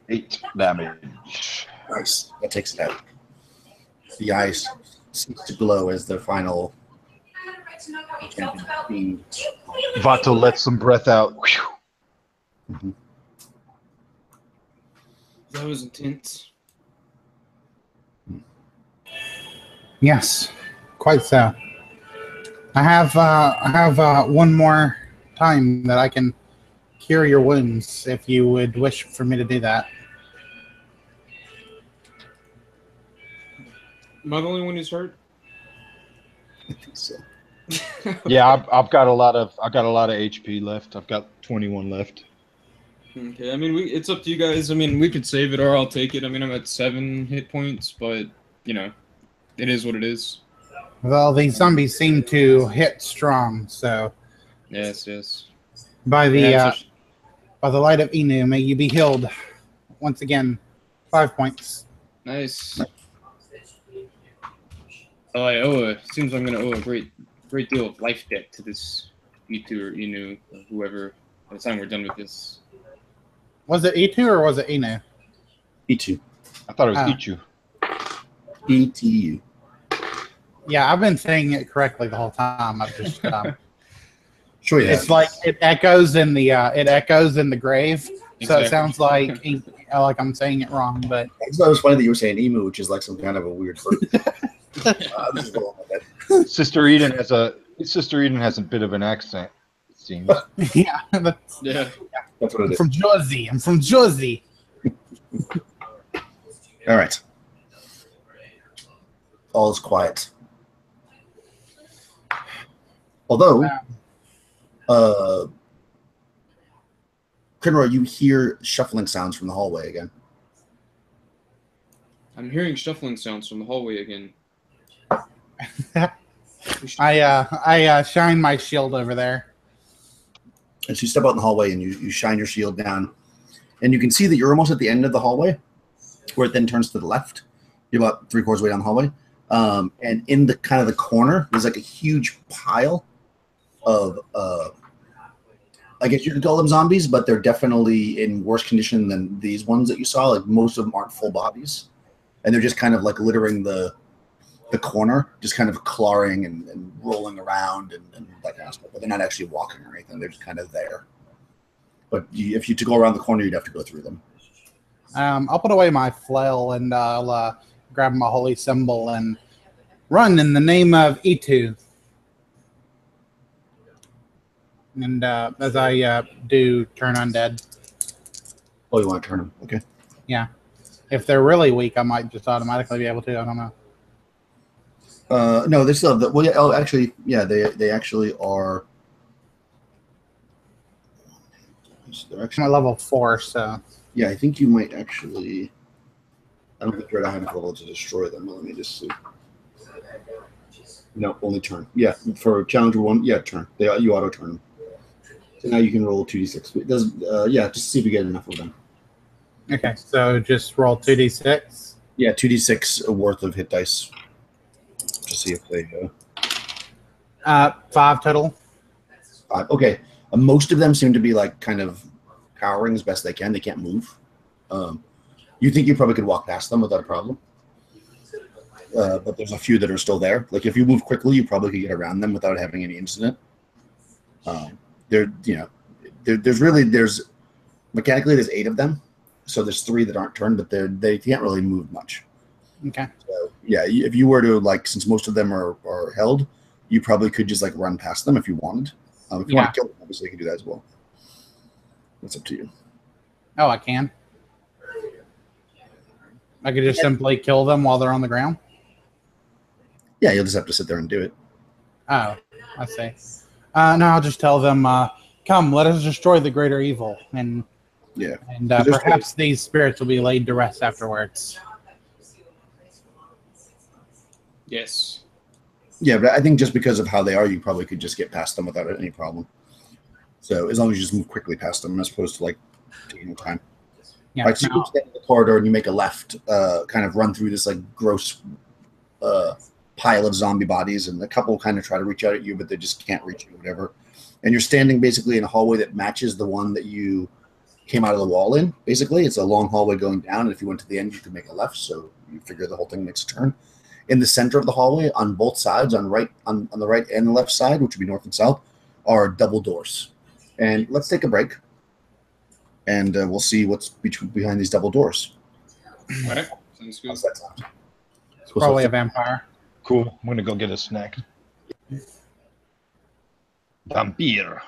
8 damage. Nice. That takes it out. The eyes seems to glow as the final champion. Vato lets some breath out. Mm-hmm. That was intense. Yes, quite so. I have one more time that I can cure your wounds if you would wish for me to do that. Am I the only one who's hurt? I think so. Yeah, I've got a lot of HP left. I've got 21 left. Okay, I mean, it's up to you guys. I mean, we could save it or I'll take it. I mean, I'm at 7 hit points, but, it is what it is. Well, these zombies seem to hit strong, so Yes. by the Yeah, by the light of Inu, may you be healed once again. 5 points. nice. Oh, seems I'm going to owe a great deal of life debt to this E2 or Inu or whoever by the time we're done with this. Was it E2 or was it Inu? E2. I thought it was Ichu. ETU. Yeah, I've been saying it correctly the whole time. I've just Sure, yeah. it's like it echoes in the grave, so Exactly. it sounds like I'm saying it wrong. But It's always funny that you were saying emu, which is like some kind of a weird bird. This is going like that. Sister Eden has a bit of an accent, it seems. yeah, Yeah. That's what it is. from Jersey. I'm from Jersey. All right. All is quiet. Although, Crinroy, you hear shuffling sounds from the hallway again. I'm hearing shuffling sounds from the hallway again. I shine my shield over there. And so you step out in the hallway and you shine your shield down. And you can see that you're almost at the end of the hallway, where it then turns to the left. You're about 3/4 way down the hallway. And in the kind of the corner, there's like a huge pile of, I guess you could call them zombies, but they're definitely in worse condition than these ones that you saw. Like most of them aren't full bodies. And they're just kind of like littering the corner, just kind of clawing and rolling around and that kind of stuff. But they're not actually walking or anything. They're just kind of there. But if you to go around the corner, you'd have to go through them. I'll put away my flail and I'll grab my holy symbol and run in the name of E2. And as I do, turn undead. Oh, you want to turn them? Okay. Yeah. If they're really weak, I might just automatically be able to. I don't know. No, they still have the. Well, yeah. Oh, actually, yeah. They actually are. They're I'm actually. at level 4, so Yeah, I think you might actually. I don't think you're at a high enough level to destroy them. Let me just see. No, only turn. Yeah, for challenger 1, yeah, turn. You auto turn them. So now you can roll 2d6. It does. Yeah, just see if you get enough of them. okay. So just roll 2d6. Yeah, 2d6 worth of hit dice. To see if they. 5 total. Okay, most of them seem to be like kind of cowering as best they can. They can't move. You think you probably could walk past them without a problem. But there's a few that are still there. Like if you move quickly, you probably could get around them without having any incident. There's mechanically there's 8 of them, so there's 3 that aren't turned, but they can't really move much. Okay. So yeah, if you were to like, since most of them are held, you probably could just like run past them if you wanted. If you want to kill them, obviously you can do that as well. That's up to you. Oh, I can. I could just simply kill them while they're on the ground. Yeah, you'll just have to sit there and do it. Oh, I see. No, I'll just tell them, come, let us destroy the greater evil. And Yeah. and perhaps these spirits will be laid to rest afterwards. Yes. Yeah, but I think just because of how they are, you probably could just get past them without any problem. So as long as you just move quickly past them, as opposed to like taking time. Yeah. All right, so you stand in the corridor and you make a left, kind of run through this like gross pile of zombie bodies, and a couple kind of try to reach out at you, but they just can't reach you, whatever. And you're standing basically in a hallway that matches the one that you came out of the wall in. Basically, it's a long hallway going down, and if you went to the end, you could make a left. So you figure the whole thing makes a turn. In the center of the hallway, on both sides, on the right and the left side, which would be north and south, are double doors. And let's take a break, and we'll see what's behind these double doors. All right. Sounds good. How's that sound? Probably a vampire. Cool. I'm gonna go get a snack. Vampire.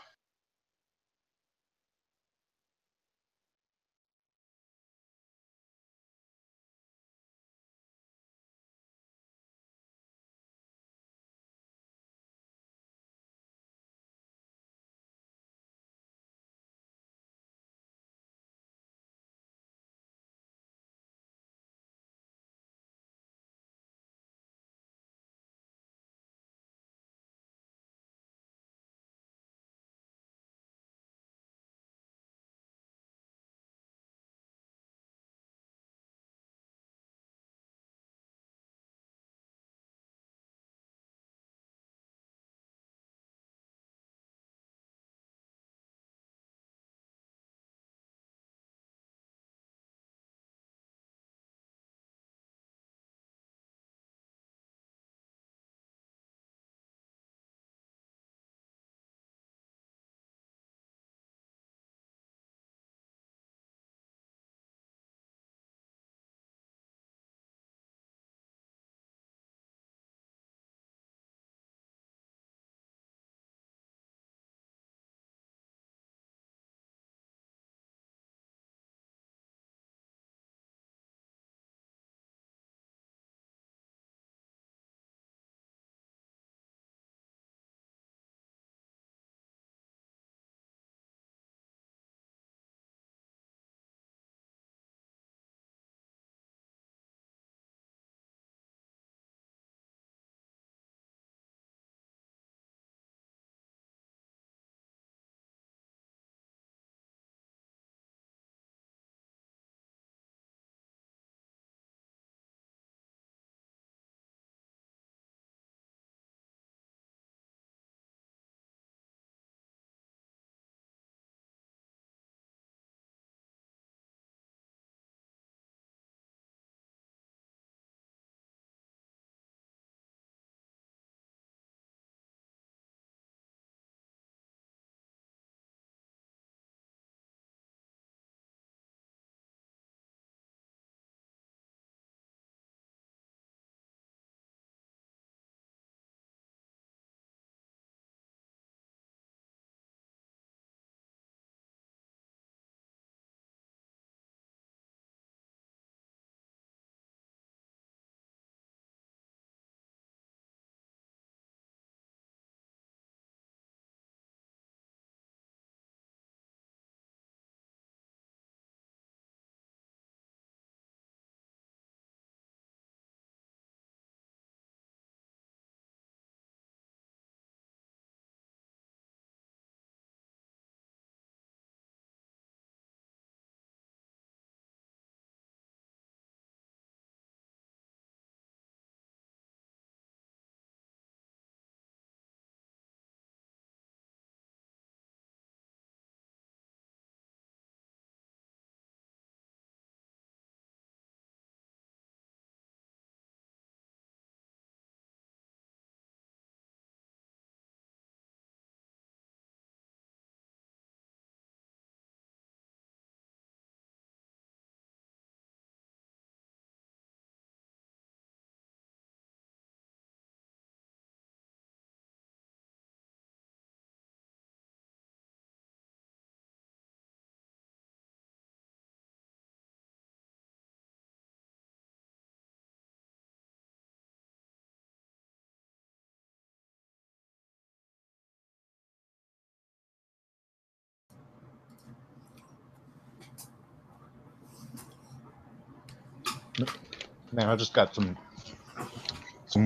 Man, I just got some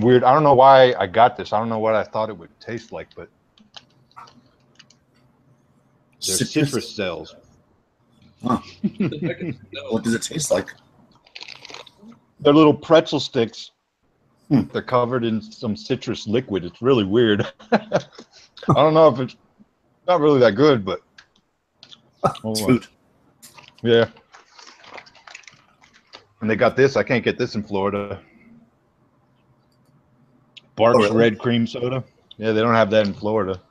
weird. I don't know why I got this. I don't know what I thought it would taste like, but they're citrus cells. Huh. What does it taste like? They're little pretzel sticks. Hmm. They're covered in some citrus liquid. It's really weird. I don't know if it's not really that good, but It's food. Yeah. And they got this. I can't get this in Florida. Barks really? red cream soda. Yeah, they don't have that in Florida.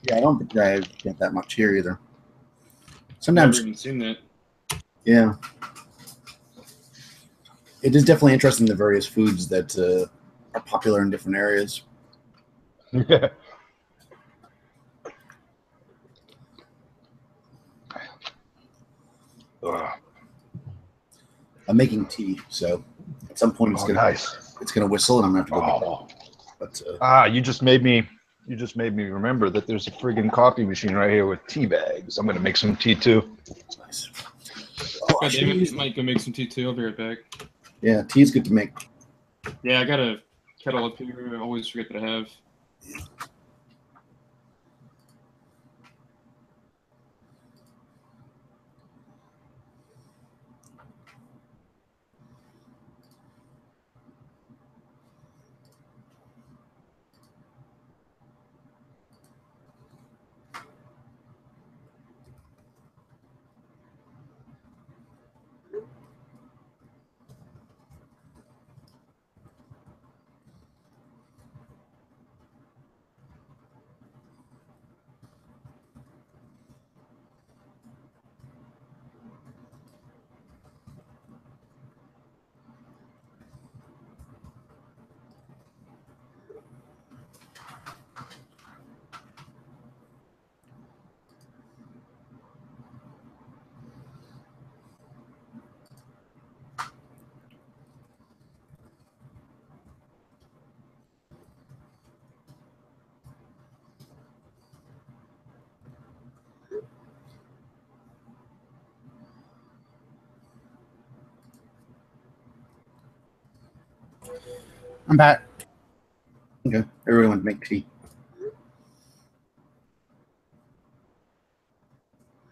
Yeah, I don't think I get that much here either. I've Sometimes, never even seen that. yeah. It is definitely interesting, the various foods that are popular in different areas. Yeah. I'm making tea, so at some point it's gonna whistle, and I'm gonna have to go get it. But you just made me remember that there's a friggin' coffee machine right here with tea bags. I'm gonna make some tea too. Nice. God damn it, might go make some tea too. I'll be right back. Yeah, tea is good to make. Yeah, I got a kettle up here. I always forget that I have. I'm back. Okay, everyone make tea.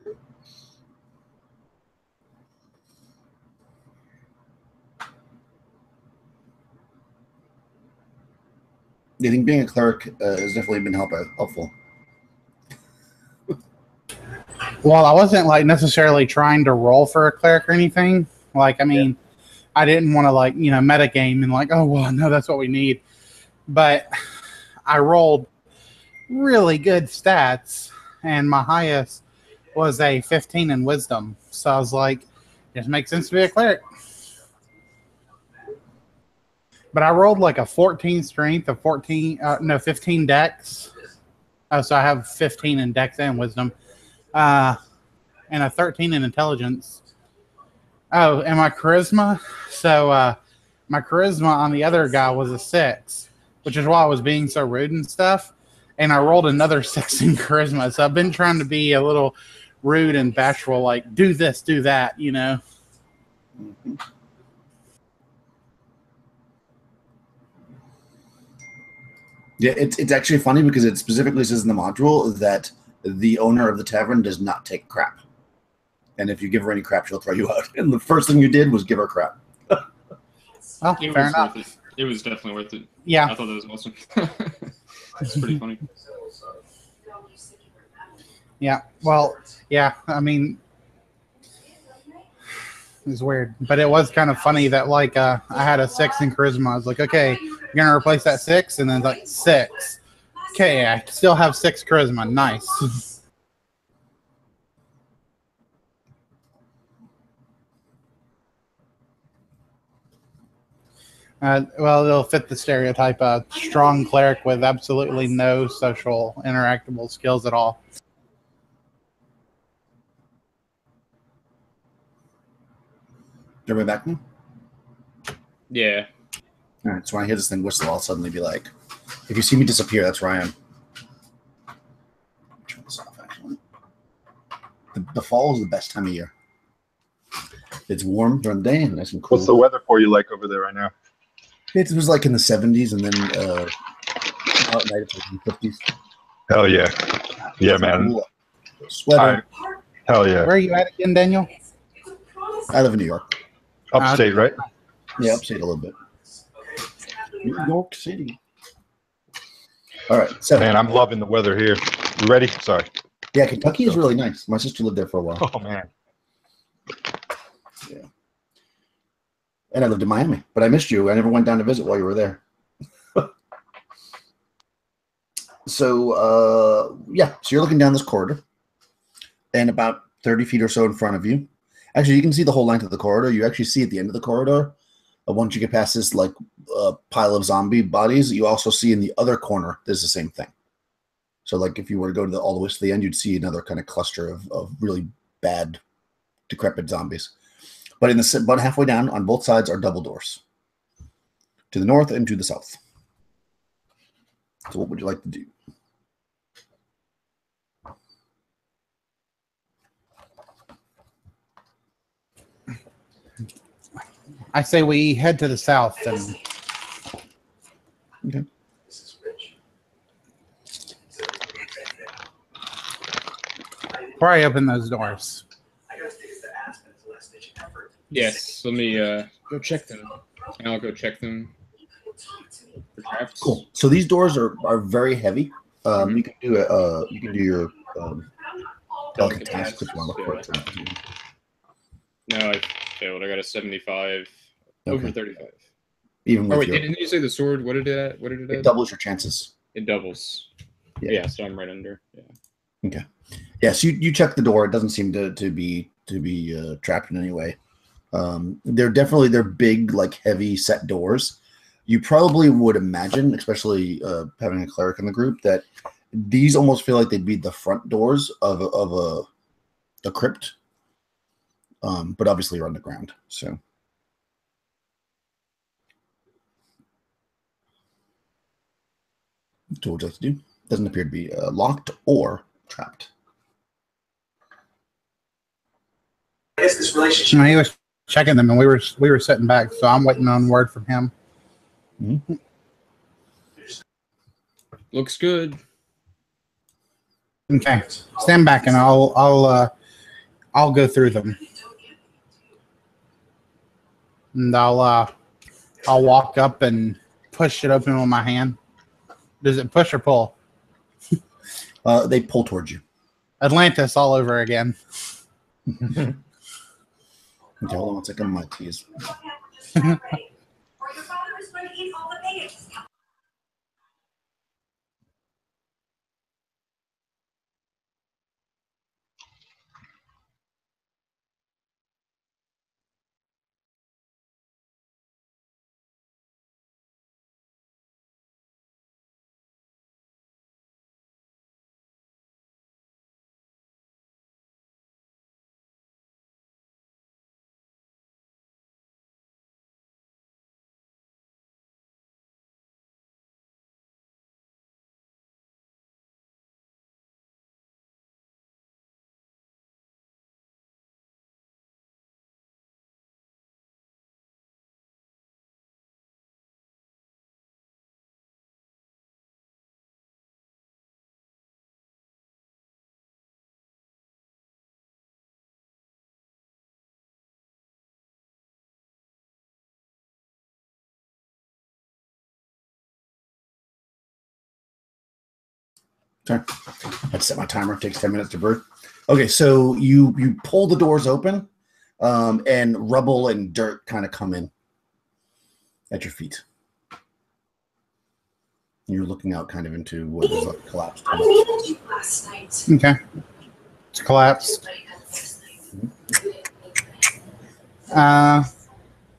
I think being a cleric has definitely been helpful. Well, I wasn't like necessarily trying to roll for a cleric or anything. Like, I mean, I didn't want to like, metagame and like, oh, well, no, that's what we need. But I rolled really good stats, and my highest was a 15 in wisdom. So I was like, it makes sense to be a cleric. But I rolled like a 14 strength, 15 dex. Oh, so I have 15 in dex and wisdom. And a 13 in intelligence. Oh, and my charisma. So my charisma on the other guy was a 6, which is why I was being so rude and stuff. And I rolled another 6 in charisma. So I've been trying to be a little rude and bashful, like do this, do that, Mm-hmm. Yeah, it's actually funny because it specifically says in the module that the owner of the tavern does not take crap. And if you give her any crap, she'll throw you out. And the first thing you did was give her crap. Oh, fair enough. Worth it. It was definitely worth it. Yeah. I thought that was awesome. It's pretty funny. Yeah. Well, yeah. I mean, it's weird. But it was kind of funny that, like, I had a 6 in charisma. I was like, okay, you're going to replace that 6? And then, like, 6. Okay, I still have 6 charisma. Nice. Well, it'll fit the stereotype of strong cleric with absolutely no social interactable skills at all. Everybody back now? Yeah. All right, so when I hear this thing whistle, I'll suddenly be like, if you see me disappear, that's where I am. Turn this off, actually. The fall is the best time of year. It's warm during the day and nice and cool. What's the weather for you like over there right now? It was like in the 70s, and then at night it's like in the 50s. Hell yeah. Yeah, man. Cool. Sweater. Hell yeah. Where are you at again, Daniel? I live in New York. Upstate, right? Yeah, upstate a little bit. New York City. All right, 7. Man, I'm loving the weather here. You ready? Sorry. Yeah, Kentucky is really nice. My sister lived there for a while. Oh, man. Yeah. And I lived in Miami, but I missed you. I never went down to visit while you were there. So you're looking down this corridor, and about 30 feet or so in front of you. Actually, you can see the whole length of the corridor. You actually see at the end of the corridor, once you get past this pile of zombie bodies, you also see in the other corner there's the same thing. So like if you were to go to all the way to the end, you'd see another kind of cluster of really bad, decrepit zombies. But about halfway down on both sides are double doors, to the north and to the south. So what would you like to do? I say we head to the south and Okay. pry open those doors. Yes, let me go check them. And I'll go check them for traps. Cool. So these doors are very heavy. You can do your delicate tasks if you want to look for it. No, I failed. I got a 75 over 35. Even with didn't you say the sword? What did it add? It doubles your chances. It doubles. Yeah, so I'm right under. Yeah. Okay. Yes, you check the door. It doesn't seem to be trapped in any way. They're big, like heavy set doors. You probably would imagine, especially having a cleric in the group, that these almost feel like they'd be the front doors of a crypt. But obviously you're underground. So what would you like to do? Doesn't appear to be locked or trapped. I guess this relationship. He was checking them, and we were sitting back, so I'm waiting on word from him. Mm-hmm. Looks good. Okay, stand back, and I'll go through them, and I'll walk up and push it open with my hand. Does it push or pull? They pull towards you. Atlantis all over again. Okay, hold on one second. My tea is. Sorry, I had to set my timer. It takes 10 minutes to brew. Okay, so you pull the doors open, and rubble and dirt kind of come in at your feet. You're looking out kind of into what is like collapsed. Okay, it's collapsed. All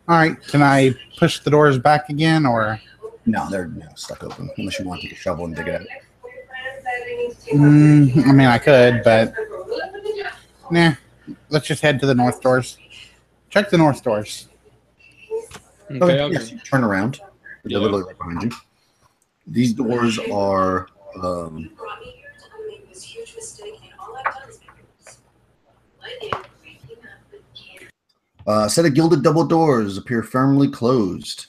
right, can I push the doors back again, or? No, they're stuck open unless you want to take a shovel and dig it out. I mean, I could, but nah. Let's just head to the north doors. Check the north doors. Okay, Yes, you turn around. They're literally right behind you. These doors are A set of gilded double doors appear firmly closed.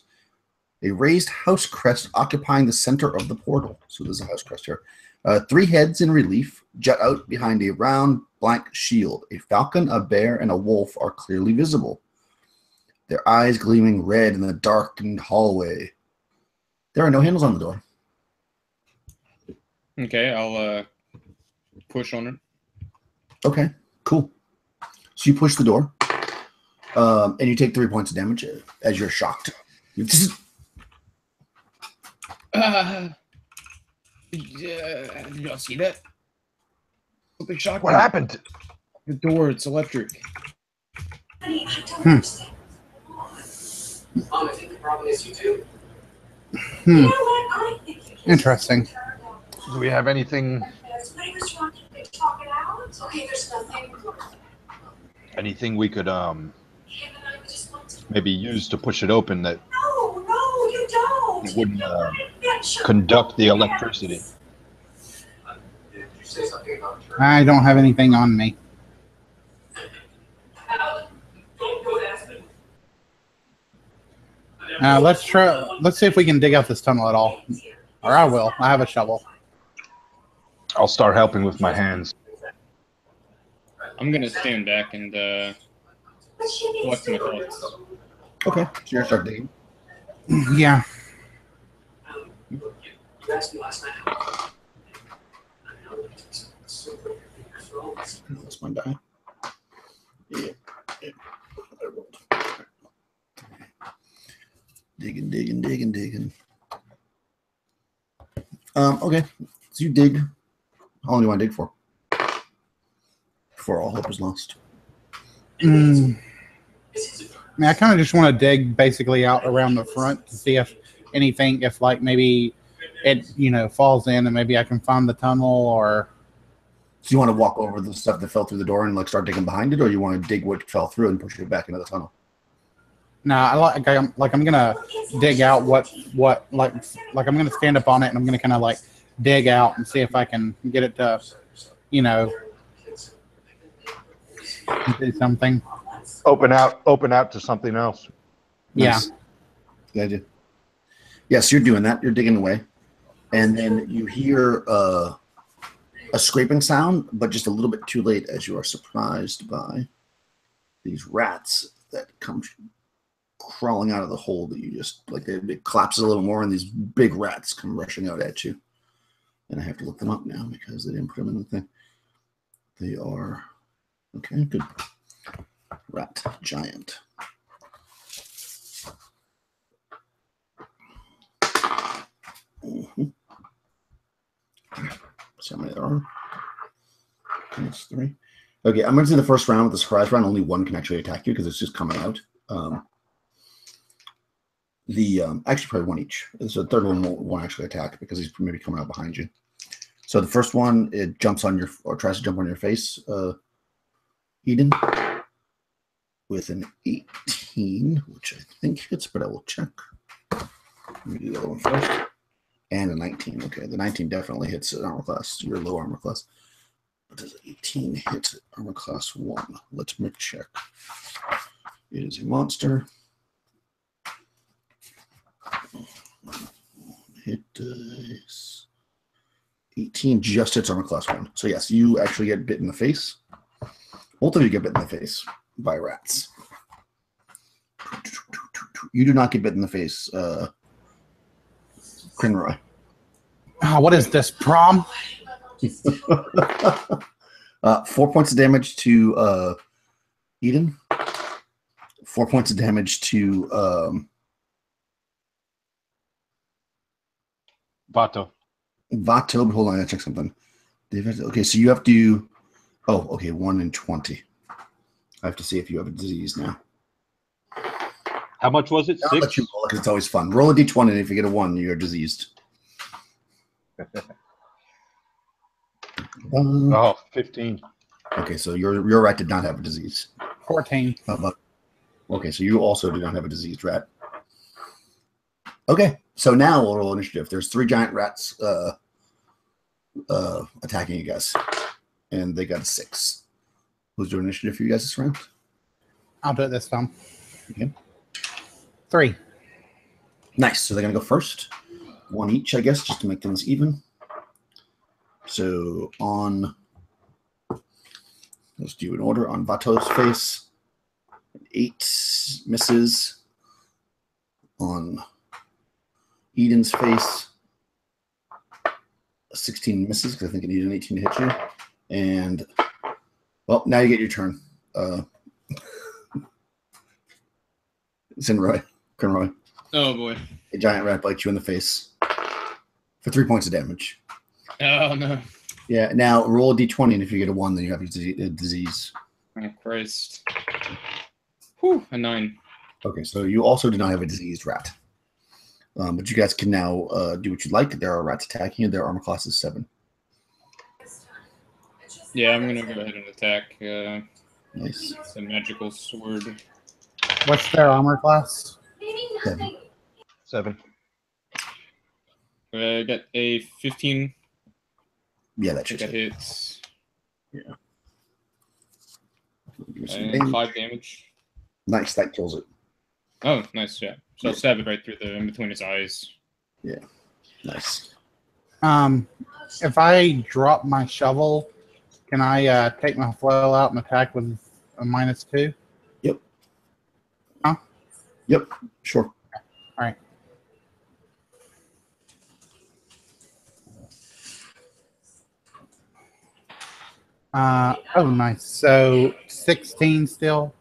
A raised house crest occupying the center of the portal. So there's a house crest here. 3 heads in relief jut out behind a round blank shield. A falcon, a bear, and a wolf are clearly visible, their eyes gleaming red in the darkened hallway. There are no handles on the door. Okay, I'll push on it. Okay, cool. So you push the door, and you take 3 points of damage as you're shocked. You all see that? Something shocked What me. happened? The door, it's electric. I think the problem is you too. You know what? I think Interesting. Do we have anything okay, there's nothing. anything we could maybe use to push it open that No, you don't. it wouldn't conduct the electricity? Did you say something about her? I don't have anything on me. Don't go to Aspen. Let's try. Let's see if we can dig out this tunnel at all. Or I will. I have a shovel. I'll start helping with my hands. I'm gonna stand back and collect my thoughts. Okay, so you're start digging. Yeah. You asked me last night. That's my die. Yeah. I rolled. Digging. Okay, so you dig. How long do you want to dig for? Before all hope is lost. I mean, I kind of just want to dig basically out around the front to see if anything, if like maybe it, falls in and maybe I can find the tunnel or. So you want to walk over the stuff that fell through the door and like start digging behind it, or you want to dig what fell through and push it back into the tunnel? No, I'm gonna dig out what I'm gonna stand up on it and I'm gonna kind of like dig out and see if I can get it to, do something. Open out to something else. Nice. Good idea. Yes, you're doing that. You're digging away, and then you hear a scraping sound, but just a little bit too late as you are surprised by these rats that come crawling out of the hole that you just like. It collapses a little more, and these big rats come rushing out at you. And I have to look them up now because they didn't put them in the thing. They are okay. Good. Rat giant. Mm-hmm. See how many there are. That's 3. Okay, I'm going to do the first round with the surprise round. Only one can actually attack you because it's just coming out. Actually probably one each. So the third one won't actually attack because he's maybe coming out behind you. So the first one, it jumps on your or tries to jump on your face, Eden, with an 18, which I think hits, but I will check. Let me do the other one first. And a 19. Okay, the 19 definitely hits an armor class. Your low armor class. But does 18 hit armor class 1? Let's make check. It is a monster. Hit dice. 18 just hits armor class 1. So yes, you actually get bit in the face. Both of you get bit in the face by rats. You do not get bit in the face, Crinroy. What is this, prom? 4 points of damage to Eden. 4 points of damage to Vato. Vato, but hold on, I gotta check something. Okay, so you have to. Oh, okay, 1 in 20. I have to see if you have a disease now. How much was it? I'll 6? let you roll because it's always fun. Roll a d20, and if you get a 1, you're diseased. 15. Okay, so your rat did not have a disease. 14. Okay, so you also do not have a diseased rat. Okay, so now we'll roll initiative. There's 3 giant rats attacking you guys, and they got a 6. Who's doing initiative for you guys this round? I'll do it this time. Okay. 3. Nice. So they're going to go first. 1 each, I guess, just to make things even. So on, let's do an order on Vato's face. 8 misses. On Eden's face. 16 misses, because I think it needed an 18 to hit you. And, well, now you get your turn. Zinroy. Conroy. Oh boy. A giant rat bites you in the face for 3 points of damage. Oh no. Yeah, now roll a d20, and if you get a 1, then you have a disease. Oh Christ. Whew, a 9. Okay, so you also do not have a diseased rat. But you guys can now do what you'd like. There are rats attacking you. Their armor class is 7. Yeah, I'm gonna go ahead and attack. Nice. It's a magical sword. What's their armor class? 7. I got a 15. Yeah, that I should think that hit. hits. Yeah. Give me some And damage. 5 damage. Nice, that kills it. Oh, nice, yeah. So I'll stab it right through in between his eyes. Yeah, nice. If I drop my shovel, can I take my flail out and attack with a -2? Yep. Huh? Yep, sure. All right. Oh, nice. So 16 still,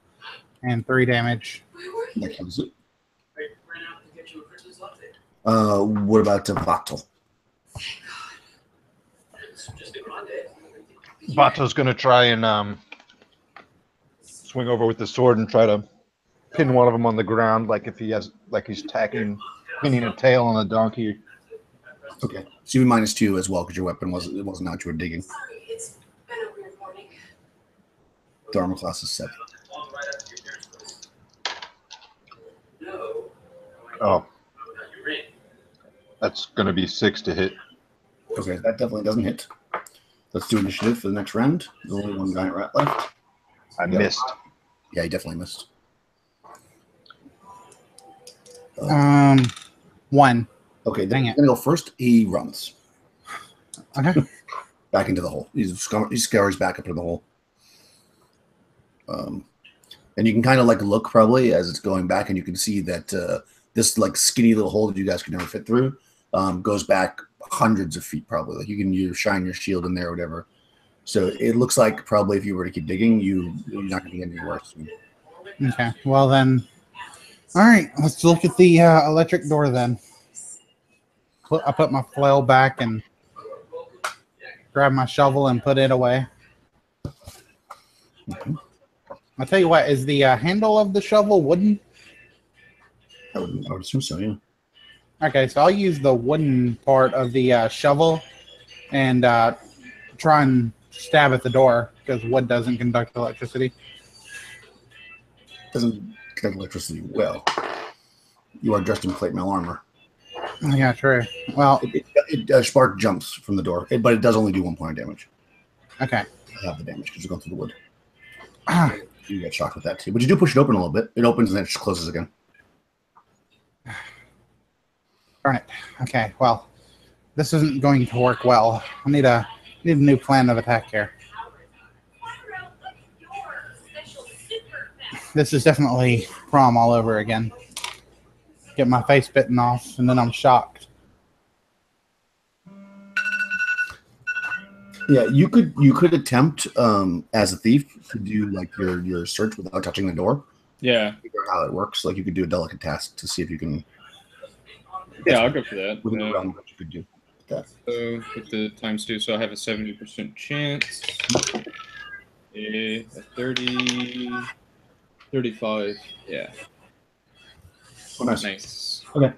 and 3 damage. That kills it. What about Vato? Vato's going to try and swing over with the sword and try to pin one of them on the ground, like if he has, like he's pinning a tail on a donkey. Okay, so you -2 as well because your weapon wasn't out. You were digging. The armor class is 7. Oh, that's going to be 6 to hit. Okay, that definitely doesn't hit. Let's do initiative for the next round. There's only 1 giant rat left. I missed. Yeah, he definitely missed. 1. Okay, Dang he's it. gonna go first. He runs Okay. back into the hole. He scurries back up into the hole. And you can kind of like look probably as it's going back, and you can see that this like skinny little hole that you guys could never fit through goes back hundreds of feet probably. Like you can shine your shield in there or whatever. So it looks like probably if you were to keep digging, you're not going to get any worse. Okay. Well then. All right. Let's look at the electric door then. I put my flail back and grab my shovel and put it away. Okay. I'll tell you what. Is the handle of the shovel wooden? I would assume so, yeah. Okay, so I'll use the wooden part of the shovel and try and stab at the door because wood doesn't conduct electricity. Doesn't conduct electricity well. You are dressed in plate mail armor. Yeah, true. Well, Spark jumps from the door, but it does only do 1 point of damage. okay. I have the damage because you're going through the wood. You get shocked with that too. But you do push it open a little bit. It opens and then it just closes again. Darn it. Okay, well, this isn't going to work well. I need a new plan of attack here. This is definitely prom all over again. Get my face bitten off, and then I'm shocked. Yeah, you could attempt as a thief to do like your search without touching the door. Yeah. Figure out how it works. Like you could do a delicate task to see if you can. Yeah, I'll go for that. Within the realm that you could do that. So with the ×2, so I have a 70% chance. A 30, 35. Yeah. Oh, nice. Nice. Okay.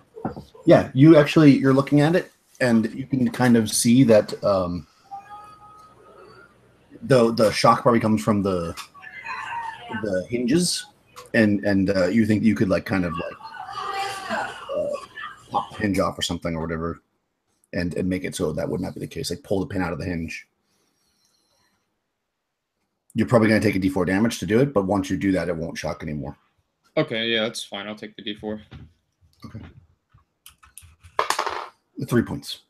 Yeah, you're looking at it, and you can kind of see that the shock probably comes from the hinges, and you think you could like kind of like pop the hinge off or something or whatever, and make it so that would not be the case. Like pull the pin out of the hinge. You're probably going to take a D4 damage to do it, but once you do that, it won't shock anymore. Okay, yeah, that's fine. I'll take the D4. Okay. 3 points.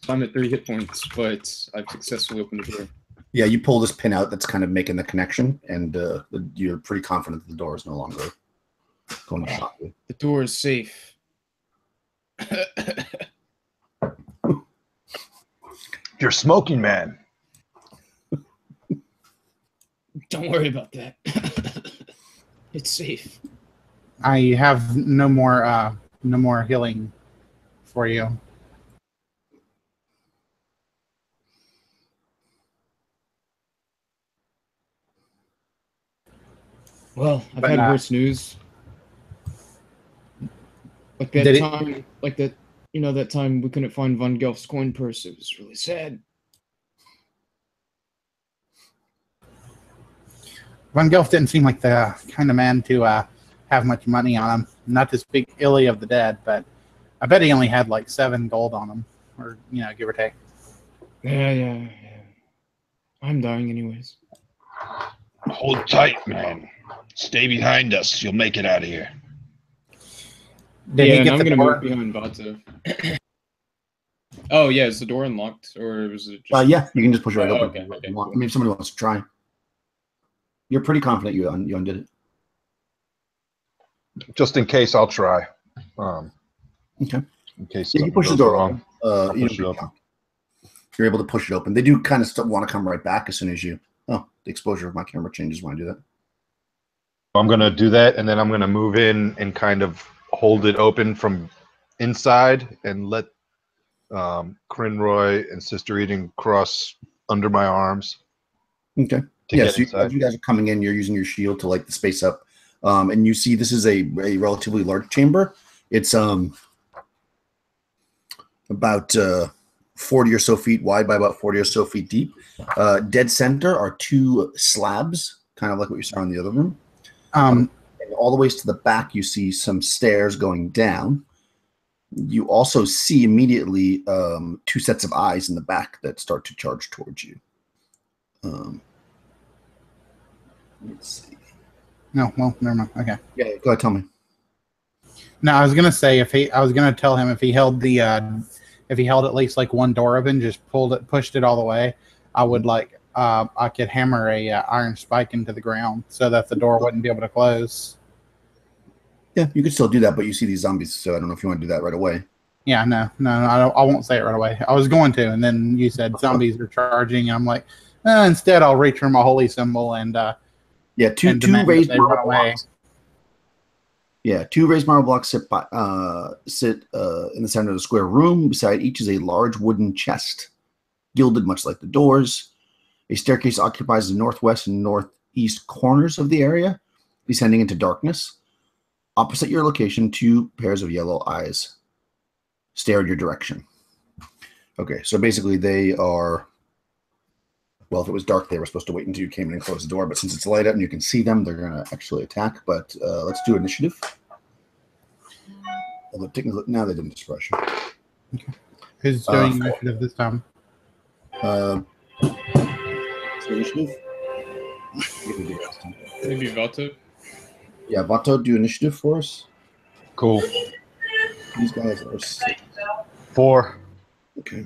I'm at 3 hit points, but I've successfully opened the door. Yeah, you pull this pin out that's kind of making the connection, and you're pretty confident that the door is no longer going to shock you. The door is safe. You're smoking, man. Don't worry about that. It's safe. I have no more healing for you. Well, I've But had not- worse news. Like that Did it- time, that time we couldn't find Von Gelf's coin purse. It was really sad. Von Gelf didn't seem like the kind of man to have much money on him. Not to speak illy of the dead, but I bet he only had like 7 gold on him, or give or take. Yeah. I'm dying anyways. Hold tight, man. Stay behind us. You'll make it out of here. Did he and get I'm the gonna door? move behind Vato. Oh yeah, is the door unlocked, or was it just... Yeah, you can just push it right Oh, open. okay. If you want. I mean, if somebody wants to try. You're pretty confident you undid it. Just in case, I'll try. Okay. In case Yeah, you something push the goes door wrong. open. Push it open. You're able to push it open. They do kind of still want to come right back as soon as you... Oh, the exposure of my camera changes when I do that. I'm going to do that, and then I'm going to move in and kind of hold it open from inside and let Crinroy and Sister Eden cross under my arms. Okay. To Yeah, get so inside. as you guys are coming in, you're using your shield to light the space up. And you see this is a relatively large chamber. It's about 40 or so feet wide by about 40 or so feet deep. Dead center are 2 slabs, kind of like what you saw in the other room. And all the ways to the back, you see some stairs going down. You also see immediately 2 sets of eyes in the back that start to charge towards you. Let's see. No, well, never mind. Okay. Yeah, go ahead, tell me. No, I was gonna say I was gonna tell him if he held at least like one door open, just pushed it all the way, I would I could hammer a iron spike into the ground so that the door wouldn't be able to close. Yeah, you could still do that, but you see these zombies, so I don't know if you want to do that right away. Yeah, no, I won't say it right away. I was going to, and then you said zombies are charging, and I'm like, instead I'll reach for my holy symbol and Yeah, two demand raised that they run marble away. blocks. Yeah, 2 raised marble blocks sit in the center of the square room. Beside each is a large wooden chest, gilded much like the doors. A staircase occupies the northwest and northeast corners of the area, descending into darkness. Opposite your location, 2 pairs of yellow eyes stare in your direction. Okay, so basically they are... Well, if it was dark, they were supposed to wait until you came in and closed the door. But since it's light out and you can see them, they're going to actually attack. But let's do initiative. Although taking a look now, they didn't suppress you. Okay. Who's doing initiative this time? Initiative. Maybe Vato? Yeah, Vato, do initiative for us. Cool. These guys are 6. 4. Okay.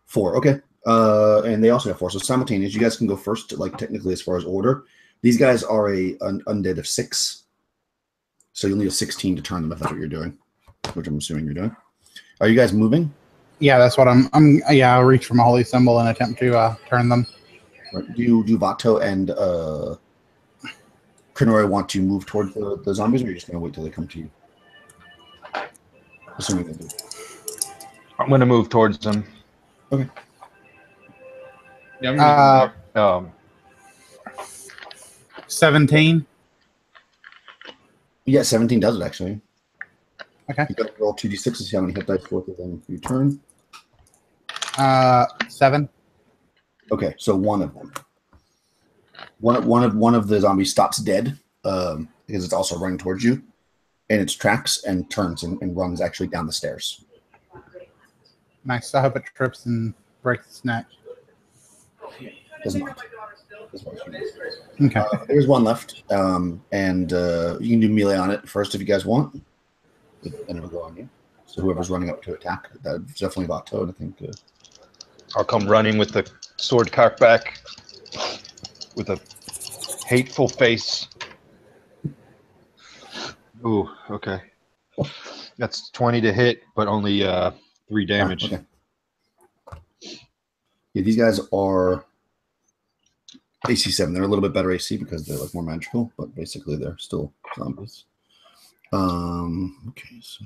4. Okay. And they also have 4. So simultaneous. You guys can go first, technically as far as order. These guys are an undead of 6. So you'll need a 16 to turn them if that's what you're doing, which I'm assuming you're doing. Are you guys moving? Yeah, that's what I'll reach for my holy symbol and attempt to turn them. Right. Do Vato and Crinroy want to move toward the zombies, or are you just going to wait till they come to you? Assuming they do. I'm going to move towards them. Okay. Yeah, I'm gonna 17. Yeah, 17 does it, actually. Okay. You got to roll 2d6 to see how many hit dice worth of them you turn. 7. Okay, so one of them. One of the zombies stops dead because it's also running towards you, and it tracks and turns and runs actually down the stairs. Nice. I hope it trips and breaks its neck. Does not. Okay. There's one left, and you can do melee on it first if you guys want, and it'll go on you. So whoever's running up to attack, that's definitely Vato, and I think. I'll come running with the sword cocked back, with a hateful face. Ooh, okay. That's 20 to hit, but only 3 damage. Okay. Yeah, these guys are AC 7. They're a little bit better AC because they're like more magical, but basically they're still zombies. Okay, so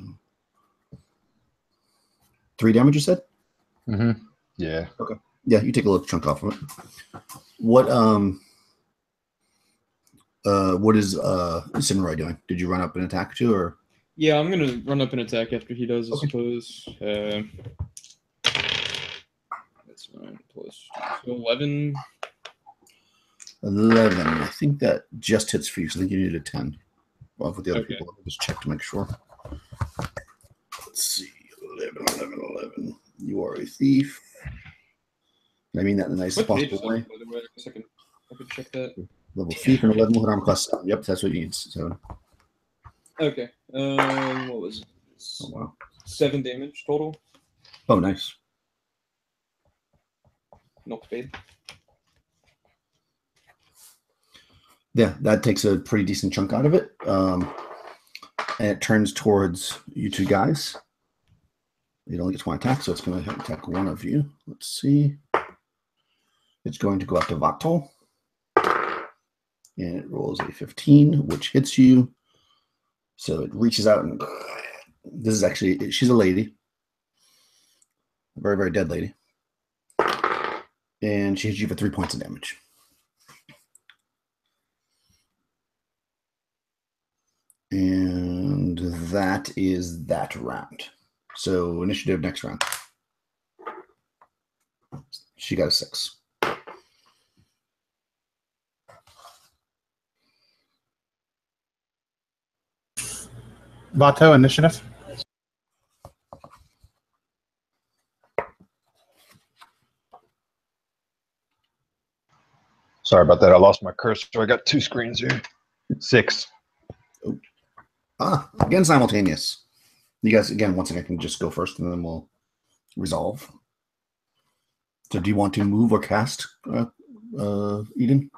3 damage, you said? Mm-hmm. Yeah. Okay. Yeah, you take a little chunk off of it. What is Samurai doing? Did you run up and attack too, or? Yeah, I'm gonna run up and attack after he does, I suppose. That's 9 plus 2, so 11. 11. I think that just hits for you, so I think you need a 10. Well, with the other Okay. people, let me just check to make sure. Let's see. 11. You are a thief. I mean that in the nicest What page is possible way. that, by the way? I guess I could check that. Level thief and 11 with armor class 7. Yep, that's what he needs. So, Okay. What was it? oh wow. 7 damage total. Oh, nice. Not bad. Yeah, that takes a pretty decent chunk out of it. And it turns towards you two guys. It only gets one attack, so it's going to attack one of you. Let's see. It's going to go out to Vato. And it rolls a 15, which hits you. So it reaches out and this is actually, she's a lady. A very, very dead lady. And she hits you for 3 points of damage. And that is that round. So initiative next round. She got a 6. Vato initiative. Sorry about that. I lost my cursor. I got 2 screens here. 6. Again, simultaneous. You guys, again, once again, can just go first and then we'll resolve. So do you want to move or cast, Eden?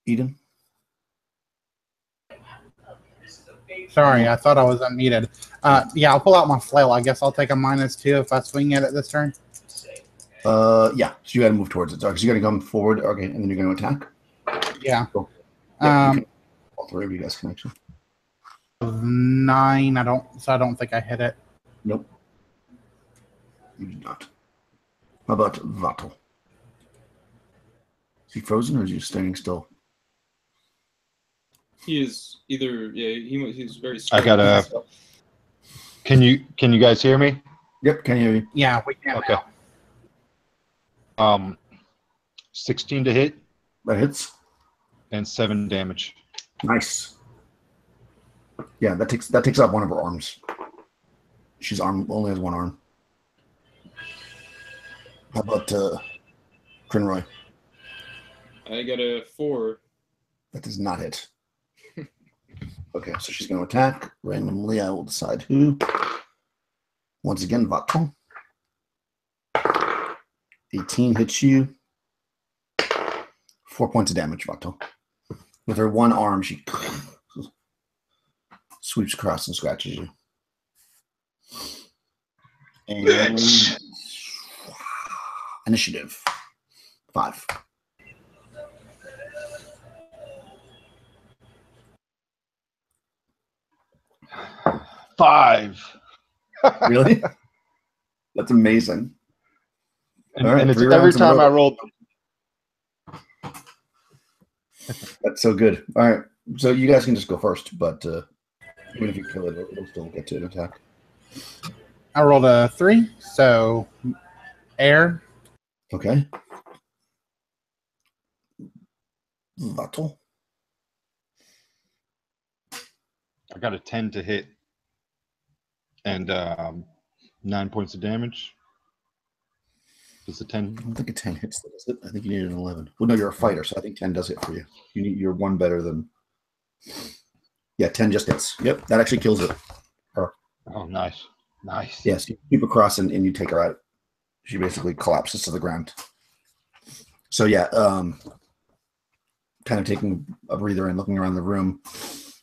Eden? Sorry, I thought I was unmuted. Yeah, I'll pull out my flail. I guess I'll take a -2 if I swing at it this turn. Yeah, so you got to move towards it. So you got to come forward, okay, and then you're going to attack. Yeah. Cool. Yeah, all 3 of you guys can actually. 9. I don't think I hit it. Nope. You did not. How about Vato? Is he frozen or is he standing still? He is either, yeah, he's very I got a. Can you guys hear me? Yep, can you hear you? Yeah, we can. Okay. 16 to hit That hits. and 7 damage. Nice. Yeah, that takes out one of her arms. She's only has one arm. How about Crinroy? I got a 4. That does not hit. Okay, so she's going to attack randomly. I will decide who. Once again, Vato. 18 hits you. 4 points of damage, Vato. With her one arm, she sweeps across and scratches you. And initiative 5. Five. Really? That's amazing. And, All right, and it's 3 every rounds in a time row. I rolled. That's so good. All right, so you guys can just go first, but even if you kill it, it'll still get to an attack. I rolled a 3, so air. Okay. Vato. I got a 10 to hit. And 9 points of damage. Does the 10? I don't think a 10 hits, does it? I think you need an 11. Well, no, you're a fighter, so I think 10 does hit for you. You're one better than... Yeah, 10 just hits. Yep, that actually kills it. Oh, nice. Nice. Yes, you keep across and you take her out. She basically collapses to the ground. So yeah, kind of taking a breather and looking around the room,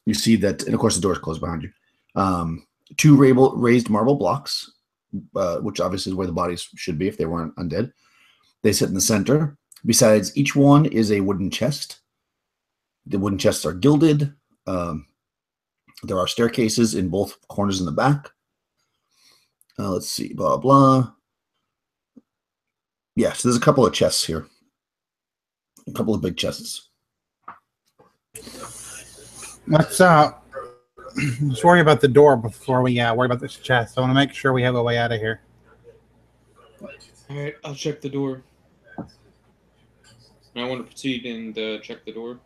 you see that, and of course the door's closed behind you. 2 raised marble blocks, which obviously is where the bodies should be if they weren't undead. They sit in the center. Besides each one is a wooden chest. The wooden chests are gilded. There are staircases in both corners in the back. Let's see, blah, blah. Yeah, so there's a couple of chests here. A couple of big chests. Let's worry about the door before we worry about this chest. I want to make sure we have a way out of here. All right, I'll check the door. I want to proceed and check the door.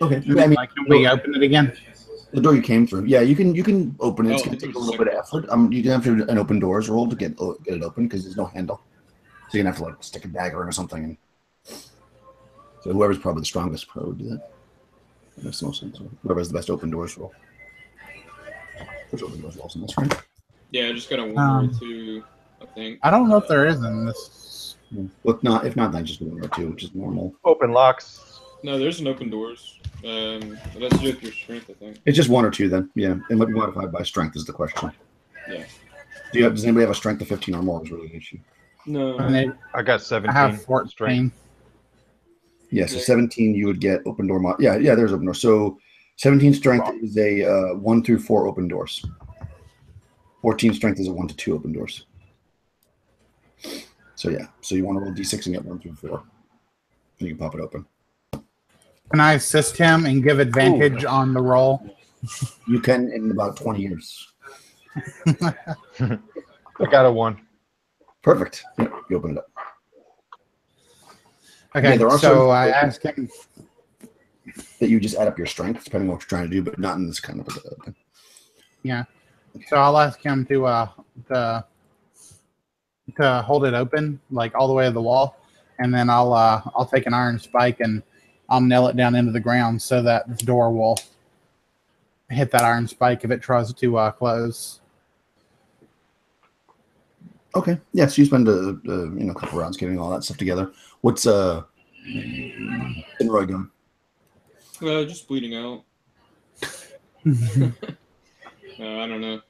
Okay. I mean, Can we open it again? the door you came through. Yeah, you can open it. It's Oh, going to take a little bit of effort. You can have to do an open doors roll to get it open because there's no handle. So you're going to have to stick a dagger in or something. And so whoever's probably the strongest would do that. That makes the most sense. Whoever has the best open doors roll. There's open doors rolls in this, right? Yeah, I just got a 1 or 2, I think. I don't know if there is in this. Well, if not, then just 1 or 2, which is normal. Open locks. No, there's an open doors. It has to do with your strength, I think. It's just 1 or 2 then. Yeah, it might be modified by strength is the question. Yeah. Does anybody have a strength of 15 or more? Is really an issue. No. I got 17. I have 14. strength. Yeah, so 17 you would get open door mod. Yeah, there's open door. So 17 strength is a 1 through 4 open doors. 14 strength is a 1 to 2 open doors. So yeah, so you want to roll d6 and get 1 through 4. And you can pop it open. Can I assist him and give advantage on the roll? You can in about 20 years. I got a 1. Perfect. Yeah, you open it up. Okay, Yeah, there are so some- I asked him. That you just add up your strength depending on what you're trying to do, but not in this kind of a Yeah, so I'll ask him to hold it open, like all the way to the wall, and then I'll take an iron spike and I'll nail it down into the ground so that the door will hit that iron spike if it tries to close. Okay. Yeah, so you spend a couple rounds getting all that stuff together. What's Roy doing? Just bleeding out. I don't know.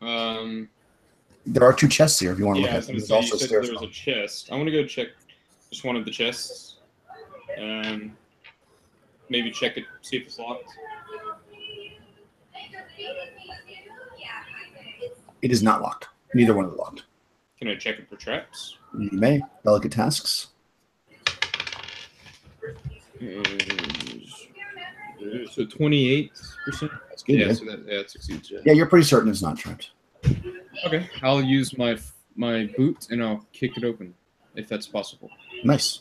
There are 2 chests here if you want to Yeah, I look was at gonna them. There's say, you also said stairs. there was a chest. I want to go check just one of the chests. Maybe check it, see if it's locked. It is not locked. Neither one is locked. Can I check it for traps? You may. Delicate tasks. So 28%. That's good. Yeah, Yeah, so that succeeds. Yeah. yeah, you're pretty certain it's not trapped. Okay, I'll use my boot and I'll kick it open, if that's possible. Nice.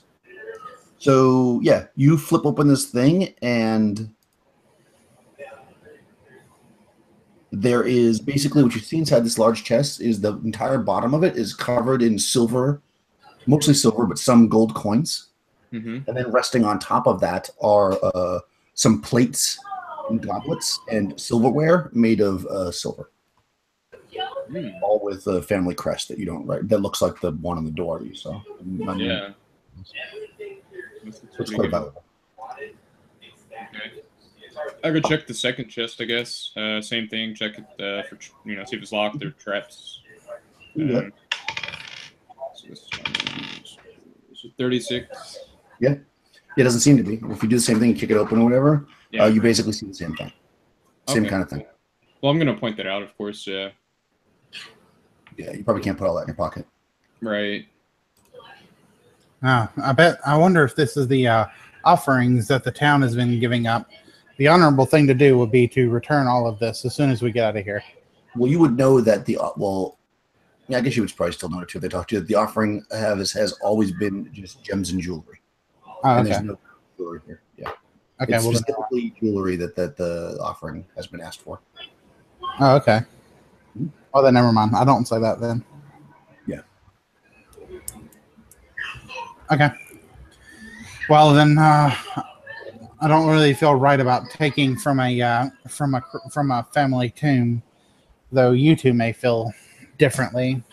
So yeah, you flip open this thing and there is basically what you see inside this large chest is the entire bottom of it is covered in silver, mostly silver, but some gold coins. Mm-hmm. And then resting on top of that are some plates and goblets and silverware made of silver. All with a family crest that you don't write. That looks like the one on the door you saw. Yeah. It's quite valuable. Okay. I could check the second chest, I guess. Same thing. Check it for see if it's locked or traps. So this is 36. Yeah. It doesn't seem to be. If you do the same thing, kick it open or whatever, Yeah. you basically see the same thing. Same Okay. kind of thing. Well, I'm gonna point that out, of course. Yeah. Yeah, you probably can't put all that in your pocket. Right. I wonder if this is the offerings that the town has been giving up. The honorable thing to do would be to return all of this as soon as we get out of here. Well, you would know that I guess you would probably still know it too if they talked to you. The offering has always been just gems and jewelry. Oh, And okay. there's no jewelry here. Yeah. Okay. It's Well, then, specifically jewelry that the offering has been asked for. oh, okay. Oh, then never mind. I don't say that then. Yeah. Okay. Well, then I don't really feel right about taking from a family tomb, though you two may feel differently.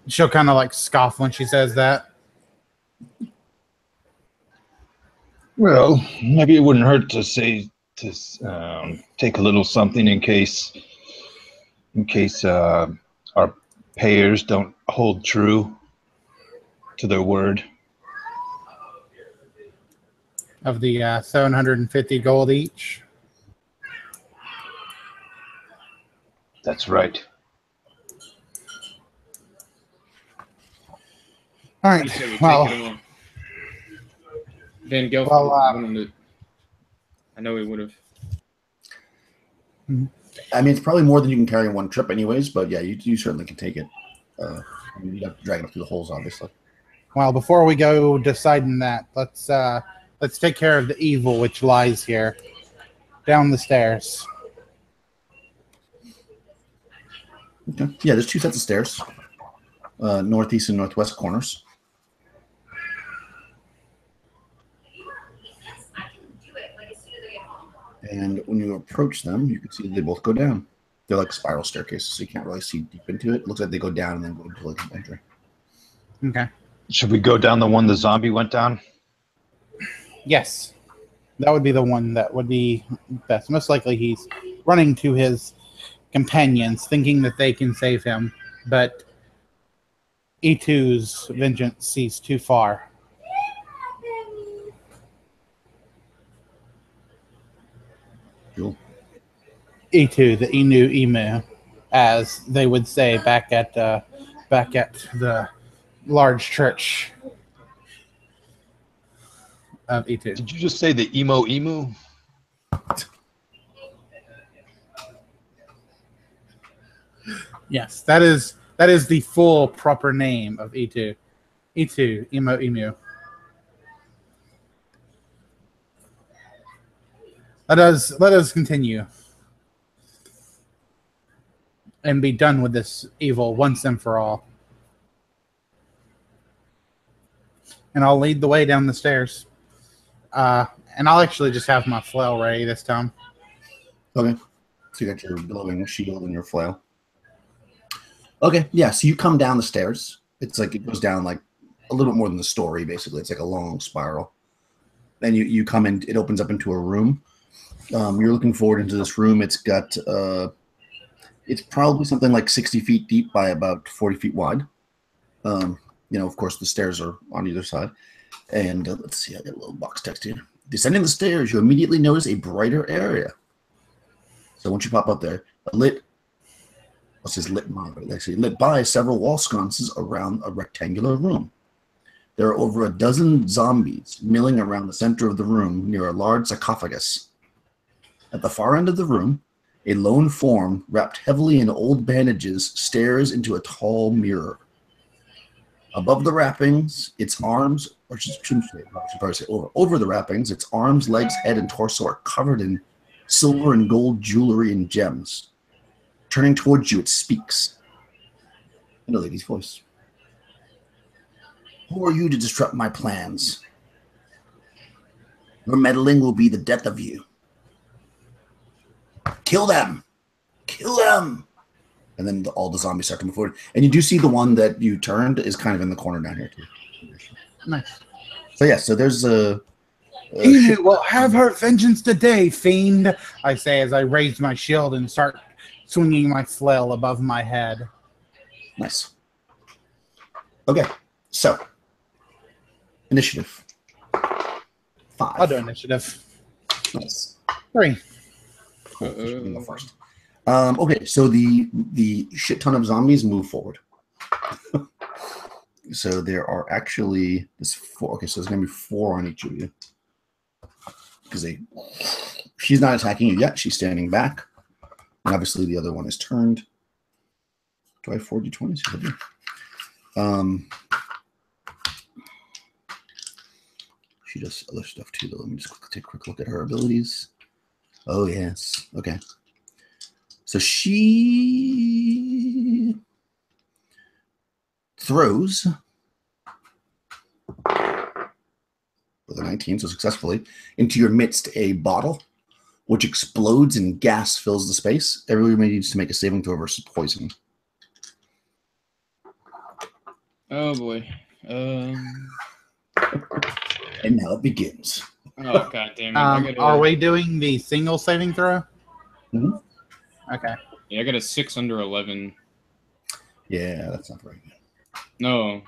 She'll kind of like scoff when she says that. Well, maybe it wouldn't hurt to take a little something in case our payers don't hold true to their word. Of the 750 gold each. That's right. All You right. said we Well, take it all. Van Gelf Well, wanted to. I know he would have. I mean, it's probably more than you can carry in one trip, anyways. But yeah, you certainly can take it. I mean, you have to drag it up through the holes, obviously. well, before we go deciding that, let's take care of the evil which lies here, down the stairs. Okay. Yeah, there's 2 sets of stairs, northeast and northwest corners. And when you approach them, you can see that they both go down. They're like spiral staircases, so you can't really see deep into it. It looks like they go down and then go into like an entry. Okay. Should we go down the one the zombie went down? Yes, that would be the one that would be best. Most likely, he's running to his companions, thinking that they can save him, but E2's vengeance sees too far. Cool. E2, the emu, as they would say back at the large church of E2. Did you just say the emu? Yes, that is the full proper name of E2. E2, emu. Let us continue and be done with this evil once and for all. And I'll lead the way down the stairs. And I'll actually just have my flail ready this time. Okay. So you got your glowing shield and your flail. Okay, yeah, so you come down the stairs. It's like it goes down like a little bit more than the story, basically. It's like a long spiral. Then you come in, it opens up into a room. You're looking forward into this room. It's got it's probably something like 60 feet deep by about 40 feet wide. Of course, the stairs are on either side. And let's see, I got a little box text here. Descending the stairs, you immediately notice a brighter area. So once you pop up there, lit by several wall sconces around a rectangular room. There are over a dozen zombies milling around the center of the room near a large sarcophagus. At the far end of the room, a lone form wrapped heavily in old bandages stares into a tall mirror. Above the wrappings, its arms, over the wrappings, its arms, legs, head, and torso are covered in silver and gold jewelry and gems. Turning towards you, it speaks in a lady's voice. Who are you to disrupt my plans? Your meddling will be the death of you. Kill them! Kill them! And then all the zombies start to move forward. And you do see the one that you turned is kind of in the corner down here, too. Nice. So, yeah, so there's a Emu will have her vengeance today, fiend, I say as I raise my shield and start swinging my flail above my head. Nice. Okay, so initiative 5. I'll do initiative. Nice. 3. Cool. You can go first. Okay, so the shit ton of zombies move forward. So there are actually this 4. Okay, so there's gonna be 4 on each of you because she's not attacking you yet. She's standing back. And obviously, the other one is turned. Do I have 4 d20s? She does other stuff too, though. Let me just take a quick look at her abilities. Oh, yes. Okay. So she throws with a 19, so successfully, into your midst a bottle, which explodes and gas fills the space. Everybody needs to make a saving throw versus poison. Oh boy. And now it begins. Oh god damn it! Are we doing the single saving throw? Mm-hmm. Okay. Yeah, I got a 6 under 11. Yeah, that's not very good. No.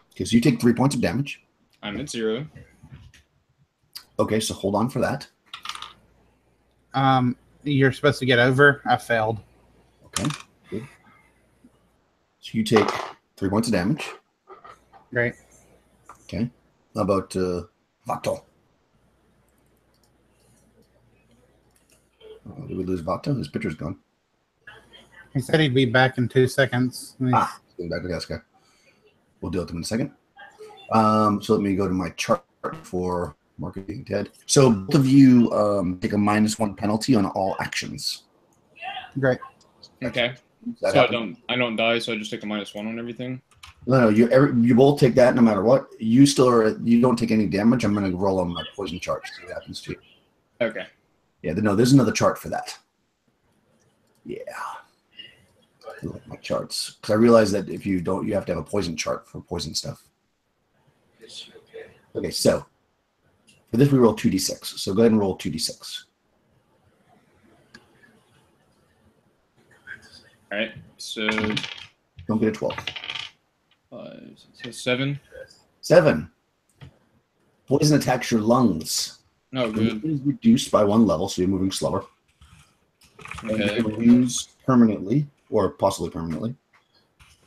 Because you take 3 points of damage. I'm at 0. Okay, so hold on for that. You're supposed to get over. I failed. Okay, good. So you take 3 points of damage. Great. Okay. How about Vato? Did we lose Vato? His picture's gone. He said he'd be back in 2 seconds. Ah, going back to the desk guy. We'll deal with him in a second. So let me go to my chart for Market being dead. So both of you take a -1 penalty on all actions. Great. Okay. That So happens? I don't die, so I just take a -1 on everything. No, you both take that no matter what. You don't take any damage. I'm going to roll on my poison chart to see what happens to you. Okay. Yeah, no, there's another chart for that. Yeah. I like my charts. Because I realize that if you don't, you have to have a poison chart for poison stuff. Okay, so for this we roll 2d6. So go ahead and roll 2d6. All right. So Don't get a 12. 7. 7. Poison attacks your lungs. No The good. movement is reduced by 1 level, so you're moving slower. And Okay. you can lose permanently, or possibly permanently.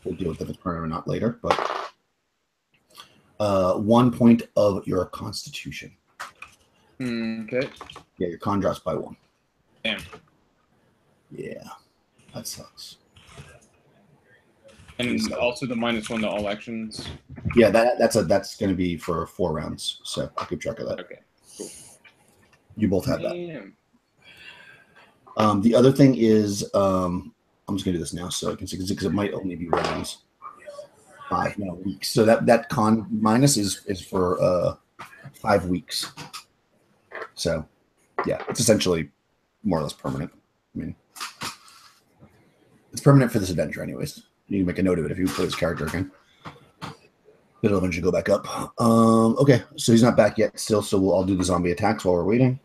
We'll deal with if it's permanent or not later, but 1 point of your constitution. Okay. Yeah, your con drops by 1. Damn. Yeah, that sucks. And also the -1 to all actions. Yeah, that's going to be for 4 rounds, so I'll keep track of that. Okay. Cool. You both have that. Damn. The other thing is, I'm just going to do this now so I can see, because it might only be rounds. 5 weeks. So that con minus is for 5 weeks. So, yeah, it's essentially more or less permanent. I mean, it's permanent for this adventure, anyways. You can make a note of it if you play this character again. It'll eventually go back up. Okay, so he's not back yet still, so I'll do the zombie attacks while we're waiting.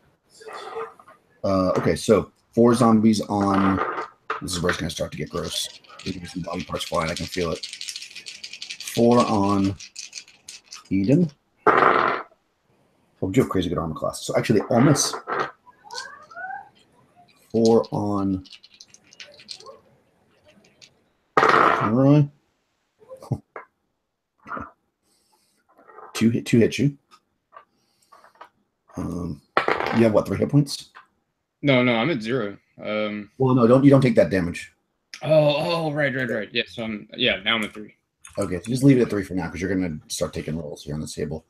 Okay, so 4 zombies on... This is where it's going to start to get gross. There's some body parts flying, I can feel it. 4 on Eden. Oh, you have crazy good armor class. So actually, they all miss. 4 on... Roy. 2 hit you. You have what, 3 hit points? No, I'm at 0. Well, no, you don't take that damage. Oh, right. Yeah, so now I'm at 3. Okay, so just leave it at 3 for now because you're gonna start taking rolls here on this table.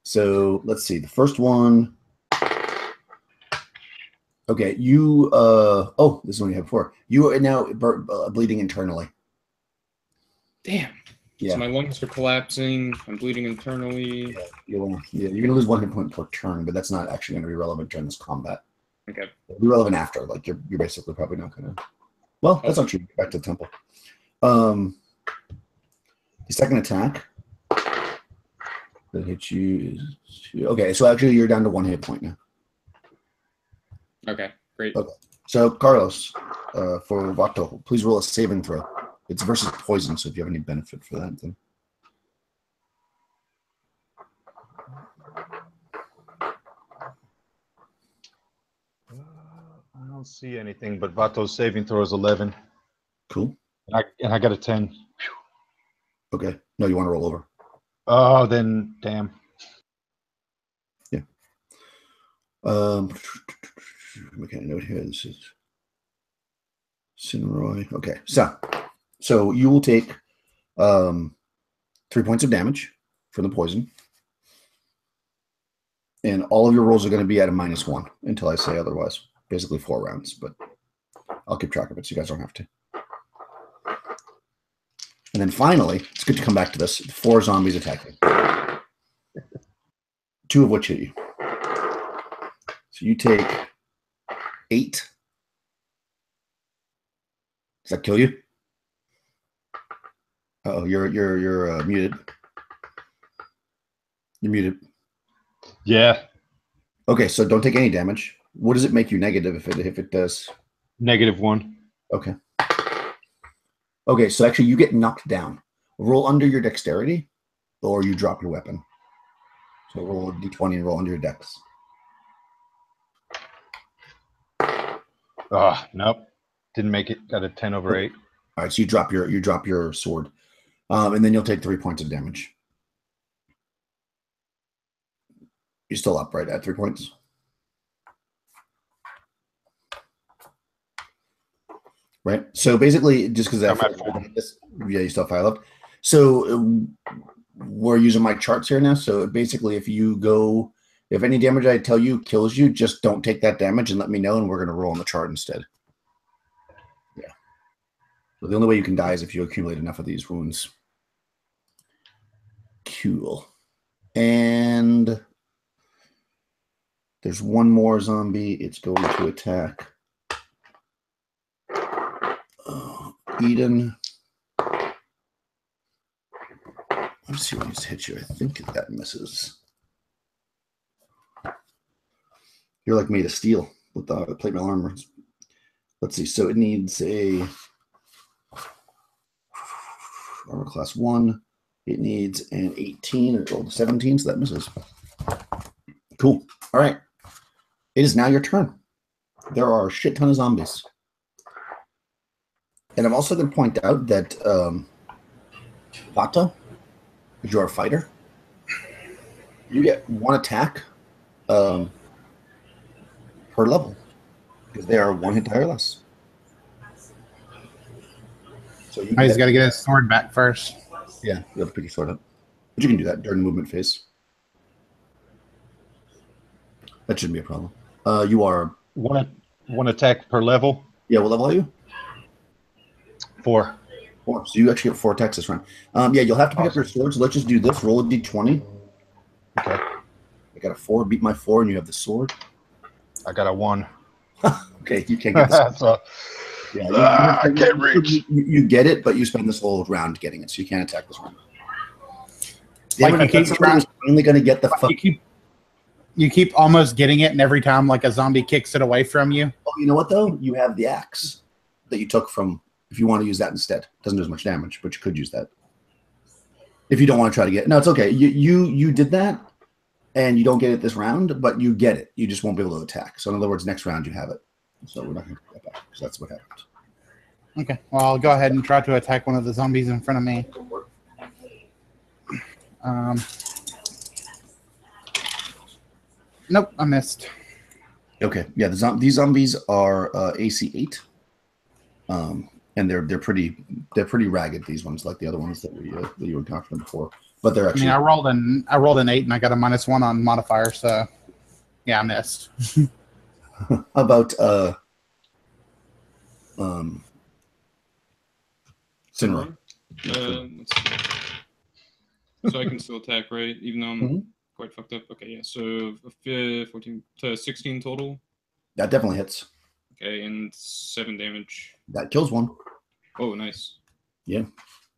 So let's see. The first one. Okay, you. Oh, this is one you had before. You are now bleeding internally. Damn. Yeah. So my lungs are collapsing. I'm bleeding internally. You're gonna lose 1 hit point per turn, but that's not actually gonna be relevant during this combat. Okay. It'll be relevant after. Like you're basically probably not gonna. Well, that's not true. Back to the temple. The second attack that hits you is okay. So actually, you're down to 1 hit point now. Okay. Great. Okay. So Carlos, for Vato, please roll a saving throw. It's versus poison, so if you have any benefit for that, then. I don't see anything, but Vato's saving throw is 11. Cool. And I got a 10. Okay. No, you want to roll over. Oh, then damn. Yeah. Making a note here. This is Sinroy. Okay. So you will take 3 points of damage from the poison. And all of your rolls are going to be at a -1 until I say otherwise. basically 4 rounds, but I'll keep track of it so you guys don't have to. And then finally, it's good to come back to this. 4 zombies attacking. 2 of which hit you. So you take 8. Does that kill you? Oh, you're muted. You're muted. Yeah. Okay, so don't take any damage. What does it make you negative if it does? -1. Okay. Okay, so actually you get knocked down. Roll under your dexterity, or you drop your weapon. So roll a d20 and roll under your dex. Nope. Didn't make it. Got a 10/8. All right, so you drop your sword, and then you'll take 3 points of damage. You're still up, right, at 3 points? Right. So basically, just because yeah, you still have 5 left. So we're using my charts here now. So basically, if any damage I tell you kills you, just don't take that damage and let me know, and we're going to roll on the chart instead. Yeah. So the only way you can die is if you accumulate enough of these wounds. Cool. And there's one more zombie. It's going to attack Eden. Let's see what needs to hit you. I think that misses. You're like made of steel with the plate mail armor. Let's see. So it needs a armor class 1. It needs an 18. It rolled a 17, so that misses. Cool. All right. It is now your turn. There are a shit ton of zombies. And I'm also going to point out that Vato, if you're a fighter, you get 1 attack per level because they are 1 hit die or less. So you He's got to get his sword back first. Yeah, you have to pick your sword up. But you can do that during the movement phase. That shouldn't be a problem. You are... One attack per level. Yeah, what level are you? 4. 4. So you actually have 4 attacks this round. Yeah, you'll have to pick up your sword, so let's just do this. Roll a d20. Okay. I got a 4. Beat my 4, and you have the sword. I got a 1. Okay, you can't get this. So, yeah, I can't reach. You get it, but you spend this whole round getting it, so you can't attack this round. Like you keep finally going to get the fuck. You keep almost getting it, and every time like a zombie kicks it away from you. Oh, you know what though? You have the axe that you took from. If you want to use that instead, doesn't do as much damage, but you could use that. If you don't want to try to get it. No, it's okay. You did that, and you don't get it this round, but you get it. You just won't be able to attack. So in other words, next round you have it. So we're not going to get that back because that's what happened. Okay. Well, I'll go ahead and try to attack one of the zombies in front of me. Nope, I missed. Okay. Yeah, these zombies are AC 8. And they're pretty ragged, these ones, like the other ones that you were talking about before. But they're actually. I mean, I rolled an 8 and I got a -1 on modifier, so yeah, I missed. How about Sinra? Let's see. So I can still attack, right? Even though I'm quite fucked up. Okay, yeah. So 14 to 16 total. That definitely hits. Okay, and 7 damage. That kills one. Oh, nice. Yeah.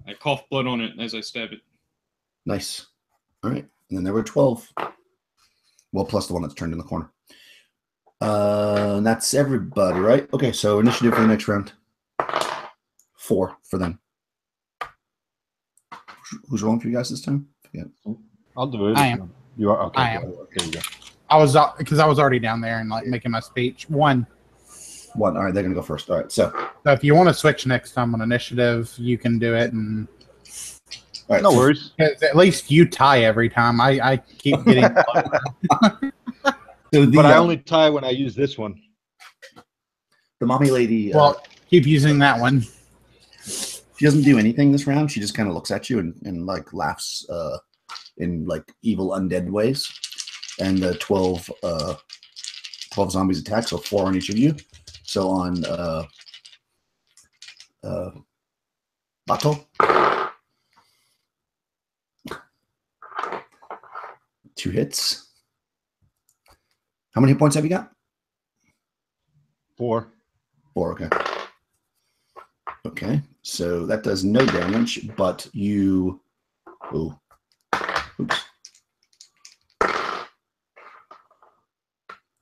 I cough blood on it as I stab it. Nice. All right. And then there were 12. Well, plus the one that's turned in the corner. And that's everybody, right? Okay, so initiative for the next round. 4 for them. Who's rolling for you guys this time? Yeah. I'll do it. I am. You are? Okay. I am. Okay, you go. I was because I was already down there and like making my speech. 1. 1. All right, they're going to go first. All right, so if you want to switch next time on initiative, you can do it. And all right, no worries. At least you tie every time. I keep getting. But I only tie when I use this one. The mommy lady. Well, keep using that one. She doesn't do anything this round. She just kind of looks at you and like laughs in like evil undead ways. And the 12 12 zombies attack, so 4 on each of you. So on Battle. 2 hits. How many hit points have you got? 4. 4, okay. Okay, so that does no damage, but you... Ooh. Oops.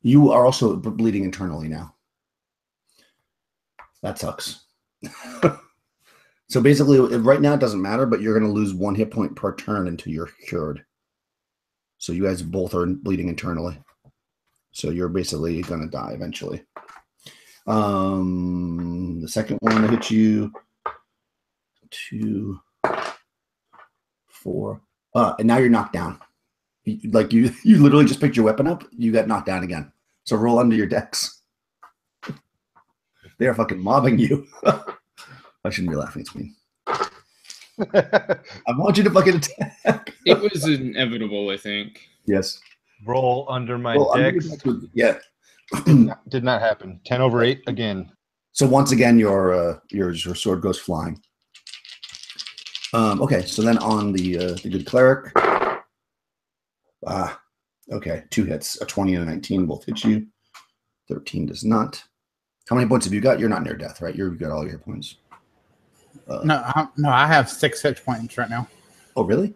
You are also bleeding internally now. That sucks. So basically, right now it doesn't matter, but you're going to lose 1 hit point per turn until you're cured. So you guys both are bleeding internally. So you're basically going to die eventually. The second one I hit you. 2, 4. And now you're knocked down. You literally just picked your weapon up. You got knocked down again. So roll under your decks. They are fucking mobbing you. I shouldn't be laughing. It's mean. I want you to fucking attack. It was inevitable, I think. Yes. Roll under my Roll under decks. Yeah. Did not happen. 10 over 8 again. So once again, your sword goes flying. Okay, so then on the good cleric. Okay, 2 hits, a 20 and a 19 both hit you. 13 does not. How many points have you got? You're not near death, right? You've got all your hit points. No, I have 6 hit points right now. Oh, really?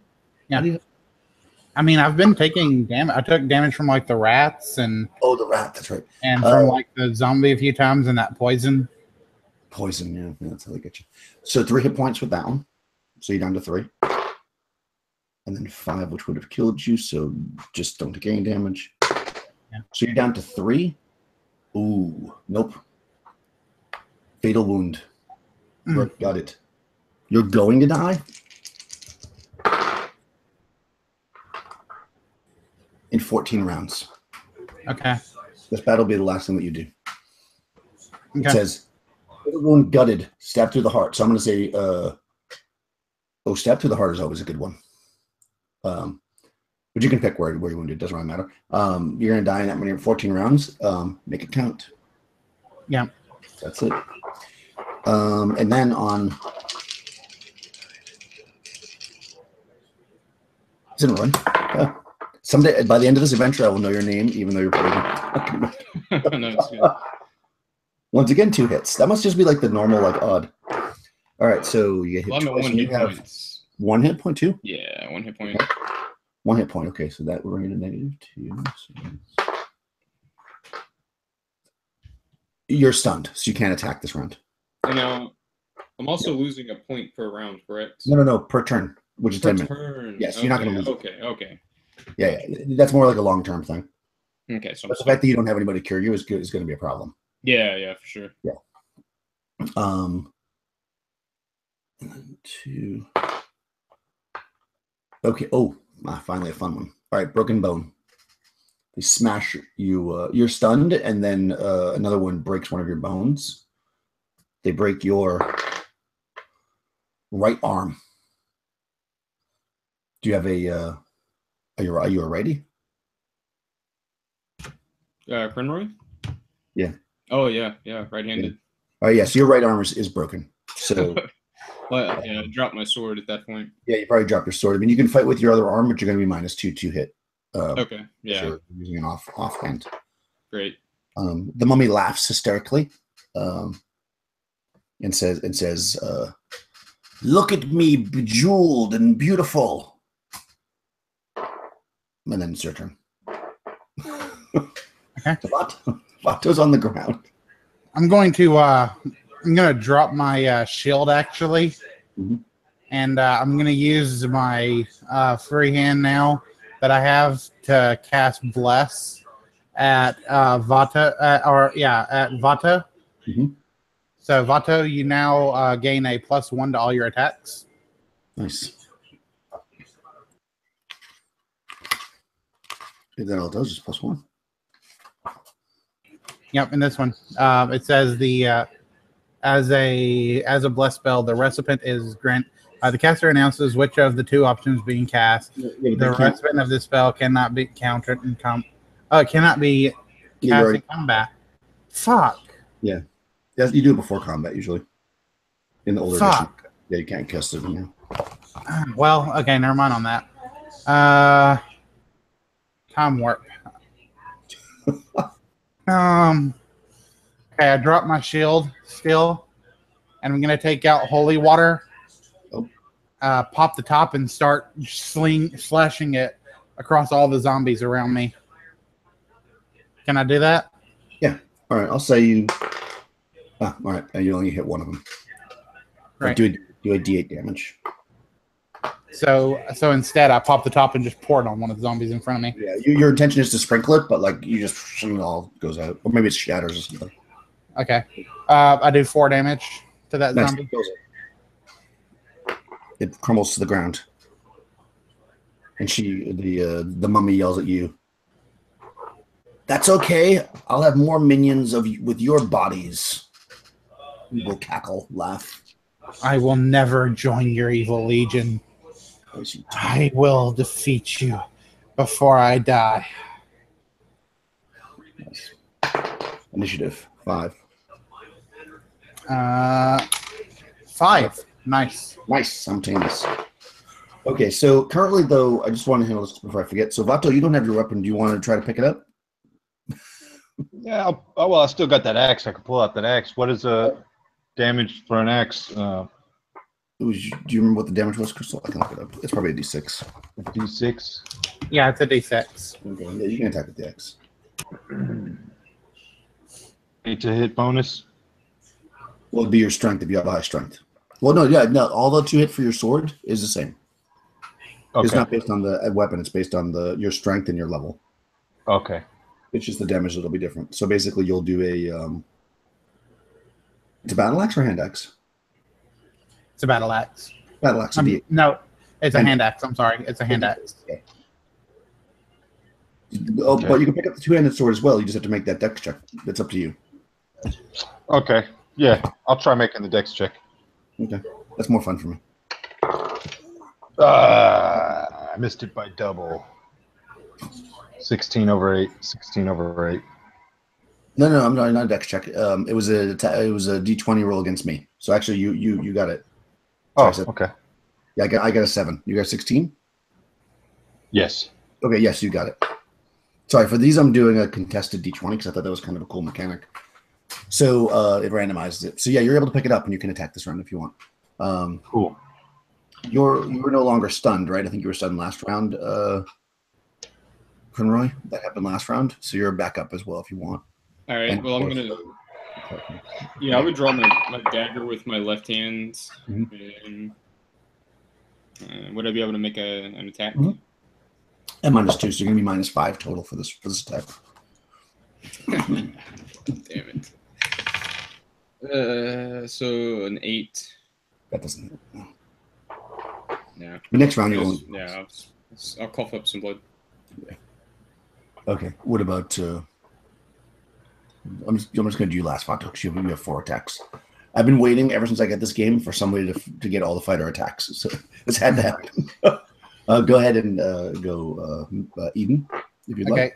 Yeah. I mean, I've been taking damage. I took damage from like the rats and the rat. That's right. and from like the zombie a few times and that poison. Poison, yeah, that's how they get you. So 3 hit points with that one. So you're down to 3. And then 5, which would have killed you. So just don't take any damage. Yeah. So you're down to 3. Ooh, nope. Fatal wound. Got it. You're going to die. In 14 rounds. Okay. This battle will be the last thing that you do. Okay. It says, fatal wound gutted, stab through the heart. So I'm going to say, stab through the heart is always a good one. But you can pick where you're wounded. It doesn't really matter. You're going to die in that many 14 rounds. Make it count. Yeah. That's it. And then on... It's in a run. Someday, by the end of this adventure, I will know your name, even though you're probably... No, it's good. Once again, 2 hits. That must just be like the normal, like odd. All right, so you get hit Well, I'm at twice. 1 You hit have points. 1 hit point too? Yeah, 1 hit point. Okay. 1 hit point. Okay, so that we're going to -2. So you're stunned, so you can't attack this round. And now, I'm also losing a point per round, correct? No, per turn, which is Per 10 minutes. turn. Yes, you're not going to lose. Okay. Yeah, that's more like a long-term thing. Okay, so But the fact that you don't have anybody to cure you is going to be a problem. yeah, for sure. Yeah. And then 2. Okay. Oh, finally a fun one. All right, broken bone. They smash you. You're stunned, and then another one breaks one of your bones. They break your right arm. Do you have a? Are you a righty? Crinroy? Yeah. Oh yeah, right-handed. Oh yes, your right arm is broken. So. Well, yeah, I dropped my sword at that point. Yeah, you probably dropped your sword. I mean, you can fight with your other arm, but you're going to be -2 to hit. Okay, yeah. You're using an offhand. Great. The mummy laughs hysterically, and says, "Look at me, bejeweled and beautiful." And then it's your turn. Okay. Vato's on the ground. I'm going to drop my shield actually, and I'm going to use my free hand now that I have to cast Bless at Vata, at Vata. So Vato, you now gain a +1 to all your attacks. Nice. And then all it does is +1. Yep, in this one, it says as a blessed spell, the recipient is grant. The caster announces which of the 2 options being cast. The recipient of this spell cannot be countered and cannot be Yeah, you already. combat. Fuck. Yeah, you do it before combat usually. In the older edition, Fuck. yeah, you can't cast it. Well, okay, never mind on that. Time warp. Okay, I dropped my shield still, and I'm gonna take out holy water. Oh. Pop the top and start slashing it across all the zombies around me. Can I do that? Yeah. All right. I'll say you. All right. You only hit one of them. Right. Do a D8 damage. So instead, I pop the top and just pour it on one of the zombies in front of me. Yeah. Your intention is to sprinkle it, but like you just it all goes out, or maybe it shatters or something. Okay. I do 4 damage to that Nice. zombie. It crumbles to the ground, and the mummy yells at you. That's okay. I'll have more minions with your bodies. You will cackle, laugh. I will never join your evil legion. I will defeat you before I die. Nice. Initiative 5. 5. Nice. Nice. Simultaneous. Okay, so currently, though, I just want to handle this before I forget. So, Vato, you don't have your weapon. Do you want to try to pick it up? Yeah. I still got that axe. I can pull out that axe. What is damage for an axe? Do you remember what the damage was, Crystal? I can look it up. It's probably a D6. A D6. Yeah, it's a D6. Okay, yeah, you can attack with the axe. 8 to hit bonus. Well, it'd be your strength if you have a high strength. Well, no. All the 2 hit for your sword is the same. Okay. It's not based on the weapon. It's based on your strength and your level. Okay. It's just the damage that'll be different. So basically, you'll do a. It's a battle axe or hand axe? It's a battle axe. Battle axe. No, it's a hand axe. I'm sorry. It's a hand axe. Okay. Oh, Okay. but you can pick up the 2-handed sword as well. You just have to make that dex check. That's up to you. Okay. Yeah. I'll try making the dex check. Okay. That's more fun for me. I missed it by double. 16 over 8. 16 over 8. No, I'm not a dex check. It was a D20 roll against me. So actually, you got it. Oh, So okay. Yeah, I got a 7. You got 16? Yes. Okay, yes, you got it. Sorry, for these I'm doing a contested D20 because I thought that was kind of a cool mechanic. So it randomizes it. So yeah, you're able to pick it up and you can attack this round if you want. Cool. You were no longer stunned, right? I think you were stunned last round, Conroy. That happened last round. So you're back up as well if you want. All right. And Well, I'm of gonna. course, Yeah, I would draw my dagger with my left hand. Mhm. And would I be able to make an attack? Mhm. And -2, so you're gonna be -5 total for this attack. Damn it. So an 8. That doesn't. No. Yeah. The next round you only. Yeah. I'll cough up some blood. Okay. What about? I'm just going to do you last, Vato, because you have 4 attacks. I've been waiting ever since I got this game for somebody to get all the fighter attacks. So it's had to happen. Go ahead and go, Eden, if you'd like. Okay.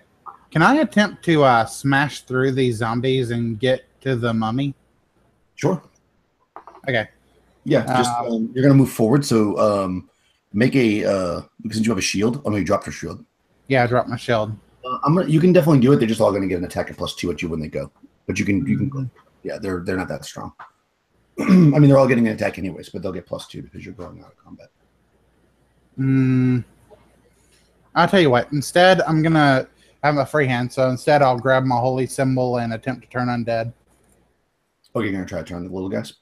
Can I attempt to smash through these zombies and get to the mummy? Sure. Okay. Yeah, just you're going to move forward. So make a because you have a shield. Oh no, you dropped your shield. Yeah, I dropped my shield. You can definitely do it. They're just all going to get an attack at +2 at you when they go. But you can. Yeah, they're not that strong. I mean, they're all getting an attack anyways, but they'll get +2 because you're going out of combat. I'll tell you what. Instead, I'm gonna have a free hand. So instead, I'll grab my holy symbol and attempt to turn undead. Okay, you're going to try to turn the little guys.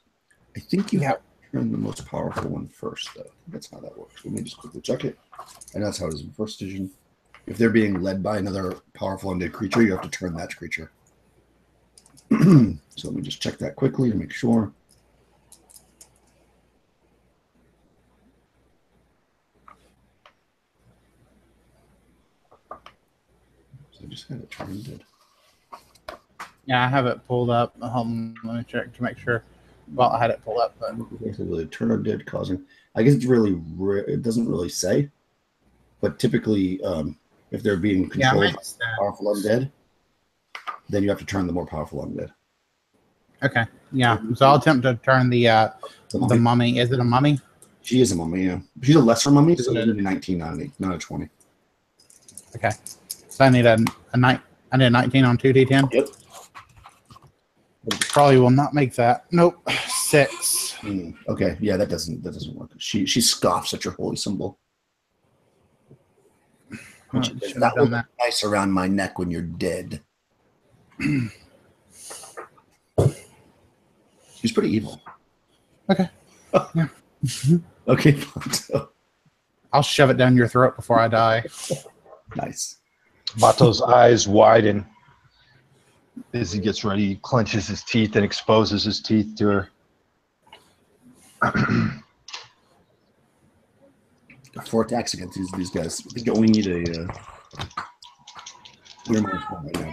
I think you have to turn the most powerful one first, though. That's how that works. Let me just quickly check it. And that's how it is in first edition. If they're being led by another powerful undead creature, you have to turn that creature. So let me just check that quickly to make sure. So I just had it turned undead. Yeah, I have it pulled up. Let me check to make sure. Well, I had it pulled up, but Basically, turn undead causing. I guess it's really it doesn't really say, but typically, if they're being controlled by powerful undead, then you have to turn the more powerful undead. Okay. Yeah. So I'll attempt to turn the mummy. Is it a mummy? She is a mummy, yeah. She's a lesser mummy, so it's 19, not a 20. Okay. So I need a 19 on 2d10. Yep. Probably will not make that. Nope. 6. Okay, yeah, that doesn't work. She scoffs at your holy symbol. That will be nice around my neck when you're dead. She's pretty evil. Okay. Yeah. Okay. I'll shove it down your throat before I die. Nice. Vato's eyes widen as he gets ready. He clenches his teeth and exposes his teeth to her. 4 attacks against these guys. I think you only need a.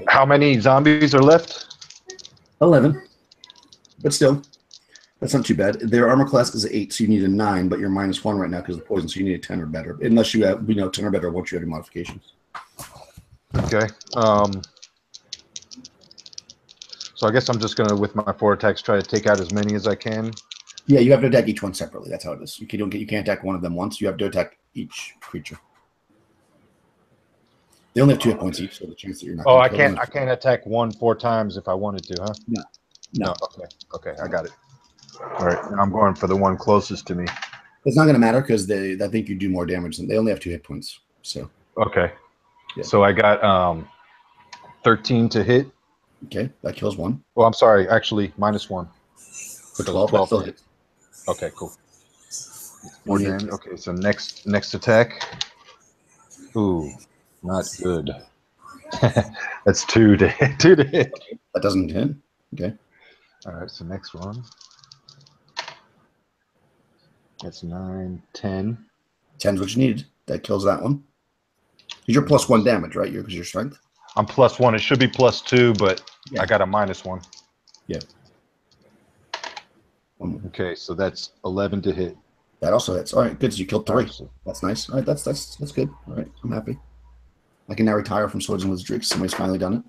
How many zombies are left? 11. But still, that's not too bad. Their armor class is 8, so you need a 9, but you're -1 right now because of the poison, so you need a 10 or better. Unless you have, 10 or better once you have your modifications. Okay. So I guess I'm just gonna, with my 4 attacks, try to take out as many as I can. Yeah, you have to attack each one separately. That's how it is. You can't attack one of them once. You have to attack each creature. They only have 2 hit points each, so the chance that you're not. Oh, I can't attack 1 4 times if I wanted to, huh? No. Okay, I got it. All right, now I'm going for the one closest to me. It's not going to matter because I think you do more damage than they only have 2 hit points. So. Okay. Yeah. So I got 13 to hit. Okay, that kills 1. Well, I'm sorry, actually -1. For 12 still hits. Okay, cool. More damage. Okay, so next attack. Ooh, not good. That's 2 to hit. 2 to hit. That doesn't hit. Okay. All right, so next one. That's 9, 10. 10's what you needed. That kills that one. You're +1 damage, right? Because your strength. I'm +1. It should be +2, but I got a -1. Yeah. Okay, so that's 11 to hit. That also hits. All right, good. So you killed 3. Awesome. That's nice. All right, that's good. All right, I'm happy. I can now retire from Swords and Wizardry because somebody's finally done it.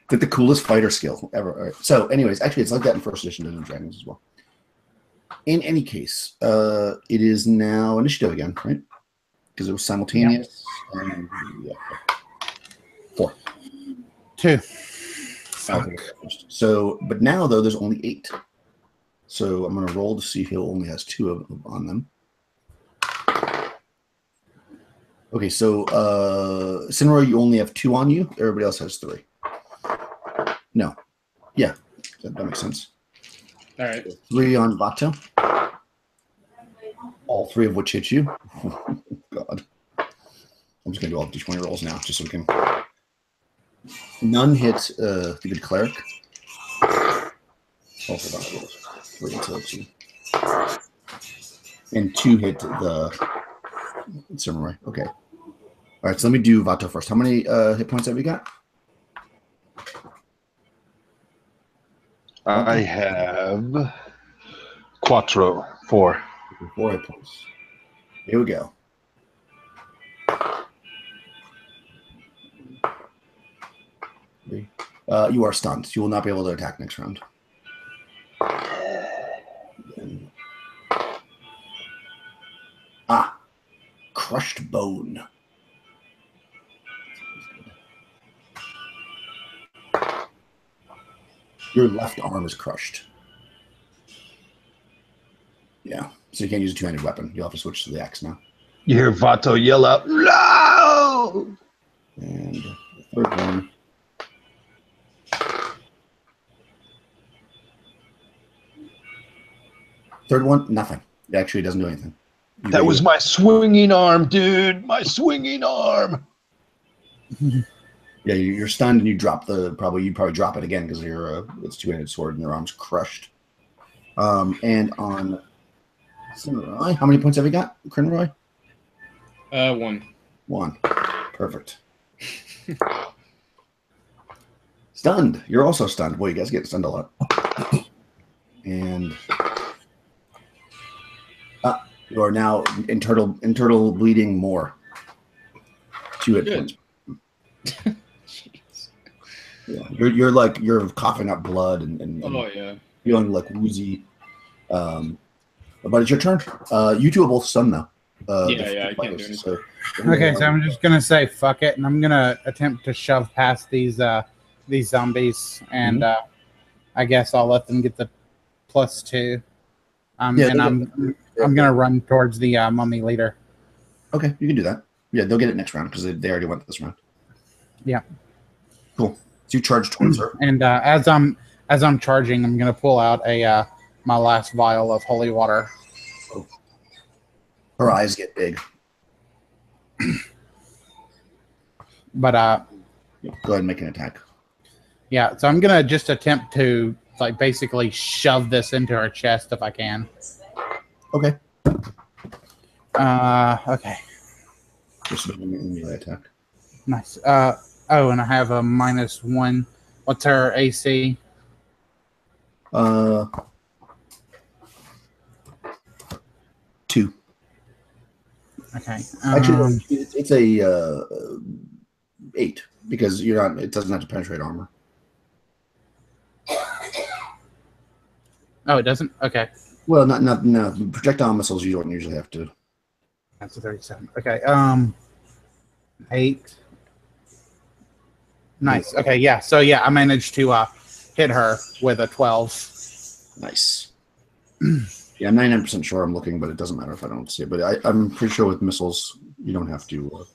Did the coolest fighter skill ever. All right. So, anyways, actually, it's like that in First Edition Dungeons and Dragons as well. In any case, it is now initiative again, right? Because it was simultaneous. Yeah. And, 4. 2. Okay. So, but now though, there's only 8. So I'm going to roll to see if he only has 2 of them on them. Okay, so Sinroy, you only have 2 on you. Everybody else has 3. No. Yeah, that makes sense. All right. 3 on Vato. All 3 of which hit you. God. I'm just going to do all D20 rolls now, just so we can. None hit the good cleric. Oh, hold on. 3 until 2. And 2 hit the samurai. Okay. All right, so let me do Vato first. How many hit points have you got? I have 4. 4 hit points. Here we go. You are stunned. You will not be able to attack next round. Crushed bone. Your left arm is crushed. Yeah, so you can't use a 2-handed weapon. You'll have to switch to the axe now. You hear Vato yell out, "No!" And the third one. Third one, nothing. It actually doesn't do anything. That was my swinging arm, dude. My swinging arm. Yeah, you're stunned and you drop you probably drop it again because it's 2-handed sword and your arm's crushed. And on Samurai, how many points have you got, Crinroy? 1. 1. Perfect. Stunned. You're also stunned. Boy, you guys get stunned a lot. And you are now internal bleeding more. 2 hit points. Yeah, you're coughing up blood and Oh yeah. feeling like woozy. But it's your turn. You two are both stunned now. I can't do anything. So, Okay, so I'm just gonna say fuck it, and I'm gonna attempt to shove past these zombies, and I guess I'll let them get the +2. And I'm gonna run towards the mummy leader. Okay, you can do that. Yeah, they'll get it next round because they already went this round. Yeah. Cool. So you charge towards her. And as I'm charging, I'm gonna pull out my last vial of holy water. Her eyes get big. But Go ahead and make an attack. yeah, so I'm gonna just attempt to like basically shove this into her chest if I can. Okay. Okay. Just make a melee attack. Nice. Oh, and I have a -1. What's her AC? 2. Okay. Actually, it's a 8 because you're not. It doesn't have to penetrate armor. Oh, it doesn't? Okay. Well, no. Projectile missiles you don't usually have to. That's a 37. Okay. 8. Nice. Okay, yeah. So yeah, I managed to hit her with a 12. Nice. Yeah, I'm 99% sure I'm looking, but it doesn't matter if I don't see it. But I'm pretty sure with missiles, you don't have to.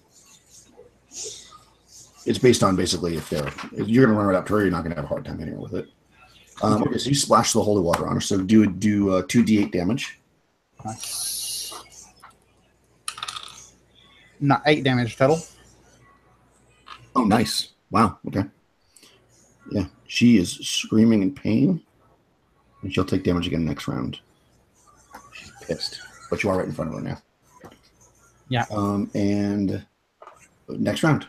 It's based on basically if you're going to run right up to her, you're not going to have a hard time hitting her with it. Okay, so you splash the holy water on her. So do 2d8 damage. Nice. Not 8 damage total. Oh, nice. Wow. Okay. Yeah, she is screaming in pain, and she'll take damage again next round. She's pissed, but you are right in front of her now. Yeah. And next round,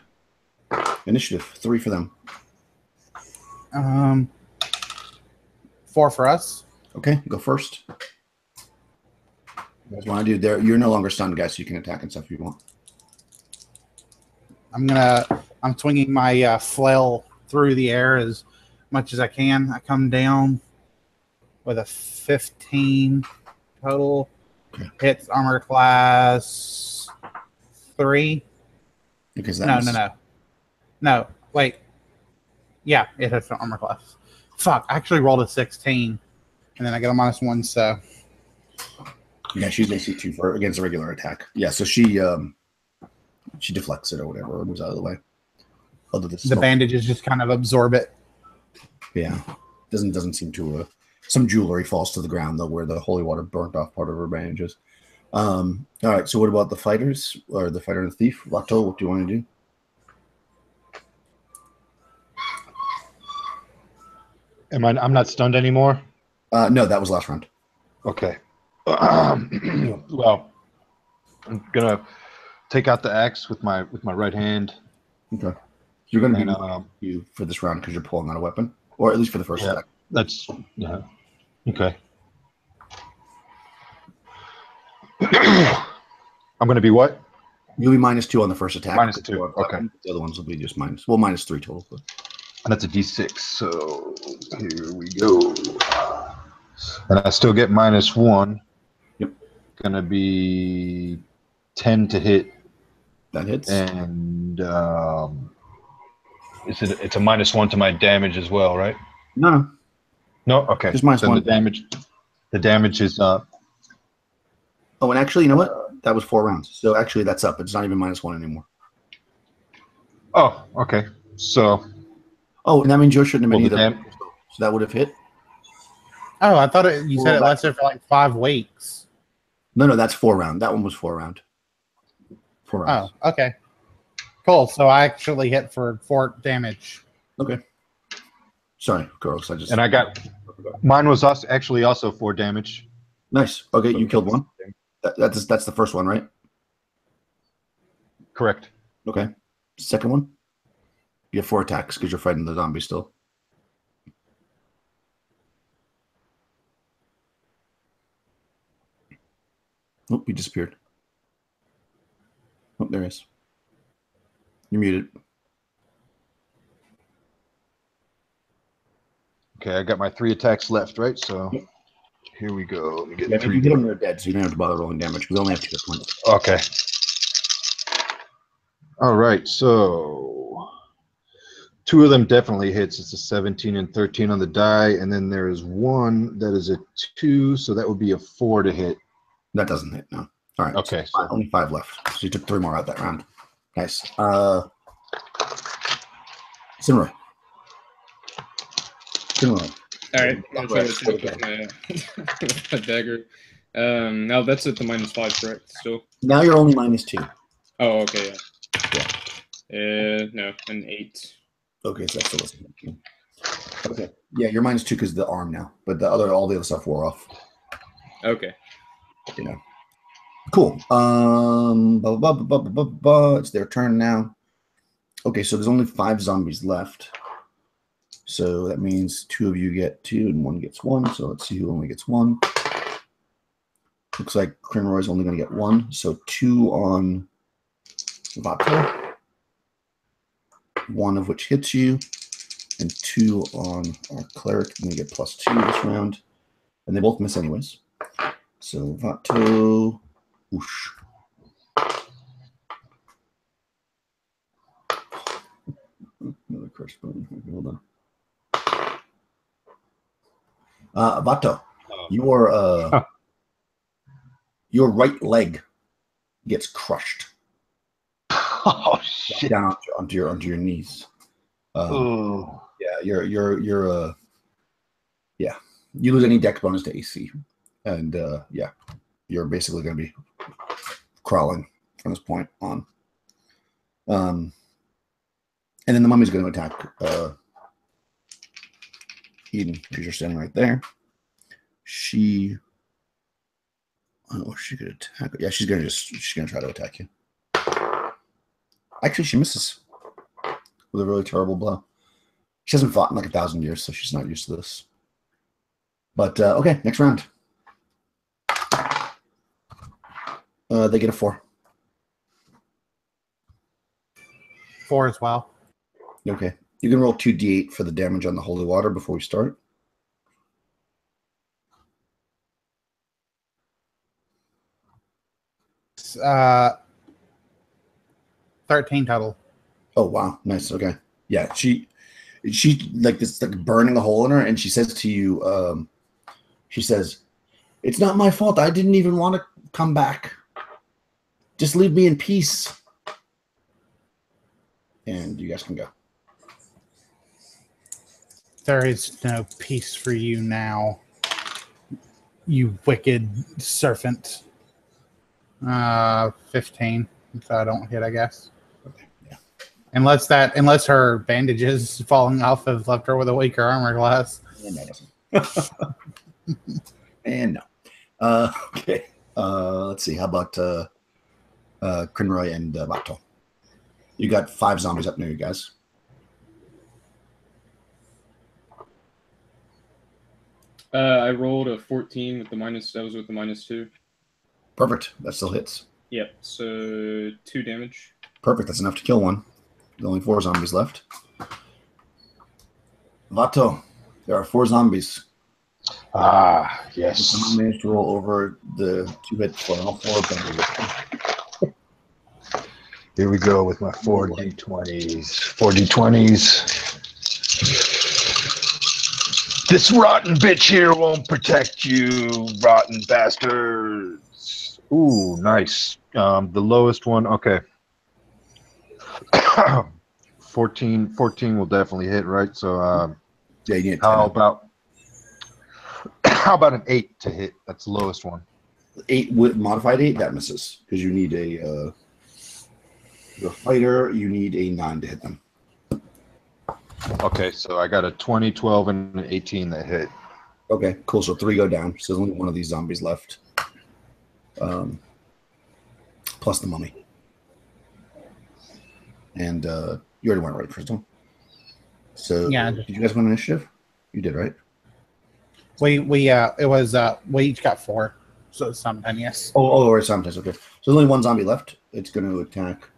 initiative 3 for them. 4 for us. Okay, go first. You guys want to do there? You're no longer stunned, guys, so you can attack and stuff if you want. I'm swinging my flail through the air as much as I can. I come down with a 15 total. Okay. Hits armor class 3. Because that No, wait. Yeah, it hits the armor class. Fuck, I actually rolled a 16. And then I get a -1, so. Yeah, she's AC 2 for against a regular attack. Yeah, so she deflects it or whatever, or moves out of the way. The bandages just kind of absorb it. Yeah, doesn't seem to. Some jewelry falls to the ground though, where the holy water burnt off part of her bandages. All right. So what about the fighters or the fighter and the thief? Lato, what do you want to do? I'm not stunned anymore. No, that was last round. Okay. Well, I'm gonna take out the axe with my right hand. Okay. You're going to be you for this round because you're pulling out a weapon, or at least for the first attack. That's okay. I'm going to be what? You'll be -2 on the first attack. -2. Okay. The other ones will be just minus. Well, -3 total. But. And that's a D6. So here we go. And I still get -1. Yep. Gonna be 10 to hit. That hits. And it's a -1 to my damage as well, right? No. No. Okay. Just -1. The damage is up. Oh, and actually, you know what? That was 4 rounds. So actually, that's up. It's not even -1 anymore. Oh, okay. So. Oh, and that means yours shouldn't have been Well, either. So that would have hit. Oh, I thought you said it lasted for like 5 weeks. No, that's 4 round. That one was 4 round. 4 rounds. Oh, okay. Cool. So I actually hit for 4 damage. Okay. Sorry, girls. And I got mine was also 4 damage. Nice. Okay, you killed one. That's the first one, right? Correct. Okay. Second one. You have 4 attacks because you're fighting the zombie still. Oh, he disappeared. Oh, there he is. You're muted. Okay, I got my 3 attacks left, right? So Yep. here we go. Let me get Yeah, if 3. you hit them, they're dead, so you don't have to bother rolling damage. We only have 2 hit points. Okay. All right, so 2 of them definitely hits. It's a 17 and 13 on the die, and then there's 1 that is a 2, so that would be a 4 to hit. That doesn't hit, no. All right. Okay. So only 5 left. So you took 3 more out that round. Nice. Sinroy. All right, I'm trying to hit with my dagger. Now that's at the -5, correct? Still. Now you're only -2. Oh, okay, yeah. No, an 8. Okay, so that's still listening. Okay. Yeah, you're -2 because of the arm now, but all the other stuff wore off. Okay. Yeah. Cool. It's their turn now. Okay, so there's only 5 zombies left. So that means 2 of you get 2 and 1 gets 1. So let's see who only gets 1. Looks like Crinroy's only going to get 1. So 2 on Vato. 1 of which hits you. And 2 on our cleric. I'm going to get +2 this round. And they both miss anyways. So Vato. Whoosh. Another curse button. Hold on. Vato, your right leg gets crushed. Oh shit! Down onto your knees. Oh. Yeah, you lose any dex bonus to AC, and yeah, you're basically going to be crawling from this point on. And then the mummy's going to attack Eden, because you're standing right there. She could attack. Yeah, she's gonna try to attack you. Actually, she misses with a really terrible blow. She hasn't fought in like 1,000 years, so she's not used to this. But okay, next round. They get a 4. 4 as well. Okay. You can roll 2d8 for the damage on the holy water before we start. It's 13 total. Oh wow, nice. Okay, yeah. She like this, like burning a hole in her, and she says to you, she says, "It's not my fault. I didn't even want to come back. Just leave me in peace." And you guys can go. There is no peace for you now, you wicked serpent. 15. So I don't hit, I guess. Okay, yeah. Unless her bandages falling off have left her with a weaker armor class. And that doesn't. And no. Okay. Let's see. How about Crinroy and Vato? You got 5 zombies up near you guys. I rolled a 14 with the minus. That was with the -2. Perfect. That still hits. Yep. So 2 damage. Perfect. That's enough to kill one. There's only 4 zombies left. Vato, there are 4 zombies. Ah, yes. Someone managed to roll over the 2 hits for all 4 of them. Here we go with my 4d20s. 4d20s. This rotten bitch here won't protect you, rotten bastards. Ooh, nice. The lowest one, okay. 14 will definitely hit, right? So, Yeah, you need how about an 8 to hit? That's the lowest one. 8 with modified 8, that misses because you need a the fighter. You need a 9 to hit them. Okay, so I got a 20, 12, and an 18 that hit. Okay, cool. So 3 go down. So there's only one of these zombies left. Plus the mummy. And you already went right, Crystal. So Yeah. did you guys win initiative? You did, right? We each got 4, so it's simultaneous. Oh, right, sometimes. Okay. So there's only one zombie left. It's going to attack.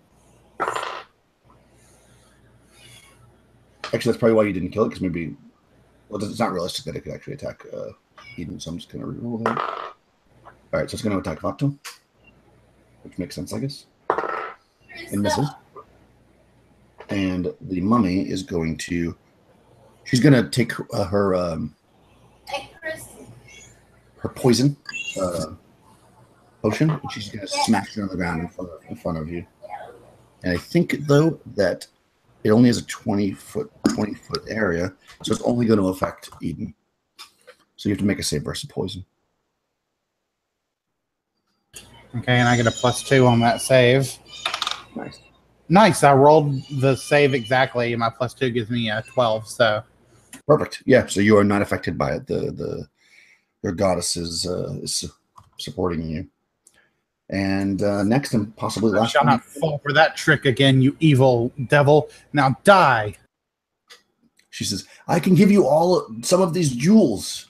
Actually, that's probably why you didn't kill it, because maybe Well, it's not realistic that it could actually attack Eden, so I'm just going to reroll that. All right, so it's going to attack Vato, which makes sense, I guess. And misses. And the mummy is going to... She's going to take her poison potion, and she's going to smash it on the ground in front of you. And I think, though, that it only has a 20-foot area, so it's only going to affect Eden. So you have to make a save versus poison. Okay, and I get a +2 on that save. Nice. Nice. I rolled the save exactly, and my +2 gives me a 12. So perfect. Yeah. So you are not affected by it. Your goddess is supporting you. And next and possibly last, shall not fall for that trick again, you evil devil. Now die. She says, "I can give you some of these jewels.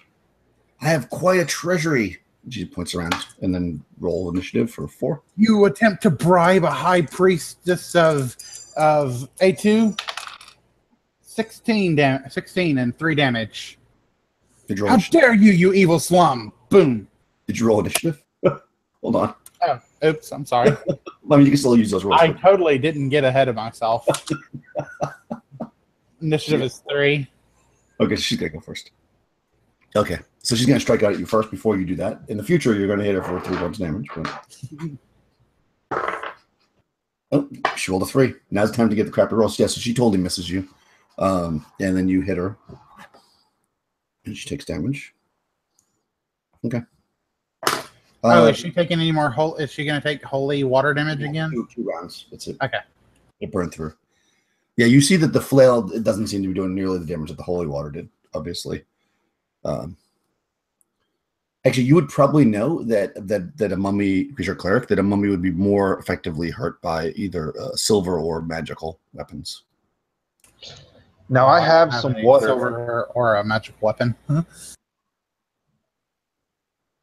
I have quite a treasury." She points around and then roll initiative for 4. You attempt to bribe a high priestess of A2. 16 and 3 damage. Did you roll How initiative? dare you, you evil slum! Boom. Did you roll initiative? Hold on. Oh, oops, I'm sorry. I mean, you can still use those rolls. I totally didn't get ahead of myself. Initiative is 3. Okay, so she's going to go first. Okay, so she's going to strike out at you first before you do that. In the future, you're going to hit her for 3 points damage. But... Oh, she rolled a 3. Now's the time to get the crappy rolls. Yeah, so she totally misses you. And then you hit her. And she takes damage. Okay. Is she taking any more? Is she going to take holy water damage again? 2 rounds. That's it. Okay. It burned through. Yeah, you see that the flail, it doesn't seem to be doing nearly the damage that the holy water did, obviously. Actually, you would probably know that a mummy, because you're a cleric, that a mummy would be more effectively hurt by either silver or magical weapons. Now I have some water. Silver or a magic weapon. Huh?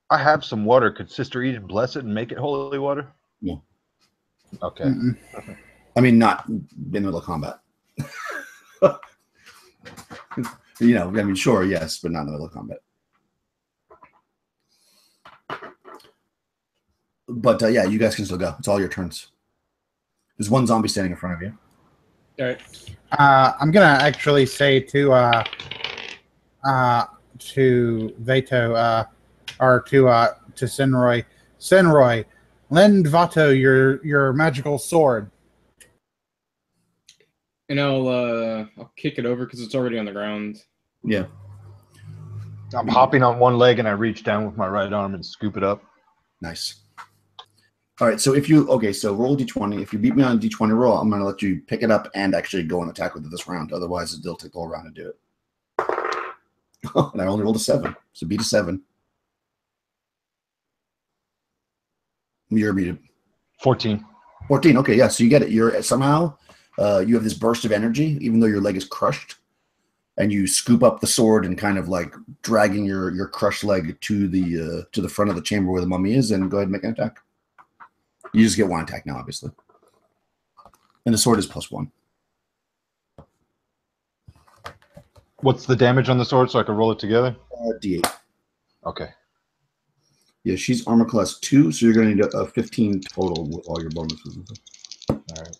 I have some water. Could Sister Eden bless it and make it holy water? No. Okay. Mm-mm. I mean, not in the middle of combat. I mean, sure, yes, but not in the middle of combat. But yeah, you guys can still go. It's all your turns. There's one zombie standing in front of you. All right. I'm gonna actually say to Vato or to Senroy, lend Vato your magical sword. And I'll kick it over because it's already on the ground. Yeah. I'm hopping on one leg and I reach down with my right arm and scoop it up. Nice. All right, so so roll d20. If you beat me on a d20 roll, I'm going to let you pick it up and actually go and attack with it this round. Otherwise, it'll take the whole round to do it. And I only rolled a 7, so beat a 7. You're beat 14. 14. Okay, yeah. So you get it. You're somehow you have this burst of energy, even though your leg is crushed, and you scoop up the sword and kind of like dragging your crushed leg to the front of the chamber where the mummy is, and go ahead and make an attack. You just get 1 attack now, obviously, and the sword is +1. What's the damage on the sword so I can roll it together? D8. Okay. Yeah, she's armor class 2, so you're going to need a 15 total with all your bonuses. All right.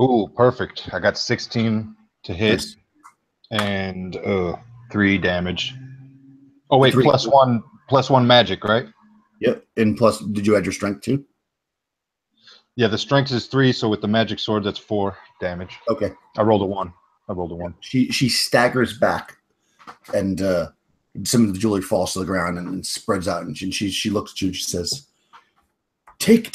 Ooh, perfect. I got 16 to hit. Nice. And 3 damage. Oh wait, 3. +1 magic, right? Yep. And plus, did you add your strength too? Yeah, the strength is 3, so with the magic sword, that's 4 damage. Okay. I rolled a 1. She staggers back, and some of the jewelry falls to the ground and spreads out. And she looks at you and she says, "Take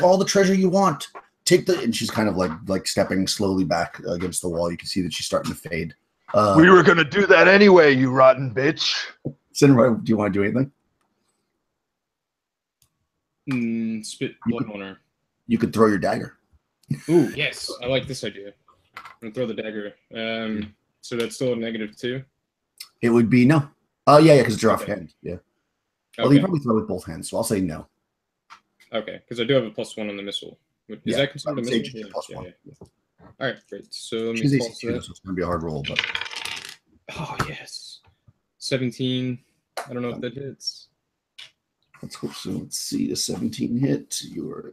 all the treasure you want. And she's kind of like stepping slowly back against the wall. You can see that she's starting to fade. We were gonna do that anyway, you rotten bitch. Cinderella, do you want to do anything? Spit blood on her. You could throw your dagger. Ooh, yes. I like this idea. I'm going to throw the dagger. So that's still a -2? It would be no. Oh, yeah, because it's your offhand. Yeah. Well, Okay. you probably throw with both hands, so I'll say no. Okay, because I do have a +1 on the missile. Is that considered a missile? +1. Yeah. All right, great. So let She's me AC toss 2, that. so it's going to be a hard roll, but Oh, yes. 17. I don't know if that hits. let's hope so. Let's see. The 17 hit. You're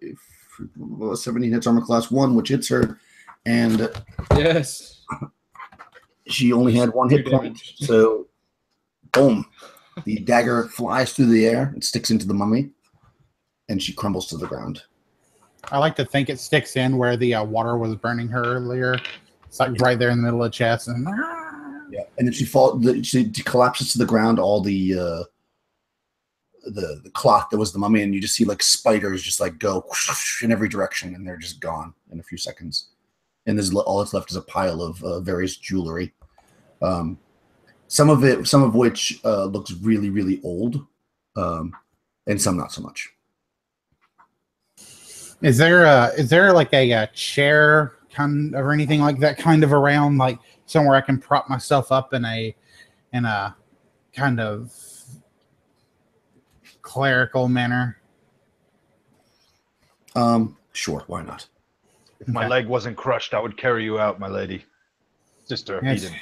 a 17 hits armor class 1, which hits her. And Yes. she only had 1 hit 2 point. damage. So, boom. The dagger flies through the air and sticks into the mummy. And she crumbles to the ground. I like to think it sticks in where the water was burning her earlier. It's like right there in the middle of the chest. And Yeah, and then she collapses to the ground. All the cloth that was the mummy, and you just see like spiders just like go whoosh in every direction, and they're just gone in a few seconds. And there's all that's left is a pile of various jewelry. Some of which looks really, really old, and some not so much. is there like a chair kind of or anything like that kind of around, like somewhere I can prop myself up in a kind of clerical manner? Sure, why not? If my Okay. leg wasn't crushed, I would carry you out, my lady. Sister Yes. Eden.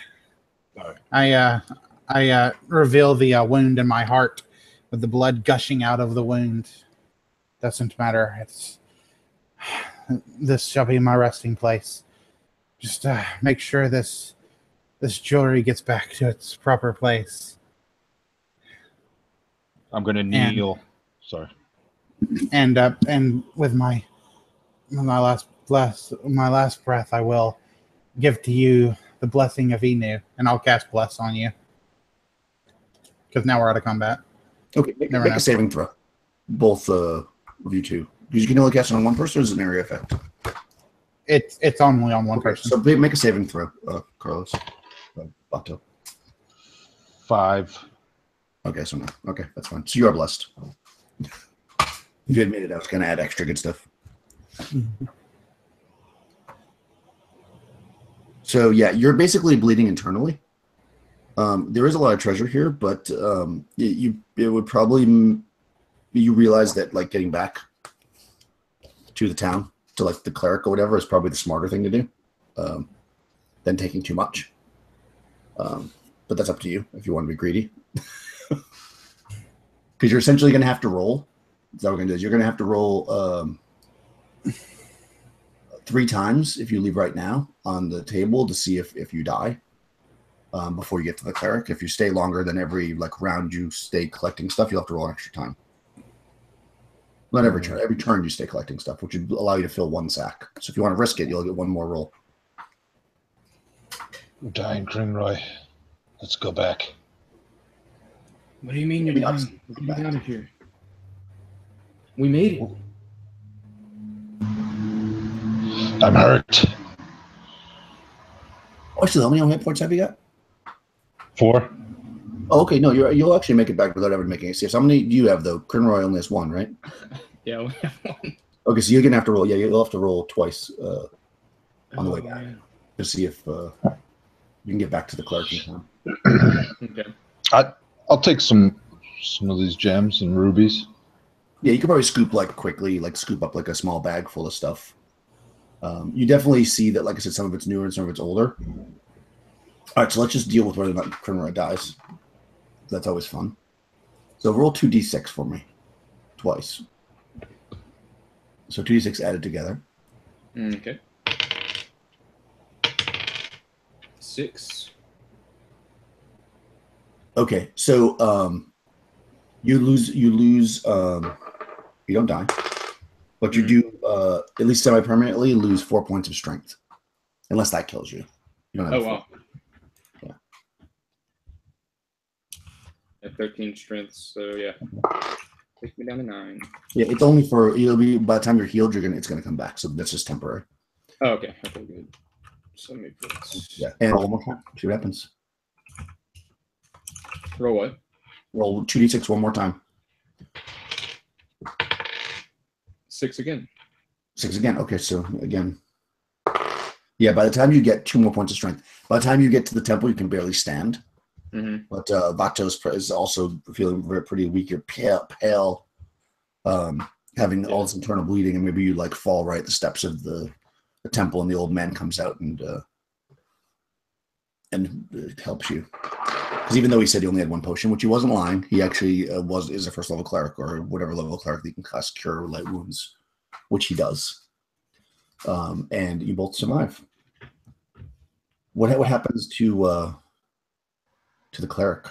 Sorry. I reveal the wound in my heart with the blood gushing out of the wound. Doesn't matter. This shall be my resting place. Just make sure this jewelry gets back to its proper place. I'm going to kneel. Sorry. And with my last breath, I will give to you the blessing of Enu, and I'll cast bless on you because now we're out of combat. Okay, make Never know. a saving throw. Both of you two. Because you can only cast it on one person, or is it an area effect? It's only on one Okay, person. so make a saving throw, Carlos. Bato. 5. Okay, so no. Okay, that's fine. So you are blessed. If you admitted I was going to add extra good stuff. So yeah, you're basically bleeding internally. There is a lot of treasure here, but it would probably you realize that like getting back to the town to like the cleric or whatever is probably the smarter thing to do than taking too much. But that's up to you if you want to be greedy. Because you're essentially going to have to roll. That's what we're going to do. You're going to have to roll 3 times if you leave right now on the table to see if you die before you get to the cleric. If you stay longer than every like round you stay collecting stuff, you'll have to roll an extra time. Not every turn. Every turn you stay collecting stuff, which would allow you to fill 1 sack. So if you want to risk it, you'll get 1 more roll. We're dying, Krinroy. Let's go back. What do you mean you're Maybe dying? We're getting out of here. We made it. I'm hurt. Oh, actually, how many hit points have you got? 4. Oh, okay, no, you'll actually make it back without ever making a save. So how many do you have though? Krinroy only has 1, right? Yeah, we have 1. Okay, so you're gonna have to roll. Yeah, you'll have to roll twice on the way back man. to see if you can get back to the cleric in time. Okay. I'll take some of these gems and rubies. Yeah, you could probably scoop like quickly, like scoop up like a small bag full of stuff. You definitely see that, like I said, some of it's newer and some of it's older. All right, so let's just deal with whether or not Krinroy dies. That's always fun. So roll 2d6 for me, twice. So 2d6 added together. Okay. 6. Okay, so you lose. You don't die, but you do at least semi-permanently lose 4 points of strength, unless that kills you. You don't have Oh, wow. Yeah. Yeah, 13 strength, so yeah. Take me down to 9. Yeah, it's only for it'll be by the time you're healed, it's gonna come back. So that's just temporary. Oh, okay. Okay, good. So let me put Yeah, and roll one more time. See what happens. Roll what? Roll 2d6 one more time. 6 again. 6 again. Okay, so again. Yeah, by the time you get 2 more points of strength, by the time you get to the temple, you can barely stand. Mm-hmm. But Vatos is also feeling pretty weak. You're pale, having all this internal bleeding, and maybe you like fall right at the steps of the the temple, and the old man comes out and helps you. Because even though he said he only had 1 potion, which he wasn't lying, he actually is a first level cleric, or whatever level cleric that you can cast Cure Light Wounds, which he does. And you both survive. What happens to the cleric?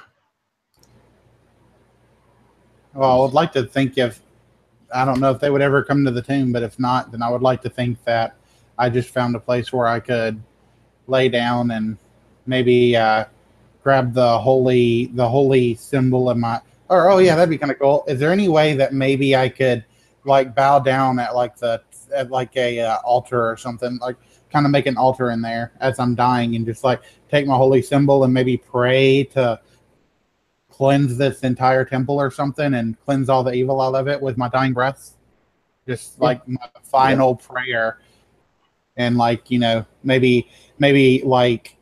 Well, I would like to think I don't know if they would ever come to the tomb, but if not, then I would like to think that I just found a place where I could lay down and maybe grab the holy symbol in my. Or oh yeah, that'd be kind of cool. Is there any way that maybe I could like bow down at a altar or something, like kind of make an altar in there as I'm dying and just like take my holy symbol and maybe pray to cleanse this entire temple or something and cleanse all the evil out of it with my dying breaths? Just like my final prayer. And like, maybe like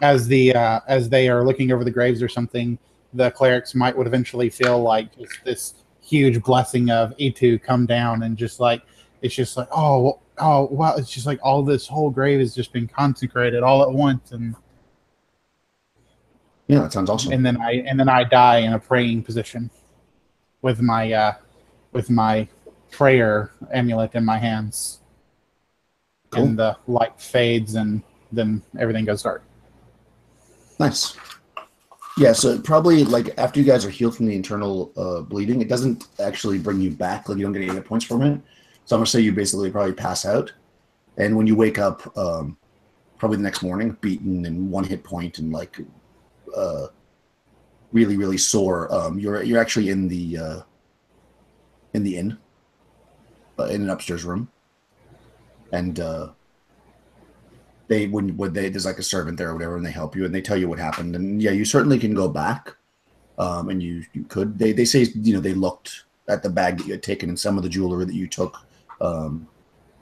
as they are looking over the graves or something, the clerics would eventually feel like just this huge blessing of E2 come down, and just like it's just like oh wow, it's just like all this whole grave has just been consecrated all at once. And yeah, that sounds awesome. And then I die in a praying position with my prayer amulet in my hands. Cool. And the light fades, and then everything goes dark. Nice. Yeah, so probably like after you guys are healed from the internal bleeding, it doesn't actually bring you back. Like you don't get any hit points from it. So I'm gonna say you basically probably pass out, and when you wake up, probably the next morning, beaten and 1 hit point and like really really sore. You're actually in the inn, in an upstairs room. And there's like a servant there or whatever, and they help you and they tell you what happened. And yeah, you certainly can go back, and you could. They say they looked at the bag that you had taken, and some of the jewelry that you took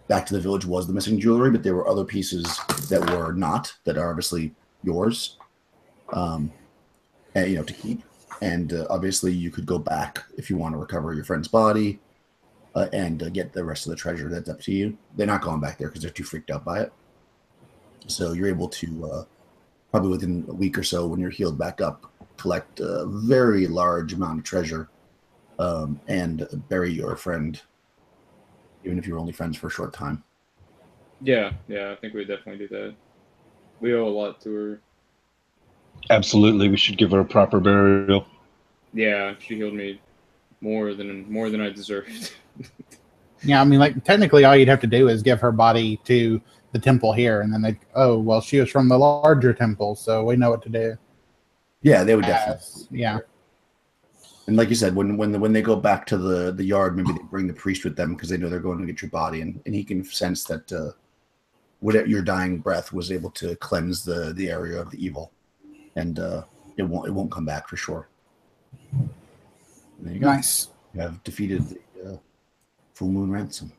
back to the village was the missing jewelry, but there were other pieces that were not, that are obviously yours, and to keep. And obviously you could go back if you want to recover your friend's body. And get the rest of the treasure. That's up to you. They're not going back there because they're too freaked out by it. So you're able to, probably within a week or so, when you're healed back up, collect a very large amount of treasure, and bury your friend, even if you're only friends for a short time. Yeah, I think we definitely do that. We owe a lot to her. Absolutely, we should give her a proper burial. Yeah, she healed me more than I deserved. Yeah, I mean, like technically, all you'd have to do is give her body to the temple here, and then she was from the larger temple, so we know what to do. Yeah, they would definitely. Yeah. And like you said, when they go back to the yard, maybe they bring the priest with them because they know they're going to get your body, and he can sense that your dying breath was able to cleanse the area of the evil, and it won't come back for sure. There you go. Nice. You have defeated the full Moon Ransom.